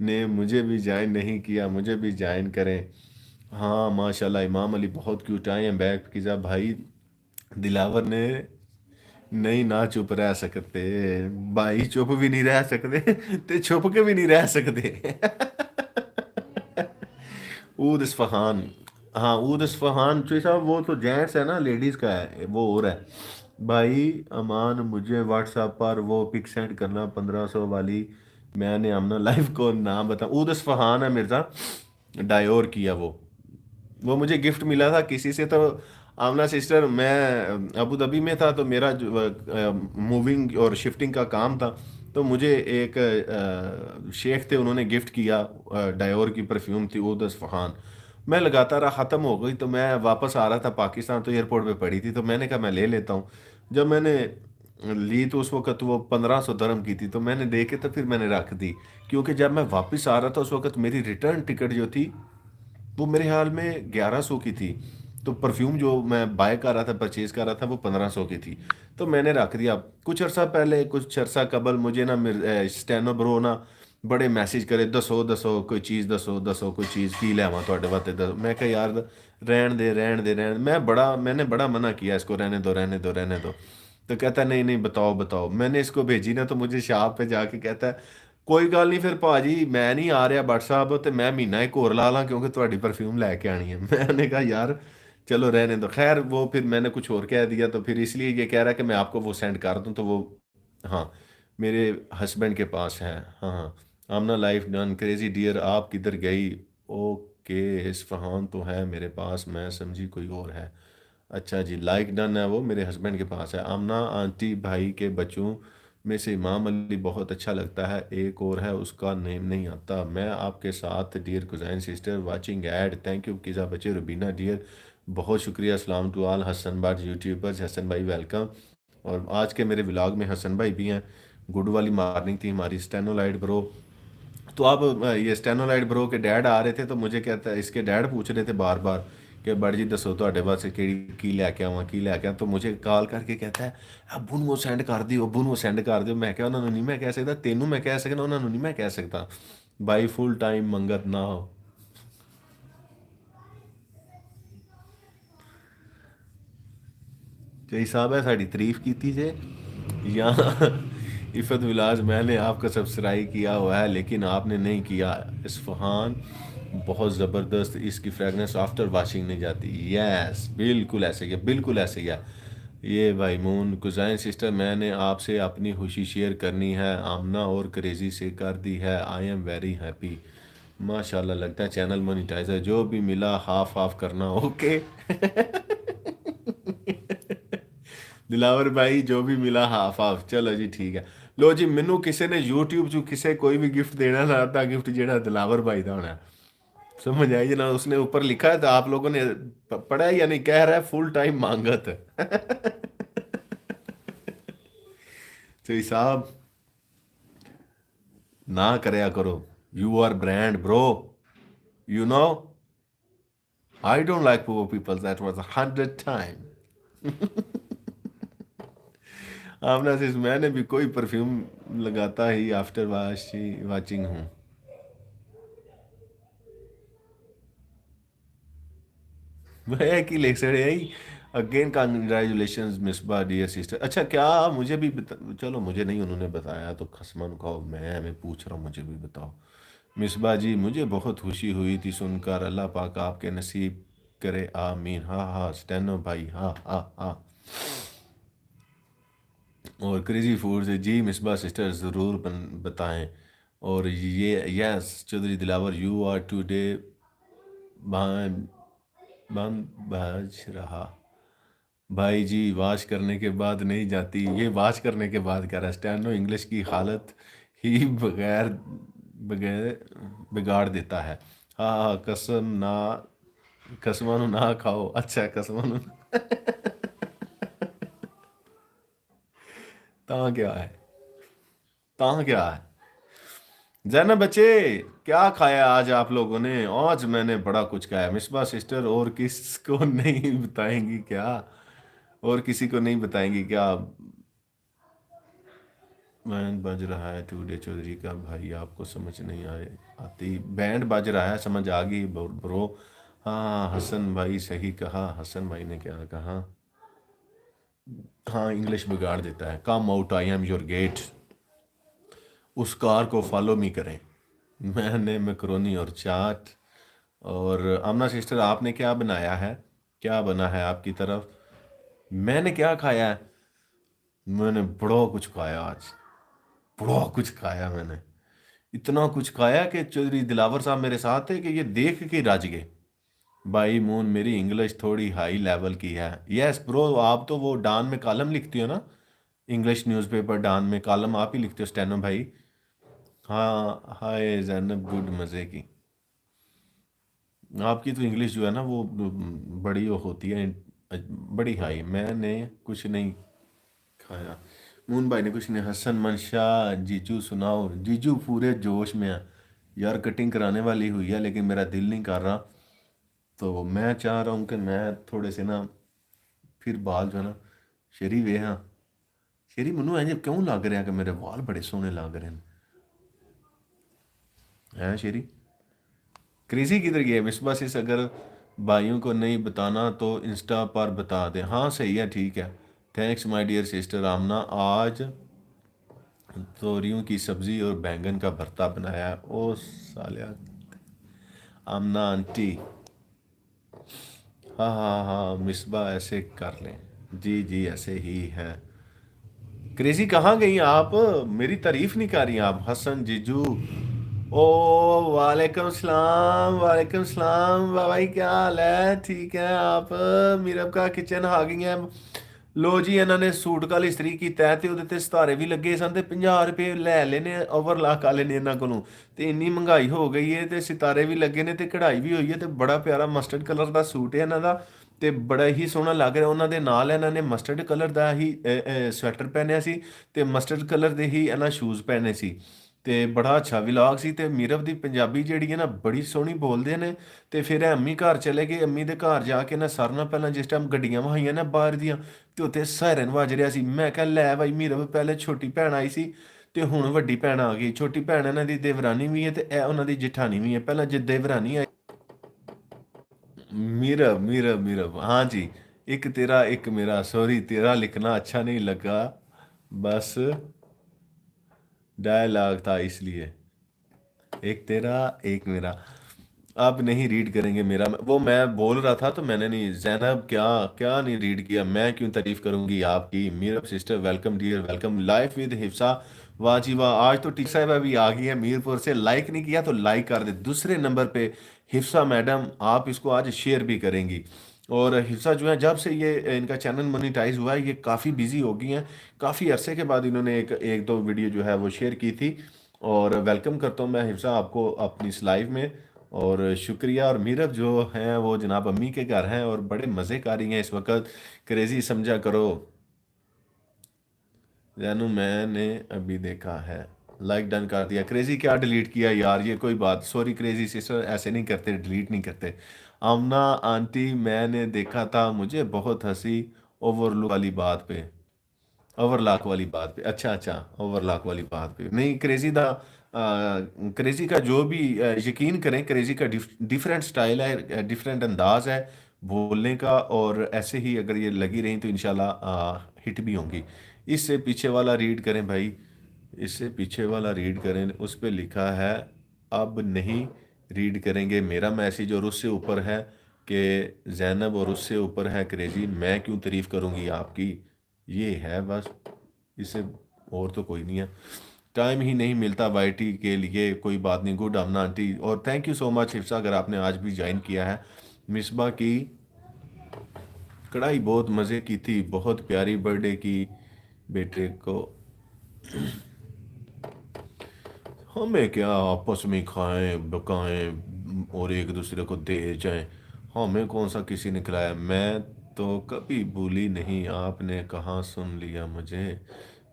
نے مجھے بھی جوائن نہیں کیا، مجھے بھی جوائن کریں. ہاں ماشاءاللہ امام علی بہت کیوٹ. آئے ہیں بیک پیزا بھائی. دلاور نے نہیں نہ چپ رہ سکتے بھائی، چپ بھی نہیں رہ سکتے تے چھپ کے بھی نہیں رہ سکتے. اود اصفہان. ہاں اود اصفہان چوئی صاحب وہ تو جینٹس ہے نا، لیڈیز کا ہے وہ اور ہے. بھائی امان مجھے واٹس ایپ پر وہ پک سینڈ کرنا 1500 والی. میں نے امنا لائف کو نام بتا. اود اصفہان ہے مرزا، ڈائیور کیا وہ مجھے گفٹ ملا تھا کسی سے. تو آمنہ سسٹر میں ابو دھابی میں تھا، تو میرا موونگ اور شفٹنگ کا کام تھا. تو مجھے ایک شیخ تھے، انہوں نے گفٹ کیا ڈائیور کی پرفیوم تھی اود اصفہان. میں لگاتا رہا، ختم ہو گئی. تو میں واپس آ رہا تھا پاکستان، تو ایئرپورٹ پہ پڑی تھی، تو میں نے کہا میں لے لیتا ہوں. جب میں نے لی تو اس وقت وہ 1500 درہم کی تھی. تو میں نے دیکھے تو پھر میں نے رکھ دی، کیونکہ جب میں واپس آ رہا تھا اس وقت میری ریٹرن ٹکٹ جو تھی وہ میرے حال میں 1100 کی تھی. تو پرفیوم جو میں بائی کر رہا تھا، پرچیز کر رہا تھا، وہ 1500 کی تھی. تو میں نے رکھ دیا. کچھ عرصہ پہلے، کچھ عرصہ قبل مجھے نا اسٹینو برو نا بڑے میسج کرے، دسو دسو کوئی چیز، دسو دسو کوئی چیز کی لیاواں تہاڈے واسطے. میں کہا یار رہن دے رہن دے رہن. میں نے بڑا منع کیا اس کو، رہنے دو رہنے دو رہنے دو. تو کہتا ہے نہیں نہیں بتاؤ بتاؤ. میں نے اس کو بھیجی نا، تو مجھے شاپ پہ جا کے کہتا ہے کوئی گل نہیں پھر پاجی میں نہیں آ رہا بٹ صاحب، تو میں مہینہ ایک اور لا لاں کیونکہ تہاڈی پرفیوم لے کے آنی ہے. میں نے کہا یار چلو رہنے دو. خیر وہ پھر میں نے کچھ اور کہہ دیا، تو پھر اس لیے یہ کہہ رہا ہے کہ میں آپ کو وہ سینڈ کر دوں. تو وہ ہاں میرے ہسبینڈ کے پاس ہے. ہاں ہاں. آمنا لائف ڈن کریزی ڈیئر آپ کدھر گئی؟ اوکے اصفہان تو ہے میرے پاس، میں سمجھی کوئی اور ہے. اچھا جی لائک ڈن ہے، وہ میرے ہسبینڈ کے پاس ہے. آمنا آنٹی بھائی کے بچوں میں سے امام علی بہت اچھا لگتا ہے، ایک اور ہے اس کا نیم نہیں آتا. میں آپ کے ساتھ dear cousin sister watching ad. Thank you کیزا بچے روبینہ ڈیئر، بہت شکریہ. السلام to all Hassan Butt YouTubers. Hassan بھائی ویلکم. اور آج کے میرے ولاگ میں حسن بھائی بھی ہیں. گڈ والی مارننگ تھی ہماری. اسٹینو لائٹ برو. تو اب یہ اسٹینو لائٹ برو کے ڈیڈ آ رہے تھے، تو مجھے کہتا ہے اس کے ڈیڈ پوچھ رہے تھے بار بار کہ بڑ جی دسو تہاڈے واسطے کی لے کے آواں کی لے کے آواں. تو مجھے کال کر کے کہتا ہے ابو نوں سینڈ کر دیو، ابو نوں سینڈ کر دیو. میں کہا انہوں نے نہیں میں کہہ سکتا، تینوں میں کہہ سکتا، انہوں نے نہیں میں کہہ سکتا. بائی فل ٹائم منگت نہ ہو. جی صاحب ہے ساری تعریف کی جے یہاں. عفت ولاز میں نے آپ کا سبسکرائب کیا ہوا ہے لیکن آپ نے نہیں کیا. اصفہان بہت زبردست، اس کی فریگنس آفٹر واشنگ نہیں جاتی. یس بالکل ایسے ہی ہے، بالکل ایسے ہی ہے. یہ بھائی مون کوزائن سسٹر میں نے آپ سے اپنی خوشی شیئر کرنی ہے، آمنہ اور کریزی سے کر دی ہے. I am very happy. ماشاء اللہ لگتا ہے چینل مونیٹائزر. جو بھی ملا ہاف ہاف کرنا. اوکے دلاور بھائی جو بھی ملا ہاف ہاف. چلو جی ٹھیک ہے. لو جی مینو کسی نے یوٹیوب چ کسے کوئی بھی گفٹ دینا نا تھا، گفٹ جہاں دلاور بھائی کا ہونا ہے. سمجھ آئی جنا؟ اس نے اوپر لکھا ہے تو آپ لوگوں نے پڑھا ہے یا نہیں؟ کہہ رہا ہے فل ٹائم مانگت. تو صاحب نہ کریا کرو. You are brand bro. You know I don't like poor people. That was 100 time. Amna سے میں نے بھی کوئی پرفیوم لگاتا ہی آفٹر واچنگ ہوں. میں کی لکھ سڑے again congratulations Misbah dear sister. اچھا کیا مجھے بھی چلو مجھے نہیں انہوں نے بتایا تو خسمن کہو میں پوچھ رہا ہوں، مجھے بھی بتاؤ. مصباح جی مجھے بہت خوشی ہوئی تھی سن کر، اللہ پاک آپ کے نصیب کرے آمین. ہاں ہاں اسٹینو بھائی ہاں ہاں ہاں. اور کریزی فوڈ سے جی مصباح سسٹر ضرور بتائیں. اور یہ یس چودھری دلاور یو آر ٹو ڈے بند بھاج رہا. بھائی جی واش کرنے کے بعد نہیں جاتی. یہ واش کرنے کے بعد کہہ رہا ہے. اسٹینو انگلش کی حالت ہی بغیر بغیر بگاڑ دیتا ہے. ਹਾਂ ਕਸਮਾਂ ਨੂੰ ਨਾ ਖਾਓ, ਅੱਛਾ ਕਸਮਾਂ ਨੂੰ ਤਾਂ क्या है, ਤਾਂ क्या है। जैनब बच्चे, क्या खाया आज आप लोगों ने? आज मैंने बड़ा कुछ खाया मिसबा सिस्टर, और किसको नहीं बताएंगी क्या? और किसी को नहीं बताएंगी क्या? बैंड बज रहा है टूडे चौधरी का भाई, आपको समझ नहीं आए आती? बैंड बज रहा है, समझ आ गई ब्रो। हाँ हसन भाई सही कहा, हसन भाई ने क्या कहा? हाँ इंग्लिश बिगाड़ देता है। Come out, I am your gate. उस कार को फॉलो मी करें। मैंने मैकरोनी और चाट। और आमना सिस्टर आपने क्या बनाया है? क्या बना है आपकी तरफ? मैंने क्या खाया है? मैंने बड़ा कुछ खाया आज, बड़ा कुछ खाया मैंने। इतना कुछ खाया कि चौधरी दिलावर साहब मेरे साथ थे कि ये देख के रज गए। भाई मून, मेरी इंग्लिश थोड़ी हाई लेवल की है। यस ब्रो, आप तो वो डान में कॉलम लिखती हो ना, इंग्लिश न्यूज़पेपर डान में कॉलम आप ही लिखते हो स्टेनो भाई। हाँ हाय जैनब, गुड मज़े की। आपकी तो इंग्लिश जो है ना वो बड़ी वो होती है, बड़ी हाई। मैंने कुछ नहीं खाया। मून भाई ने कुछ नहीं। हसन मनशा, जीजू सुनाओ। जीजू पूरे जोश में है यार, कटिंग कराने वाली हुई है लेकिन मेरा दिल नहीं कर रहा। तो मैं चाह रहा हूँ कि मैं थोड़े से ना फिर बाल जो है ना शेरी वे हाँ, शेरी मनु इंज क्यों लग रहा कि मेरे वाल बड़े सोहने लग रहे हैं शेरी? क्रेजी किधर गया मिस बस? इस अगर भाइयों को नहीं बताना तो इंस्टा पर बता दें। हाँ सही है, ठीक है। थैंक्स माय डियर सिस्टर आमना। आज तोरियों की सब्जी और बैंगन का भरता बनाया है। ओ सालिया आमना आंटी। हाँ हाँ हाँ मिसबा ऐसे कर लें। जी जी ऐसे ही है। क्रेजी कहाँ गई आप? मेरी तारीफ नहीं कर रही आप? हसन जीजू। ओ वालेकुम सलाम, वालेकुम सलाम भाई, क्या हाल है? ठीक है आप? मीरब का किचन आ गई है। लो जी, ਇਹਨਾਂ ਨੇ ਸੂਟ ਕਾਲ ਇਸਤਰੀ ਕੀਤਾ ਤੇ ਉਹਦੇ ਤੇ ਸਿਤਾਰੇ ਵੀ ਲੱਗੇ ਸਨ ਤੇ 50 ਰੁਪਏ ਲੈ ਲੈਨੇ ਓਵਰਲਾਕ ਵਾਲੇ ਨੇ ਇਹਨਾਂ ਕੋਲੋਂ। ਤੇ ਇੰਨੀ ਮਹਿੰਗਾਈ ਹੋ ਗਈ ਹੈ ਤੇ ਸਿਤਾਰੇ ਵੀ ਲੱਗੇ ਨੇ ਤੇ ਕਢਾਈ ਵੀ ਹੋਈ ਹੈ ਤੇ ਬੜਾ ਪਿਆਰਾ ਮਸਟਰਡ ਕਲਰ ਦਾ ਸੂਟ ਹੈ ਇਹਨਾਂ ਦਾ ਤੇ ਬੜਾ ਹੀ ਸੋਹਣਾ ਲੱਗ ਰਿਹਾ। ਉਹਨਾਂ ਦੇ ਨਾਲ ਇਹਨਾਂ ਨੇ ਮਸਟਰਡ ਕਲਰ ਦਾ ਹੀ ਸਵੈਟਰ ਪਹਿਨਿਆ ਸੀ ਤੇ ਮਸਟਰਡ ਕਲਰ ਦੇ ਹੀ ਇਹਨਾਂ ਸ਼ੂਜ਼ ਪਹਿਨੇ ਸੀ। ਤੇ ਬੜਾ ਅੱਛਾ ਵਲੌਗ ਸੀ। ਤੇ ਮੀਰਬ ਦੀ ਪੰਜਾਬੀ ਜਿਹੜੀ ਹੈ ਨਾ ਬੜੀ ਸੋਹਣੀ ਬੋਲਦੇ ਨੇ। ਤੇ ਫਿਰ ਇਹ ਅੰਮੀ ਘਰ ਚਲੇ ਗਏ। ਅੰਮੀ ਦੇ ਘਰ ਜਾ ਕੇ ਨਾ ਸਾਰਿਆਂ ਨਾਲ ਪਹਿਲਾਂ ਜਿਸ ਟਾਈਮ ਗੱਡੀਆਂ ਵਹਾਈਆਂ ਨਾ ਬਾਹਰ ਦੀਆਂ ਤੇ ਉੱਥੇ ਸਾਇਰਨ ਵੱਜ ਰਿਹਾ ਸੀ। ਮੈਂ ਕਿਹਾ ਲੈ ਬਾਈ ਮੀਰਬ, ਪਹਿਲੇ ਛੋਟੀ ਭੈਣ ਆਈ ਸੀ ਤੇ ਹੁਣ ਵੱਡੀ ਭੈਣ ਆ ਗਈ। ਛੋਟੀ ਭੈਣ ਇਹਨਾਂ ਦੀ ਦੇਵਰਾਨੀ ਵੀ ਹੈ ਤੇ ਇਹ ਉਹਨਾਂ ਦੀ ਜਠਾਣੀ ਵੀ ਹੈ। ਪਹਿਲਾਂ ਜੇ ਦੇਵਰਾਨੀ ਆਈ। मीरब मीरब मीरब, हाँ जी। एक तेरा एक मेरा, सॉरी तेरा लिखना अच्छा नहीं लगा, बस डायलॉग था इसलिए। एक तेरा एक मेरा। आप नहीं रीड करेंगे मेरा? वो मैं बोल रहा था तो मैंने नहीं। जैनब क्या क्या नहीं रीड किया? मैं क्यों तारीफ करूंगी आपकी? Meerab sister welcome dear, welcome. Life with Hifsa. वाह जी वाह, आज तो टीक साहिबा भी आ गई है मीरपुर से। लाइक नहीं किया तो लाइक कर दे। दूसरे नंबर पे हिफ्सा मैडम, आप इसको आज शेयर भी करेंगी। और हिफ्सा जो है, जब से ये इनका चैनल मोनिटाइज हुआ है ये काफ़ी बिजी हो गई हैं। काफ़ी अरसे के बाद इन्होंने एक एक दो वीडियो जो है वो शेयर की थी। और वेलकम करता हूँ मैं हिफ्सा आपको अपनी इस लाइव में। और शुक्रिया। और मीरब जो हैं वो जनाब अम्मी के घर हैं और बड़े मज़े कर रही हैं इस वक्त। क्रेजी समझा करो। जानू मैंने अभी देखा है, लाइक डन कर दिया। क्रेजी क्या डिलीट किया यार? ये कोई बात? सॉरी क्रेजी सिस्टर, ऐसे नहीं करते, डिलीट नहीं करते। आमना आंटी, मैंने देखा था, मुझे बहुत हंसी ओवरलुक वाली बात पे, ओवरलॉक वाली बात पे। अच्छा अच्छा, ओवरलॉक वाली बात पे नहीं। क्रेजी का जो भी यकीन करें, क्रेजी का डिफरेंट स्टाइल है, डिफरेंट अंदाज है बोलने का। और ऐसे ही अगर ये लगी रही तो इंशाल्लाह हिट भी होंगी। इससे पीछे वाला रीड करें भाई, इससे पीछे वाला रीड करें। उस पे लिखा है अब नहीं रीड करेंगे मेरा मैसेज, और उससे ऊपर है कि जैनब, और उससे ऊपर है क्रेजी, मैं क्यों तारीफ करूंगी आपकी। ये है बस, इससे और तो कोई नहीं है। टाइम ही नहीं मिलता वाईटी के लिए। कोई बात नहीं। गुड आमना आंटी, और thank you so much Hifsa अगर आपने आज भी ज्वाइन किया है। मिसबा की कढ़ाई बहुत मज़े की थी, बहुत प्यारी। बर्थडे की बेटे को हमें क्या, आपस में खाएं पकाएं, और एक दूसरे को दे जाएं। हमें कौन सा किसी ने खिलाया, मैं तो कभी भूली नहीं, आपने कहाँ सुन लिया मुझे।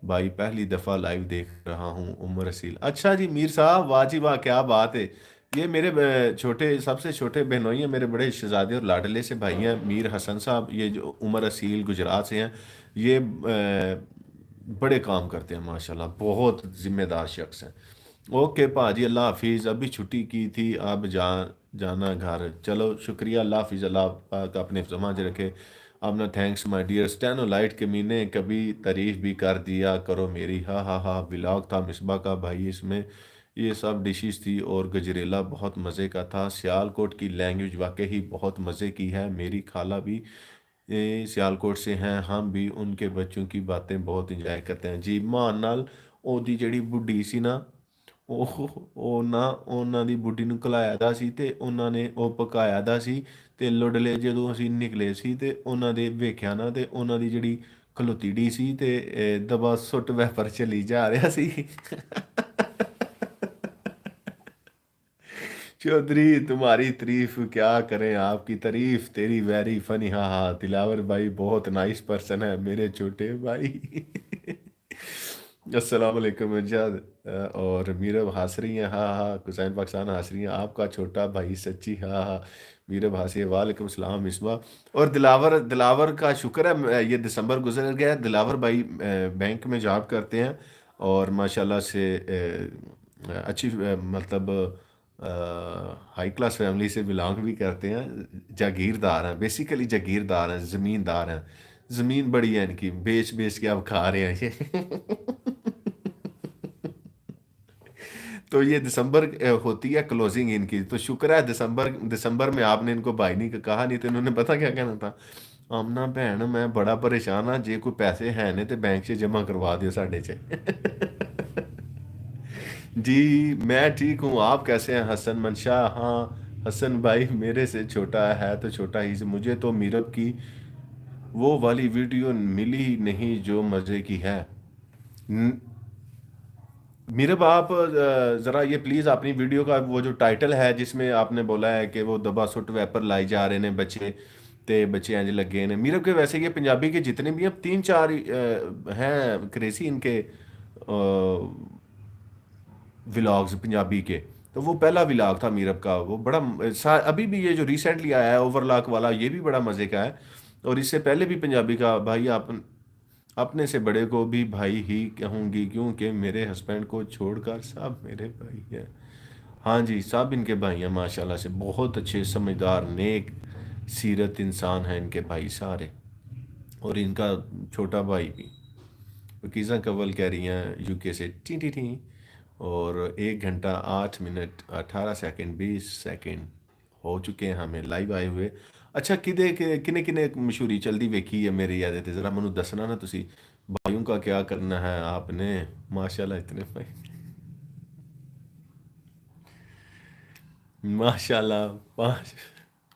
भाई पहली दफ़ा लाइव देख रहा हूँ, उमर रसील। अच्छा जी मीर साहब, वाह जी वाह, क्या बात है। ये मेरे छोटे, सबसे छोटे बहनोई हैं, मेरे बड़े शहजादे और लाडले से भाई हैं, मीर हसन साहब। ये जो उमर रसील गुजरात से हैं, ये बड़े काम करते हैं माशाल्लाह, बहुत जिम्मेदार शख्स हैं। ओके भाजी, अल्लाह हाफिज़। अभी छुट्टी की थी, अब जाना घर। चलो शुक्रिया, अल्लाह हाफिज़, अल्लाह पाक अपने समाज रखे। अपना thanks my dear steno light के मीने, कभी तारीफ भी कर दिया करो मेरी। हा हा हा। व्लॉग था मिसबा का भाई, इसमें ये सब डिशेस थी और गजरेला बहुत मज़े का था। सियालकोट की लैंग्वेज वाकई ही बहुत मज़े की है। मेरी खाला भी सियालकोट से हैं, हम भी उनके बच्चों की बातें बहुत इंजॉय करते हैं जी। मान नाल ਉਹਦੀ ਜਿਹੜੀ ਬੁੱਢੀ ਸੀ ਨਾ, ਉਹ ਨਾ ਉਹਨਾਂ ਦੀ ਬੁੱਢੀ ਨੂੰ ਘਲਾਇਆ ਦਾ ਸੀ ਤੇ ਉਹਨਾਂ ਨੇ ਉਹ ਪਕਾਇਆ ਦਾ ਸੀ। ਤੇ ਲੁੱਡਲੇ ਜਦੋਂ ਅਸੀਂ ਨਿਕਲੇ ਸੀ ਤੇ ਉਹਨਾਂ ਦੇ ਵੇਖਿਆ ਨਾ, ਤੇ ਉਹਨਾਂ ਦੀ ਜਿਹੜੀ ਖਲੋਤੀ ਡੀ ਸੀ ਤੇ ਦਬਾ ਸੁੱਟ ਵੈਪਰ ਚਲੀ ਜਾ ਰਿਹਾ ਸੀ। चौधरी तुम्हारी तारीफ क्या करें, आपकी तारीफ तेरी वेरी फनी। हाँ हाँ, दिलावर भाई बहुत नाइस पर्सन है मेरे छोटे भाई। अस्सलाम वालेकुम इरशाद। और मीरब हंस रही हैं, हाँ हाँ। हुसैन पाकिस्तान हंस रही हैं, आपका छोटा भाई सच्ची, हाँ हाँ। मीरब हंसी, वालेकुम सलाम मिसबा। और दिलावर, दिलावर का शुक्र है ये दिसंबर गुजर गया है। दिलावर भाई बैंक में जॉब करते हैं और माशाल्लाह से अच्छी मतलब हाई क्लास फैमिली से बिलोंग भी करते हैं। जागीरदार हैं, बेसिकली जागीरदार हैं, ज़मींदार हैं। ज़मीन बड़ी है इनकी, बेच बेच के अब खा रहे हैं ये। तो ये दिसंबर होती है क्लोजिंग इनकी, तो शुक्र है दिसंबर दिसंबर में आपने इनको भाई नहीं कहा, नहीं तो इन्होंने पता क्या कहना था। आमना भैन मैं बड़ा परेशान हाँ, जे कोई पैसे है ने तो बैंक से जमा करवा दियो साढ़े चे। जी मैं ठीक हूँ, आप कैसे हैं हसन मंशा। हाँ हसन भाई मेरे से छोटा है तो छोटा ही से, मुझे तो मीरब की वो वाली वीडियो मिली ही नहीं जो मज़े की है। न- मीरब आप ज़रा ये प्लीज़ अपनी वीडियो का वो जो टाइटल है जिसमें आपने बोला है कि वो दबा सुट वैपर लाई जा रहे ने बच्चे, ते बच्चे इंज लगे ने मीरब के। वैसे ये पंजाबी के जितने भी हैं, तीन चार हैं क्रेजी इनके व्लॉग्स पंजाबी के। तो वो पहला व्लॉग था मीरब का, वो बड़ा अभी भी ये जो रिसेंटली आया है ओवरलॉक वाला, ये भी बड़ा मज़े का है। और इससे पहले भी पंजाबी का भाई, आप अपने से बड़े को भी भाई ही कहूँगी क्योंकि मेरे हस्बैंड को छोड़कर सब मेरे भाई हैं। हाँ जी, सब इनके भाई हैं माशाल्लाह से, बहुत अच्छे समझदार नेक सीरत इंसान हैं इनके भाई सारे। और इनका छोटा भाई भी। वकीज़ा कवल कह रही हैं यूके से, टी टी टी। और 1 घंटा 8 मिनट 18 सेकंड 20 सेकंड हो चुके हैं हमें लाइव आए हुए। अच्छा किदे किने किने मशहूरी चलदी वेखी है मेरी याद है, ज़रा मैनू दसना ना तुसी। भाइयों का क्या करना है आपने, माशाल्लाह इतने भाई, माशाल्लाह। पाँच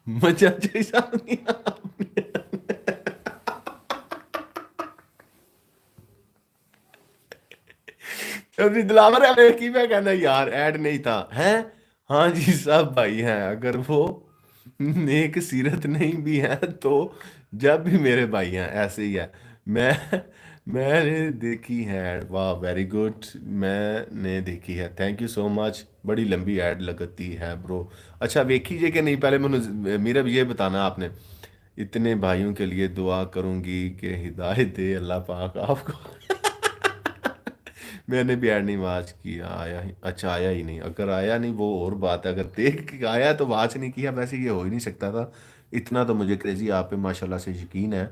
मजा जैसा नहीं आपने। अभी दिलावर है की मैं कहना यार ऐड नहीं था हैं। हाँ जी सब भाई हैं, अगर वो नेक सीरत नहीं भी है तो जब भी मेरे भाई हैं ऐसे ही है। मैं मैंने देखी है, वाह वेरी गुड, मैंने देखी है, थैंक यू सो मच। बड़ी लंबी ऐड लगती है ब्रो। अच्छा वेखी जे कि नहीं, पहले मैंने मेरा भी ये बताना आपने। इतने भाइयों के लिए दुआ करूंगी कि हिदायत दे अल्लाह पाक आपको। मैंने भी ऐड नहीं वॉच किया, आया ही, अच्छा आया ही नहीं। अगर आया नहीं वो और बात है, अगर देख के आया तो वॉच नहीं किया, वैसे ये हो ही नहीं सकता था। इतना तो मुझे क्रेजी आप पे माशाल्लाह से यकीन है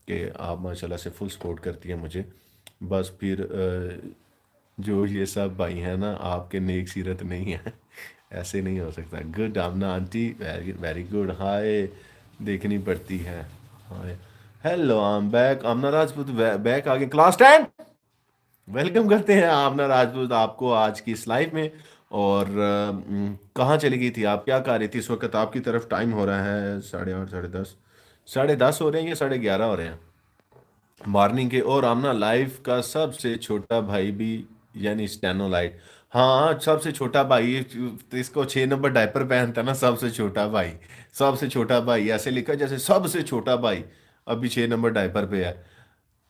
कि आप माशाल्लाह से फुल सपोर्ट करती हैं मुझे। बस फिर जो ये सब भाई हैं ना, आपके नेक सीरत नहीं है। ऐसे नहीं हो सकता। Good Aamna aunty, very very good. हाय देखनी पड़ती है। Hi hello I am back, Aamna Rajput back आगे क्लास 10। वेलकम करते हैं आमना राजपूत आपको आज की इस लाइव में। और कहाँ चली गई थी आप, क्या कर रही थी इस वक्त? आपकी तरफ टाइम हो रहा है 8:30 10:30, 10:30 हो रहे हैं या 11:30 हो रहे हैं मॉर्निंग के। और आमना लाइफ का सबसे छोटा भाई भी یعنی اسٹینو لائٹ، ہاں سب سے چھوٹا بھائی، اس کو 6 نمبر ڈائپر پہنتا ہے نا، سب سے چھوٹا بھائی، سب سے چھوٹا بھائی ایسے لکھا جیسے سب سے چھوٹا بھائی، ابھی 6 نمبر ڈائپر پہ ہے۔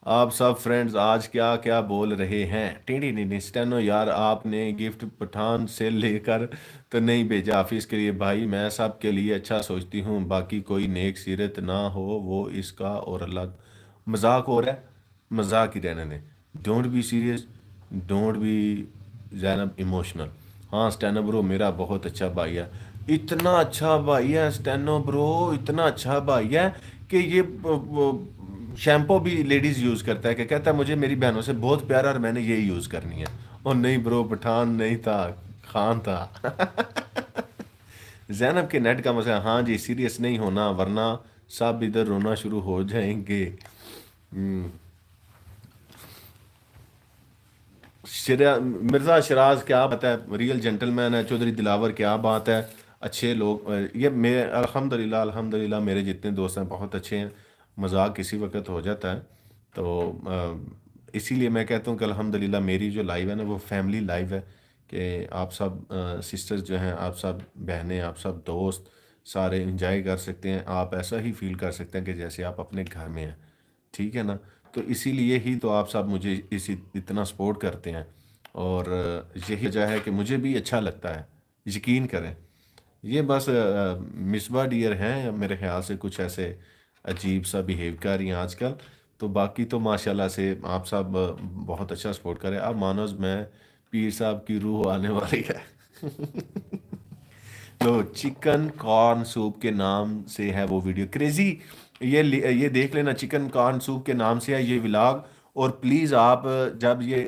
آپ سب فرینڈز آج کیا کیا بول رہے ہیں؟ ٹینڈی نہیں نہیں اسٹینو یار، آپ نے گفٹ پٹھان سے لے کر تو نہیں بھیجا آفس کے لیے بھائی، میں سب کے لیے اچھا سوچتی ہوں، باقی کوئی نیک سیرت نہ ہو وہ اس کا اور الگ مذاق ہو رہا ہے، مذاق ہی رہنے دیں، don't be serious, don't be Zainab emotional. ہاں اسٹینو برو میرا بہت اچھا بھائی ہے، اتنا اچھا بھائی ہے اسٹینو برو، اتنا اچھا بھائی ہے کہ یہ شیمپو بھی لیڈیز یوز کرتا ہے، کہ کہتا ہے مجھے میری بہنوں سے بہت پیار ہے اور میں نے یہی یوز کرنی ہے۔ اور نہیں برو پٹھان نہیں تھا، خان تھا۔ زینب کے نیٹ کا مسئلہ، ہاں جی سیریس نہیں ہونا ورنہ سب ادھر رونا شروع ہو جائیں گے۔ ہم، مرزا شراز کیا بات ہے، ریئل جینٹل مین ہے، چودھری دلاور کیا بات ہے، اچھے لوگ، یہ میں الحمدللہ الحمدللہ میرے جتنے دوست ہیں بہت اچھے ہیں، مذاق کسی وقت ہو جاتا ہے تو اسی لیے میں کہتا ہوں کہ الحمدللہ میری جو لائف ہے نا وہ فیملی لائف ہے، کہ آپ سب سسٹرز جو ہیں، آپ سب بہنیں، آپ سب دوست سارے انجوائے کر سکتے ہیں، آپ ایسا ہی فیل کر سکتے ہیں کہ جیسے آپ اپنے گھر میں ہیں، ٹھیک ہے نا؟ تو اسی لیے ہی تو آپ سب مجھے اتنا سپورٹ کرتے ہیں، اور یہی وجہ ہے کہ مجھے بھی اچھا لگتا ہے، یقین کریں۔ یہ بس مصباح ڈیئر ہیں میرے خیال سے کچھ ایسے عجیب سا بیہیو کر رہی ہیں آج کل، تو باقی تو ماشاءاللہ سے آپ سب بہت اچھا سپورٹ کریں۔ اب مانوز میں پیر صاحب کی روح آنے والی ہے۔ تو چکن کارن سوپ کے نام سے ہے وہ ویڈیو کریزی، یہ دیکھ لینا، چکن کارن سوپ کے نام سے ہے یہ ولاگ، اور پلیز آپ جب یہ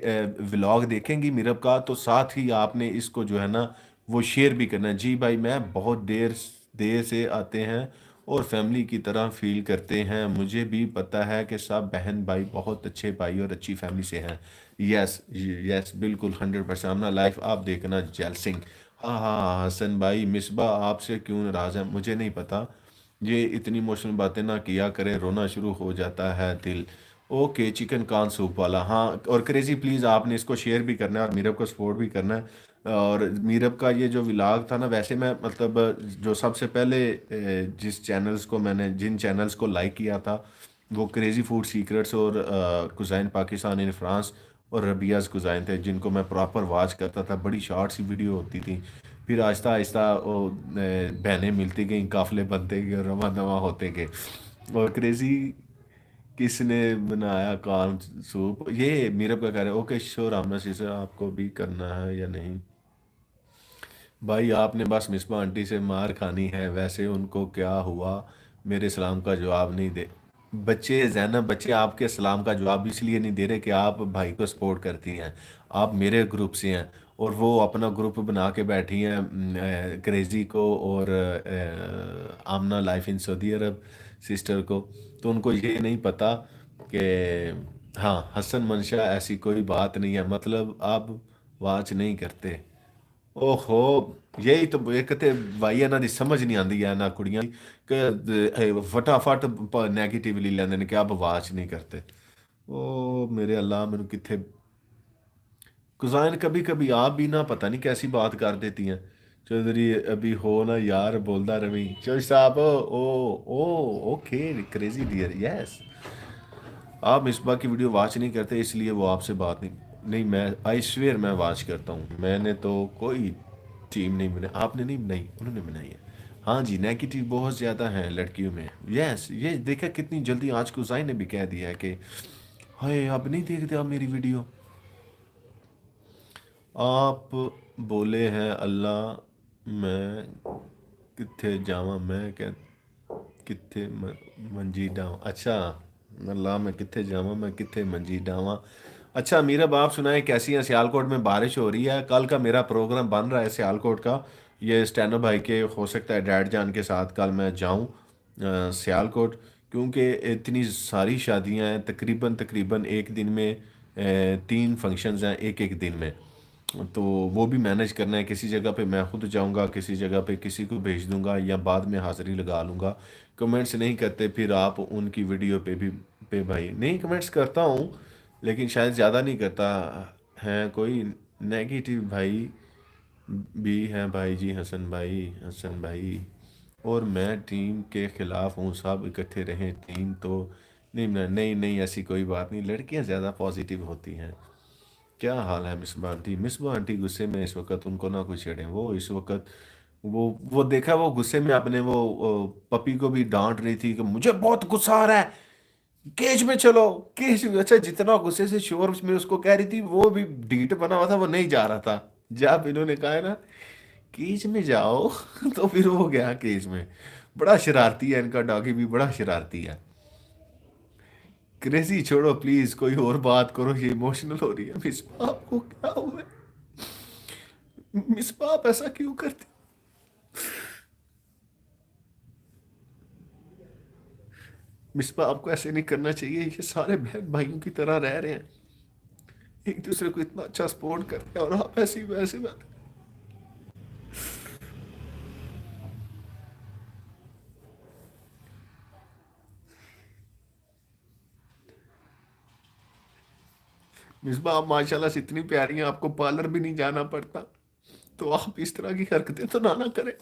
ولاگ دیکھیں گی میرب کا تو ساتھ ہی آپ نے اس کو جو ہے نا وہ شیئر بھی کرنا ہے۔ جی بھائی میں بہت دیر دیر سے آتے ہیں اور فیملی کی طرح فیل کرتے ہیں، مجھے بھی پتا ہے کہ سب بہن بھائی بہت اچھے بھائی اور اچھی فیملی سے ہیں۔ یس یس بالکل 100% اپنا لائف آپ دیکھنا جیلسنگ۔ ہاں ہاں ہاں، حسن بھائی مصباح آپ سے کیوں ناراض ہے مجھے نہیں پتا، یہ اتنی ایموشنل باتیں نہ کیا کرے، رونا شروع ہو جاتا ہے دل۔ اوکے چکن کان سوپ والا، ہاں اور کریزی پلیز آپ نے اس کو شیئر بھی کرنا ہے اور میرب کو سپورٹ بھی کرنا ہے، اور میرب کا یہ جو ولاگ تھا نا، ویسے میں مطلب جو سب سے پہلے جس چینلز کو میں نے جن چینلز کو لائک کیا تھا وہ کریزی فوڈ سیکرٹس اور کزائن پاکستان ان فرانس اور ربیعز کزائن تھے، جن کو میں پراپر واچ کرتا تھا، بڑی شارٹ سی ویڈیو ہوتی تھی، پھر آہستہ آہستہ وہ بہنیں ملتی گئیں، قافلے بنتے گئے، رواں دواں ہوتے گئے۔ اور کریزی کس نے بنایا کارن سوپ، یہ میرب کا کہہ رہے ہیں، اوکے شور آمنا سیسر آپ کو بھی کرنا ہے یا نہیں؟ بھائی آپ نے بس مصباح آنٹی سے مار کھانی ہے، ویسے ان کو کیا ہوا میرے سلام کا جواب نہیں دے؟ بچے زینب بچے آپ کے سلام کا جواب اس لیے نہیں دے رہے کہ آپ بھائی کو سپورٹ کرتی ہیں، آپ میرے گروپ سے ہیں، اور وہ اپنا گروپ بنا کے بیٹھی ہیں کریزی کو اور Amna life in Saudi Arab sister کو، تو ان کو یہ نہیں پتا کہ ہاں حسن منشا ایسی کوئی بات نہیں ہے، مطلب آپ واچ نہیں کرتے۔ اوہو، یہی تو یہ کہتے بھائی انہاں دی سمجھ نہیں آندی ہے نہ کڑیاں دی، کہ فٹافٹ نیگیٹیولی لیندے نے کہ آپ واچ نہیں کرتے۔ او میرے اللہ میرے کتنے کزائن، کبھی کبھی آپ بھی نہ پتہ نہیں کیسی بات کر دیتی ہیں۔ چودھری ابھی ہو نا یار بولدا رویں چودھری صاحب، اوکے کریزی ڈیئر یس، آپ مصباح کی ویڈیو واچ نہیں کرتے اس لیے وہ آپ سے بات نہیں میں آئی سویئر میں واچ کرتا ہوں، میں نے تو کوئی ٹیم نہیں بنائی، آپ نے نہیں بنائی انہوں نے بنائی ہے۔ ہاں جی نیگیٹو بہت زیادہ ہیں لڑکیوں میں، یس یہ دیکھا کتنی جلدی آج کو زائی نے بھی کہہ دیا ہے کہ ہائے اب نہیں دیکھتے آپ میری ویڈیو، آپ بولے ہیں اللہ میں کتھے جاواں میں کہ کتھے منجی ڈاواں، اچھا اللہ میں کتھے جاواں میں کتھے منجی ڈاواں۔ اچھا میرا آپ سنائیں کیسی ہیں؟ سیالکوٹ میں بارش ہو رہی ہے، کل کا میرا پروگرام بن رہا ہے سیالکوٹ کا، یہ اسٹینو بھائی کے ہو سکتا ہے ڈیڈ جان کے ساتھ کل میں جاؤں سیالکوٹ، کیونکہ اتنی ساری شادیاں ہیں، تقریباً ایک دن میں 3 فنکشنز ہیں ایک ایک دن میں، تو وہ بھی مینج کرنا ہے، کسی جگہ پہ میں خود جاؤں گا، کسی جگہ پہ کسی کو بھیج دوں گا یا بعد میں حاضری لگا لوں گا۔ کمنٹس نہیں کرتے پھر آپ ان کی ویڈیو پہ بھی، پہ بھائی نہیں کمنٹس کرتا ہوں لیکن شاید زیادہ نہیں کرتا، ہے کوئی नेगेटिव भाई भी है भाई जी, हसन भाई। और मैं टीम के खिलाफ हूँ, सब इकट्ठे रहें टीम तो। नहीं नहीं, ऐसी कोई बात नहीं, लड़कियां ज़्यादा पॉजिटिव होती हैं। क्या हाल है मिसबा आंटी? मिसबा आंटी गुस्से में इस वक्त, उनको ना कुछ छेड़ें। वो इस वक्त वो देखा, वो गुस्से में अपने वो पपी को भी डांट रही थी कि मुझे बहुत गुस्सा आ रहा है, केज में चलो। केज में, अच्छा जितना गुस्से से शोर में उसको कह रही थी, वो भी ढीठ बना हुआ था, वो नहीं जा रहा था। जब इन्होंने कहा है ना केज में जाओ तो फिर वो गया केज में। बड़ा शरारती है इनका डॉगी भी, बड़ा शरारती है। क्रेजी छोड़ो प्लीज, कोई और बात करो, ये इमोशनल हो रही है। मिस बाप को क्या हुआ है? मिस बाप ऐसा क्यों करती? मिस बाप को ऐसे नहीं करना चाहिए, ये सारे बहन भाइयों की तरह रह रहे हैं, एक दूसरे को इतना अच्छा सपोर्ट करते हैं, और आप ऐसी वैसे बात। मिसबा आप माशाल्लाह से इतनी प्यारी हैं, आपको पार्लर भी नहीं जाना पड़ता, तो आप इस तरह की हरकतें तो ना करें।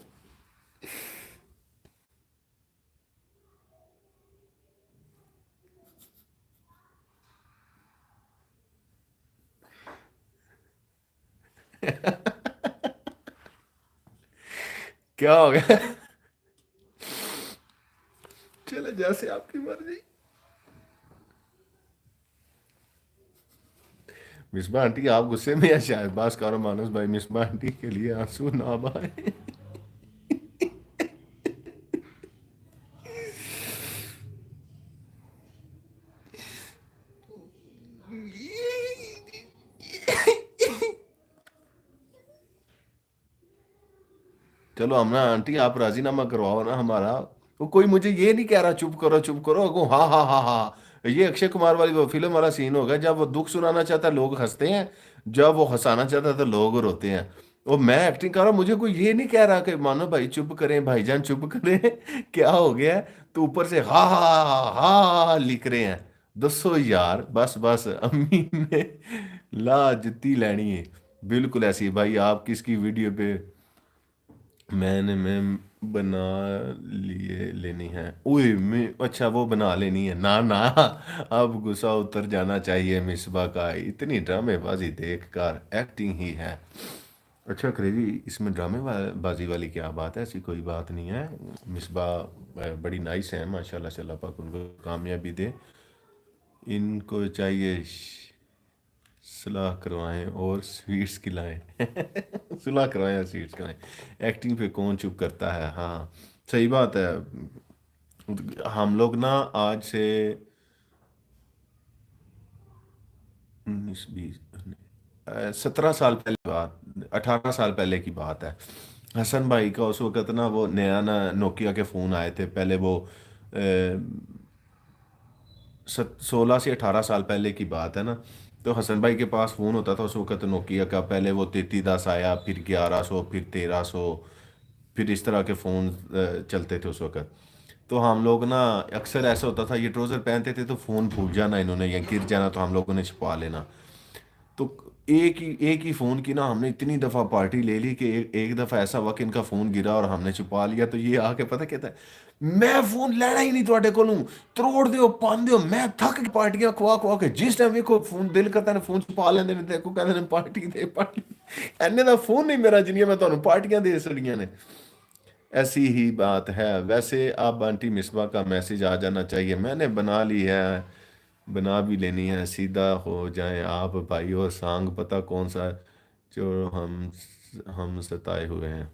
क्या हो गया? चले जैसे आपकी मर्जी। मिसबा आंटी आप गुस्से में या शायद बास करो मानस भाई, मिसबा आंटी के लिए आंसू ना बहाए। चलो हम ना आंटी, आप राजीनामा करवाओ ना हमारा। वो कोई मुझे ये नहीं कह रहा चुप करो चुप करो, गो हाँ हाँ हाँ हाँ। ये अक्षय कुमार वाली वो फिल्म वाला सीन होगा, जब वो दुख सुनाना चाहता है लोग हंसते हैं, जब वो हंसाना चाहता है तो लोग रोते हैं। वो मैं एक्टिंग कर रहा हूँ, मुझे कोई ये नहीं कह रहा कि मानो भाई चुप करें, भाईजान चुप करें। क्या हो गया है? तो ऊपर से हा हा हा हा हा लिख रहे हैं। दसो यार, बस बस अम्मी ने ला जुत्ती लेनी है। बिल्कुल ऐसी भाई, आप किसकी वीडियो पे? मैंने मैम बना लिए लेनी है। ओए मैं, अच्छा वो बना लेनी है ना ना। अब गुस्सा उतर जाना चाहिए मिसबा का, इतनी ड्रामेबाजी देख कर, एक्टिंग ही है। अच्छा क्रेजी, इसमें बाजी वाली क्या बात है? ऐसी कोई बात नहीं है। मिसबा बड़ी नाइस है माशाल्लाह से, अल्लाह पाक उनको कामयाबी दे। इनको चाहिए सुलह करवाएं और स्वीट्स खिलाएं। सुलह करवाएं और स्वीट्स खिलाएं। एक्टिंग पे कौन चुप करता है? हाँ सही बात है। हम लोग ना आज से 19 20 17 साल पहले बात, 18 साल पहले की बात है। हसन भाई का उस वक्त ना वो नया ना नोकिया के फ़ोन आए थे पहले, वो 16 से 18 साल पहले की बात है ना। तो हसन भाई के पास फ़ोन होता था उस वक्त नोकिया का, पहले वो 3310 आया, फिर 1100, फिर 1300, फिर इस तरह के फ़ोन चलते थे उस वक्त। तो हम लोग ना, अक्सर ऐसा होता था, ये ट्राउज़र पहनते थे तो फ़ोन भूल जाना इन्होंने या गिर जाना, तो हम लोगों ने छुपा लेना। तो एक ही फ़ोन की ना हमने इतनी दफ़ा पार्टी ले ली कि एक दफ़ा ऐसा हुआ कि इनका फ़ोन गिरा और हमने छुपा लिया, तो ये आके पता कहता है मैं फ़ोन लेना ही नहीं ਤੁਹਾਡੇ ਕੋਲੋਂ, तोड़ ਦਿਓ ਭੰਨ ਦਿਓ, मैं थक के पार्टियां खुआ खुआ के जिस टाइम ਵੇਖੋ ਫੋਨ ਦਿਲ ਕਰਦਾ ਨੇ ਫੋਨ ਛੁਪਾ ਲੈਂਦੇ ਨੇ, ਦੇਖੋ ਕਹਿੰਦੇ ਨੇ ਪਾਰਟੀ ਦੇ ਪਾਰਟੀ। ਐਨੇ ਦਾ ਫੋਨ नहीं मेरा जिन्नियां मैं ਤੁਹਾਨੂੰ पार्टियां दे छड़ियां ने। ऐसी ही बात है। वैसे अब आंटी मिसबा का मैसेज आ जाना चाहिए, मैंने बना ली है, बना भी लेनी है, सीधा हो जाएं आप भाई। और सॉन्ग पता कौन सा है जो हम सताए हुए हैं?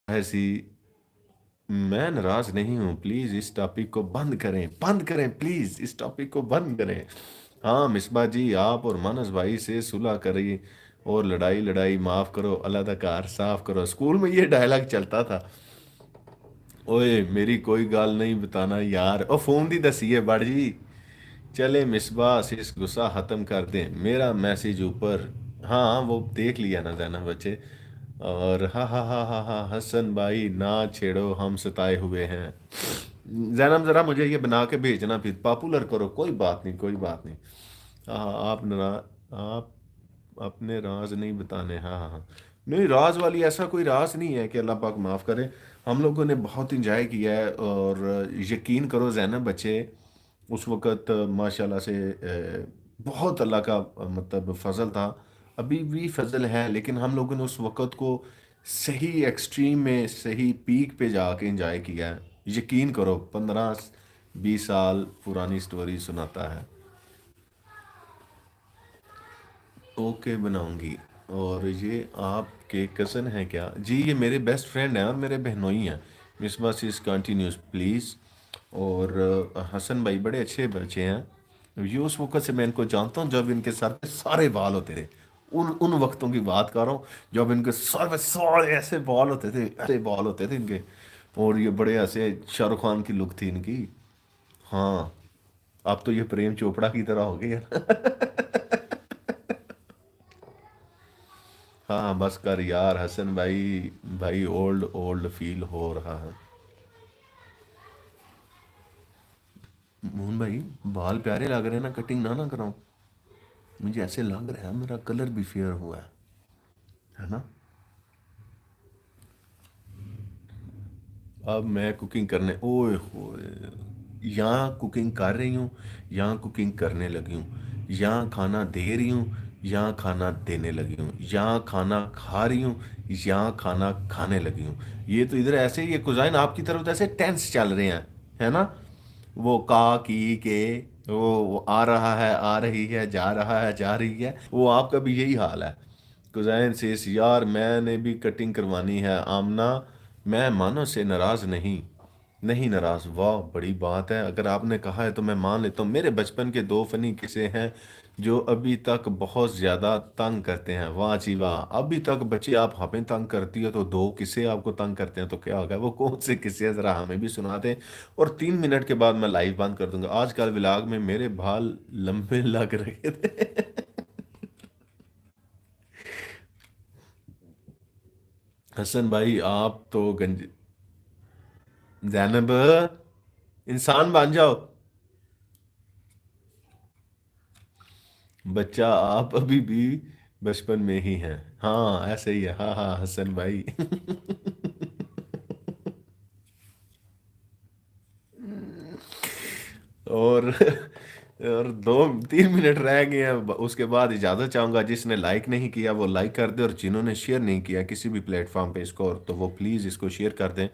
ऐसी, मैं नाराज नहीं हूँ, प्लीज इस टॉपिक को बंद करें प्लीज, इस टॉपिक को बंद करें। हाँ मिसबा जी, आप और मानस भाई से सुलह करिए, और लड़ाई लड़ाई माफ करो, अल्लाह दा कार साफ करो। स्कूल में ये डायलॉग चलता था। ओए मेरी कोई गाल नहीं बताना यार, ओ फोन दी दसी है बड़ जी। चले मिसबा से इस गुस्सा खत्म कर दें, मेरा मैसेज ऊपर। हाँ वो देख लिया ना जाना बच्चे। और हा हसन भाई ना छेड़ो, हम सताए हुए हैं। जैनब जरा मुझे ये बना के भेजना, फिर पॉपुलर करो, कोई बात नहीं कोई बात नहीं। ہاں آپ آپ اپنے راز نہیں بتانے، ہاں ہاں ہاں۔ نہیں، راز والی ایسا کوئی راز نہیں ہے، کہ اللہ پاک معاف کرے۔ ہم لوگوں نے بہت انجوائے کیا ہے، اور یقین کرو زینب بچے اس وقت ماشاءاللہ سے بہت اللہ کا مطلب فضل تھا، ابھی بھی فضل ہے، لیکن ہم لوگوں نے اس وقت کو صحیح ایکسٹریم میں صحیح پیک پہ جا کے انجوائے کیا ہے۔ یقین کرو 15 20 سال پرانی سٹوری سناتا ہے۔ اوکے بناؤں گی۔ اور یہ آپ کے کزن ہیں کیا؟ جی یہ میرے بیسٹ فرینڈ ہیں اور میرے بہنوئی ہیں۔ Misbah is continuous please. اور حسن بھائی بڑے اچھے بچے ہیں، یہ اس وقت سے میں ان کو جانتا ہوں جب ان کے سر پہ سارے بال ہوتے تھے، ان وقتوں کی بات کر رہا ہوں جب ان کے سر پہ سارے ایسے بال ہوتے تھے، ایسے بال ہوتے تھے ان کے، اور یہ بڑے ایسے شاہ رخ خان کی لک تھی ان کی۔ ہاں، اب تو یہ پریم چوپڑا کی طرح ہو گئی ہے۔ ہاں بس کر یار حسن بھائی، بھائی اولڈ اولڈ فیل ہو رہا ہے۔ مون بھائی بال پیارے لگ رہے ہیں نا، کٹنگ نہ کراؤں؟ مجھے ایسے لگ رہا ہے میرا کلر بھی فیئر ہوا ہے نا؟ اب میں کوکنگ کرنے، اوئے ہوئے، یہاں کوکنگ کر رہی ہوں، یہاں کوکنگ کرنے لگی ہوں، یہاں کھانا دے رہی ہوں، یہاں کھانا دینے لگی ہوں، یہاں کھانا کھا رہی ہوں، یہاں کھانا کھانے لگی ہوں۔ یہ تو ادھر ایسے، یہ کزائن آپ کی طرف تو ایسے ٹینس چل رہے ہیں، ہے نا؟ وہ کا کی کے، وہ آ رہا ہے، آ رہی ہے، جا رہا ہے، جا رہی ہے، وہ آپ کا بھی یہی حال ہے۔ کزائن سیس یار میں نے بھی کٹنگ کروانی ہے آمنہ، میں مانو سے ناراض نہیں، نہیں ناراض، واہ بڑی بات ہے، اگر آپ نے کہا ہے تو میں مان لیتا ہوں۔ میرے بچپن کے دو فنی قصے ہیں جو ابھی تک بہت زیادہ تنگ کرتے ہیں، واہ جی واہ، ابھی تک بچے آپ ہمیں تنگ کرتی ہے تو دو قصے آپ کو تنگ کرتے ہیں تو کیا ہوگا؟ وہ کون سے قصے ہیں ذرا ہمیں بھی سنا دیں، اور 3 منٹ کے بعد میں لائیو بند کر دوں گا۔ آج کل ولاگ میں میرے بال لمبے لگ رہے تھے۔ حسن بھائی آپ تو گنج، زینب انسان بن جاؤ، بچہ آپ ابھی بھی بچپن میں ہی ہیں، ہاں ایسے ہی ہے، ہاں ہاں حسن بھائی۔ اور اور 2 3 منٹ رہ گئے ہیں، اس کے بعد اجازت چاہوں گا، جس نے لائک نہیں کیا وہ لائک کر دے، اور جنہوں نے شیئر نہیں کیا کسی بھی پلیٹ فارم پہ اس کو، تو وہ پلیز اس کو شیئر کر دیں۔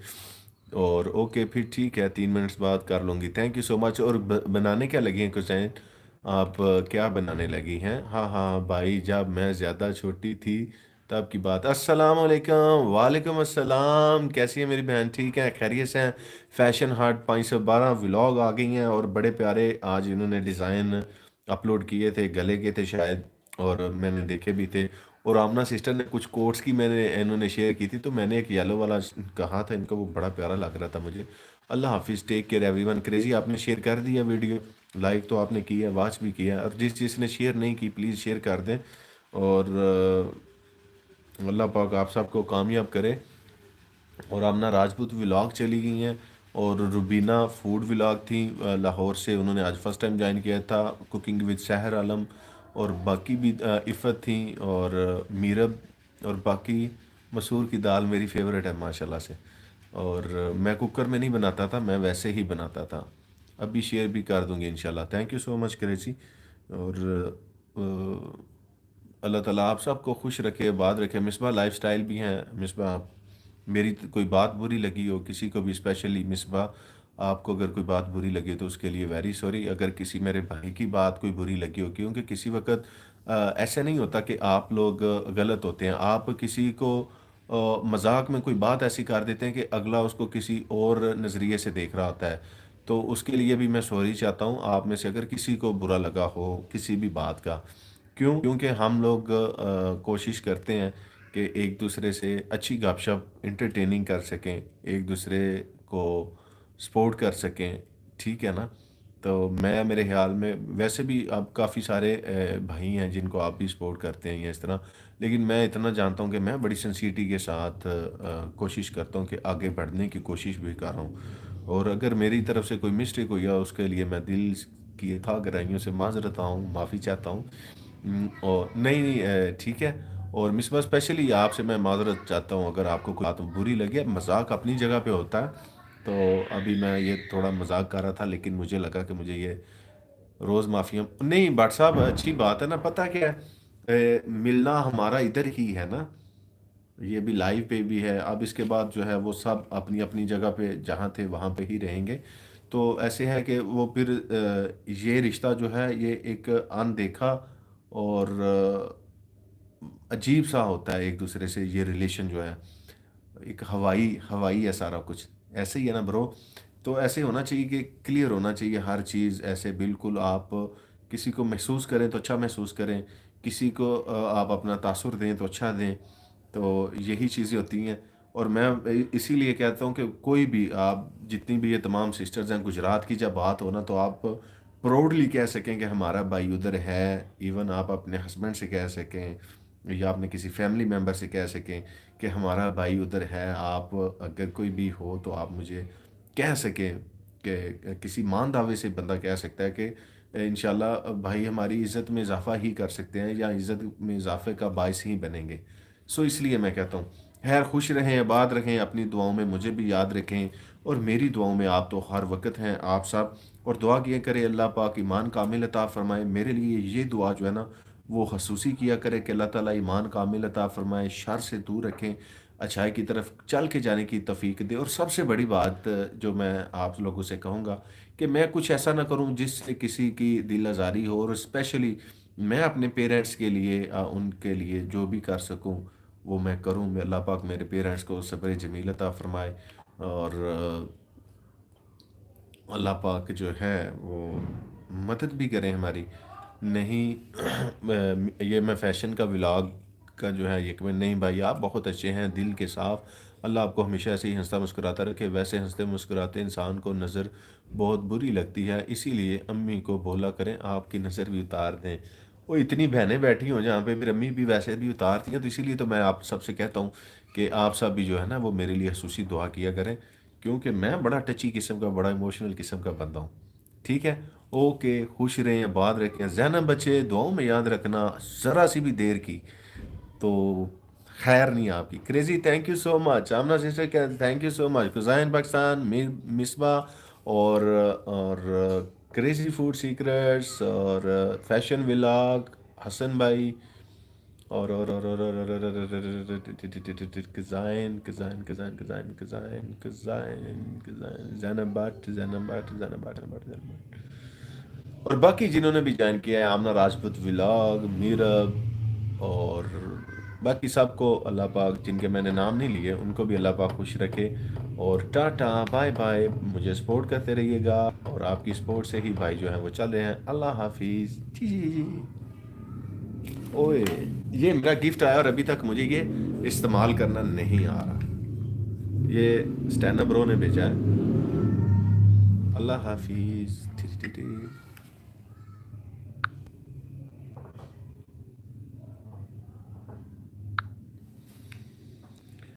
اور اوکے پھر ٹھیک ہے، 3 منٹس بعد کر لوں گی، تھینک یو سو مچ۔ اور بنانے کیا لگی ہیں کچھ؟ آپ کیا بنانے لگی ہیں؟ ہاں ہاں بھائی جب میں زیادہ چھوٹی تھی تب کی بات۔ السلام علیکم، وعلیکم السلام، کیسی ہے میری بہن؟ ٹھیک ہے، خیریت سے ہیں؟ فیشن ہارٹ 512 ولاگ آ گئی ہیں، اور بڑے پیارے آج انہوں نے ڈیزائن اپلوڈ کیے تھے، گلے کے تھے شاید، اور میں نے دیکھے بھی تھے۔ اور آمنہ سسٹر نے کچھ کوٹس کی میں نے انہوں نے شیئر کی تھی، تو میں نے ایک یلو والا کہا تھا ان کو، وہ بڑا پیارا لگ رہا تھا مجھے۔ اللہ حافظ، take care every one. Crazy آپ نے شیئر کر دیا ویڈیو، لائک تو آپ نے کی ہے، واچ بھی کیا ہے، اور جس نے شیئر نہیں کی پلیز شیئر کر دیں۔ اور اللہ پاک آپ سب کو کامیاب کرے۔ اور آمنہ راجپوت ولاگ چلی گئی ہیں، اور روبینہ فوڈ ولاگ تھی لاہور سے، انہوں نے آج فرسٹ ٹائم جوائن کیا تھا، کوکنگ ود سحر عالم، اور باقی بھی عفت تھیں، اور میرب، اور باقی مسور کی دال میری فیوریٹ ہے ماشاءاللہ سے۔ اور میں کوکر میں نہیں بناتا تھا، میں ویسے ہی بناتا تھا، ابھی شیئر بھی کر دوں گی انشاءاللہ۔ Thank you so much crazy. اور آ، اللہ تعالیٰ آپ سب کو خوش رکھے، آباد رکھے۔ مصباح لائف سٹائل بھی ہیں مصباح، میری کوئی بات بری لگی ہو کسی کو بھی، اسپیشلی مصباح آپ کو اگر کوئی بات بری لگی تو اس کے لیے ویری سوری۔ اگر کسی میرے بھائی کی بات کوئی بری لگی ہو، کیونکہ کسی وقت ایسا نہیں ہوتا کہ آپ لوگ غلط ہوتے ہیں، آپ کسی کو مذاق میں کوئی بات ایسی کر دیتے ہیں کہ اگلا اس کو کسی اور نظریے سے دیکھ رہا ہوتا ہے، تو اس کے لیے بھی میں سوری چاہتا ہوں آپ میں سے اگر کسی کو برا لگا ہو کسی بھی بات کا۔ کیونکہ ہم لوگ کوشش کرتے ہیں کہ ایک دوسرے سے اچھی گپ شپ انٹرٹیننگ کر سکیں، ایک دوسرے کو سپورٹ کر سکیں، ٹھیک ہے نا؟ تو میں میرے خیال میں ویسے بھی اب کافی سارے بھائی ہیں جن کو آپ بھی سپورٹ کرتے ہیں یا اس طرح، لیکن میں اتنا جانتا ہوں کہ میں بڑی سنسیٹی کے ساتھ کوشش کرتا ہوں کہ آگے بڑھنے کی کوشش بھی کر رہا ہوں، اور اگر میری طرف سے کوئی مسٹیک ہوئی ہے اس کے لیے میں دل کی تھا گہرائیوں سے معذرت ہوں، معافی چاہتا ہوں۔ اور نہیں نہیں ٹھیک ہے۔ اور مصباح اسپیشلی آپ سے میں معذرت چاہتا ہوں اگر آپ کو کوئی بات بری لگی، مذاق اپنی جگہ پہ ہوتا ہے۔ تو ابھی میں یہ تھوڑا مذاق کر رہا تھا، لیکن مجھے لگا کہ مجھے یہ روز معافی نہیں بٹ صاحب اچھی بات ہے نا، پتہ کیا ہے ملنا ہمارا ادھر ہی ہے نا، یہ بھی لائیو پہ بھی ہے، اب اس کے بعد جو ہے وہ سب اپنی اپنی جگہ پہ جہاں تھے وہاں پہ ہی رہیں گے۔ تو ایسے ہے کہ وہ پھر یہ رشتہ جو ہے یہ ایک اندیکھا اور عجیب سا ہوتا ہے ایک دوسرے سے، یہ ریلیشن جو ہے ایک ہوائی ہوائی ہے سارا کچھ، ایسے ہی ہے نا برو۔ تو ایسے ہونا چاہیے کہ کلیئر ہونا چاہیے ہر چیز، ایسے بالکل آپ کسی کو محسوس کریں تو اچھا محسوس کریں، کسی کو آپ اپنا تاثر دیں تو اچھا دیں، تو یہی چیزیں ہوتی ہیں۔ اور میں اسی لیے کہتا ہوں کہ کوئی بھی آپ جتنی بھی یہ تمام سسٹرز ہیں گجرات کی جب بات ہو نا تو آپ پراؤڈلی کہہ سکیں کہ ہمارا بھائی ادھر ہے، ایون آپ اپنے ہسبینڈ سے کہہ سکیں یا اپنے کسی فیملی ممبر سے کہہ سکیں کہ ہمارا بھائی ادھر ہے، آپ اگر کوئی بھی ہو تو آپ مجھے کہہ سکیں کہ کسی مان دعوے سے بندہ کہہ سکتا ہے کہ انشاءاللہ بھائی ہماری عزت میں اضافہ ہی کر سکتے ہیں یا عزت میں اضافے کا باعث ہی بنیں گے۔ سو اس لیے میں کہتا ہوں خیر خوش رہیں، آباد رہیں، اپنی دعاؤں میں مجھے بھی یاد رکھیں، اور میری دعاؤں میں آپ تو ہر وقت ہیں آپ سب۔ اور دعا کیا کرے اللہ پاک ایمان کامل عطا فرمائے، میرے لیے یہ دعا جو ہے نا وہ خصوصی کیا کرے کہ اللہ تعالیٰ ایمان کامل عطا فرمائے، شر سے دور رکھیں، اچھائی کی طرف چل کے جانے کی توفیق دے۔ اور سب سے بڑی بات جو میں آپ لوگوں سے کہوں گا کہ میں کچھ ایسا نہ کروں جس سے کسی کی دل آزاری ہو، اور اسپیشلی میں اپنے پیرنٹس کے لیے ان کے لیے جو بھی کر سکوں وہ میں کروں۔ میں اللہ پاک میرے پیرنٹس کو صبر جمیل عطا فرمائے، اور اللہ پاک جو ہے وہ مدد بھی کریں ہماری۔ نہیں یہ میں فیشن کا ولاگ کا جو ہے یہ کہ نہیں بھائی آپ بہت اچھے ہیں، دل کے صاف، اللہ آپ کو ہمیشہ ایسے ہی ہنستا مسکراتا رکھے۔ ویسے ہنستے مسکراتے انسان کو نظر بہت بری لگتی ہے، اسی لیے امی کو بولا کریں آپ کی نظر بھی اتار دیں۔ وہ اتنی بہنیں بیٹھی ہوں جہاں پہ پھر امی بھی ویسے بھی اتارتی ہیں، تو اسی لیے تو میں آپ سب سے کہتا ہوں کہ آپ سب بھی جو ہے نا وہ میرے لیے خصوصی دعا کیا کریں، کیونکہ میں بڑا ٹچی قسم کا، بڑا ایموشنل قسم کا بندہ ہوں۔ ٹھیک ہے، اوکے، خوش رہیں، آباد رکھیں، زینب بچے دعاؤں میں یاد رکھنا، ذرا سی بھی دیر کی تو خیر نہیں آپ کی۔ Crazy thank you so much, Amna sister کہ thank you so much, cousin Pakistan, Misbah اور اور کریزی فوڈ سیکرٹس اور فیشن ولاگ، حسن بھائی اور اور باقی جنہوں نے بھی جوائن کیا ہے، آمنہ راجپوت ولاگ، میرب اور باقی سب کو اللہ پاک جن کے میں نے نام نہیں لیے ان کو بھی اللہ پاک خوش رکھے۔ اور ٹاٹا بائے بائے، مجھے سپورٹ کرتے رہیے گا، اور آپ کی سپورٹ سے ہی بھائی جو ہیں وہ چل رہے ہیں۔ اللہ حافظ جی۔ اوئے یہ میرا گفٹ آیا اور ابھی تک مجھے یہ استعمال کرنا نہیں آ رہا، یہ اسٹینڈ برو نے بھیجا ہے۔ اللہ حافظ۔